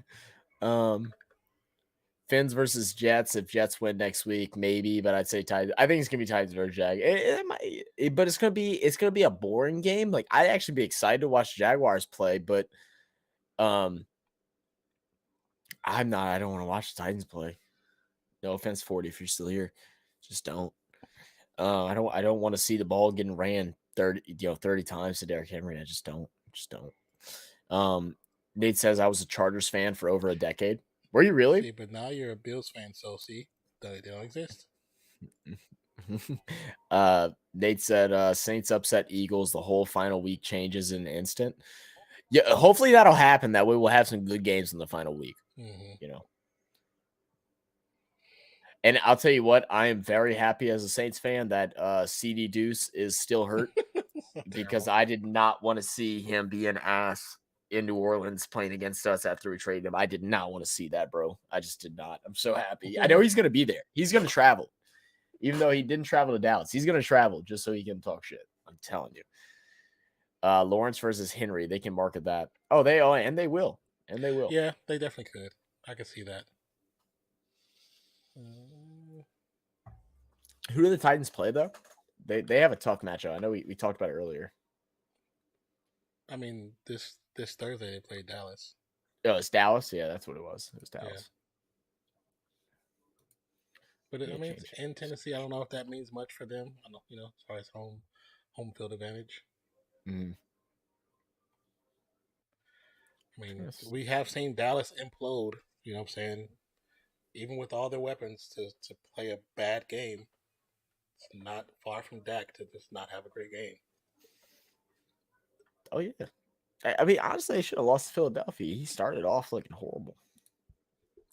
Fins versus Jets. If Jets win next week, maybe, but I'd say Titans. I think it's gonna be Titans or Jag. But it's gonna be a boring game. Like I'd actually be excited to watch Jaguars play, but I'm not. I don't want to watch the Titans play. No offense, 40 if you're still here, just don't. I don't want to see the ball getting ran 30 times to Derrick Henry. I just don't. Nate says I was a Chargers fan for over a decade. Were you really? See, but now you're a Bills fan, so see, they don't exist. Nate said Saints upset Eagles. The whole final week changes in an instant. Yeah, hopefully that'll happen. That way we'll have some good games in the final week. You know. And I'll tell you what, I am very happy as a Saints fan that CD Deuce is still hurt because I did not want to see him be an ass in New Orleans playing against us after we traded him. I did not want to see that, bro. I just did not. I'm so happy. I know he's going to be there. He's going to travel. Even though he didn't travel to Dallas, he's going to travel just so he can talk shit. I'm telling you. Lawrence versus Henry, they can market that. And they will. And they will. Yeah, they definitely could. I could see that. Who do the Titans play, though? They have a tough matchup. I know we talked about it earlier. I mean, this Thursday they played Dallas. Oh, it's Dallas? Yeah, that's what it was. It was Dallas. Yeah. But I mean, it's in Tennessee. I don't know if that means much for them. I don't, as far as home field advantage. Mm-hmm. I mean, we have seen Dallas implode. You know what I'm saying? Even with all their weapons to play a bad game, it's not far from Dak to just not have a great game. Oh yeah. I mean, honestly, they should have lost to Philadelphia. He started off looking horrible.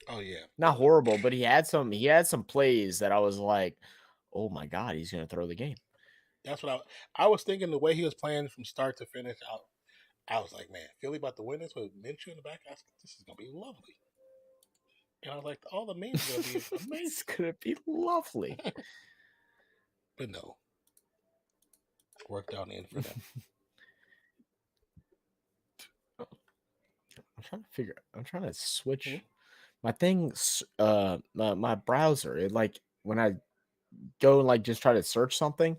Oh yeah, not horrible, but he had some plays that I was like, oh my god, he's gonna throw the game. That's what I was thinking. The way he was playing from start to finish, I was like, man, Philly about to win this with Minshew in the back. I was like, this is gonna be lovely. And I was like, all the memes are gonna be amazing. It's gonna be lovely. But no, it worked out in the end for them. I'm trying to switch my things. My browser. It like when I go and like just try to search something,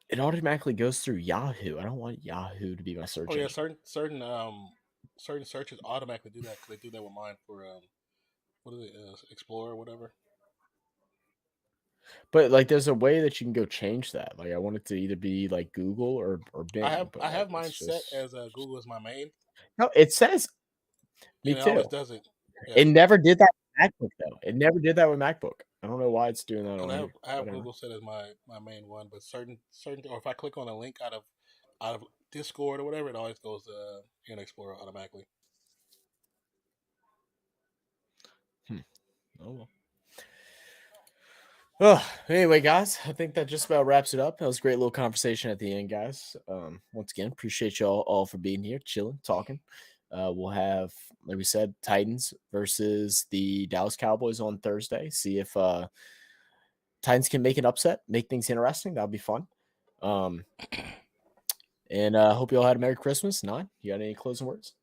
it automatically goes through Yahoo. I don't want Yahoo to be my search. Oh yeah, certain searches automatically do that because they do that with mine for what is it, Explorer or whatever. But like, there's a way that you can go change that. Like, I want it to either be like Google or Bing. I have mine set as Google is my main. No, it says. Me too. It always does it. Yeah. It never did that with MacBook though. It never did that with MacBook. I don't know why it's doing that. And I have Google set as my main one, but certain or if I click on a link out of Discord or whatever, it always goes in Explorer automatically. Oh well. Oh, anyway, guys, I think that just about wraps it up. That was a great little conversation at the end, guys. Once again, appreciate y'all all for being here, chilling, talking. We'll have, like we said, Titans versus the Dallas Cowboys on Thursday. See if Titans can make an upset, make things interesting. That'll be fun. And hope you all had a Merry Christmas. Nine, you got any closing words?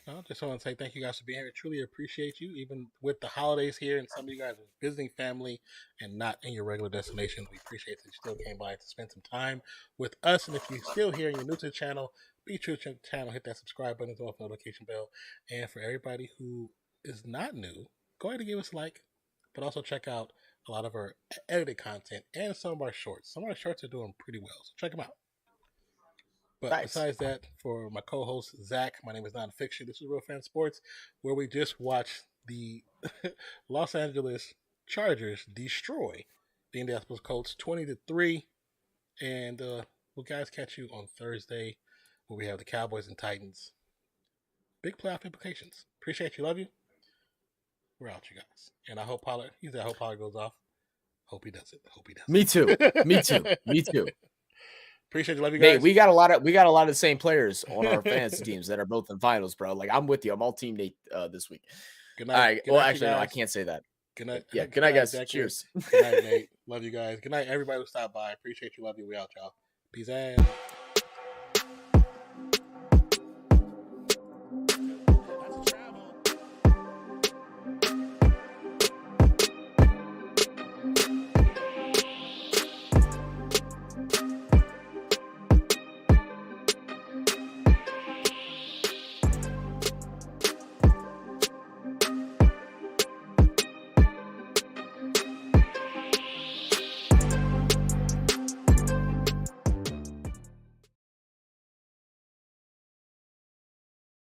I just want to say thank you guys for being here. I truly appreciate you, even with the holidays here and some of you guys are visiting family and not in your regular destinations. We appreciate that you still came by to spend some time with us. And if you're still here and you're new to the channel, be true to the channel, hit that subscribe button, turn off the notification bell. And for everybody who is not new, go ahead and give us a like, but also check out a lot of our edited content and some of our shorts. Some of our shorts are doing pretty well, so check them out. But Nice. besides that, for my co-host Zach, my name is Nonpfixion. This is Real Fan Sports, where we just watched the Los Angeles Chargers destroy the Indianapolis Colts 20-3, and we'll guys catch you on Thursday, where we have the Cowboys and Titans. Big playoff implications. Appreciate you, love you. We're out, you guys. And I hope Pollard goes off. Hope he does it. Me too. Me too. Me too. Appreciate you, love you guys. Nate, we got a lot of the same players on our fantasy teams that are both in finals, bro. Like, I'm with you. I'm all team Nate this week. Good night. All right. Good Well, night, actually, no, I can't say that. Good night. Yeah. Good night, guys. Zach. Cheers. Good night, Nate. Love you guys. Good night, everybody who stopped by. Appreciate you. Love you. We out, y'all. Peace out.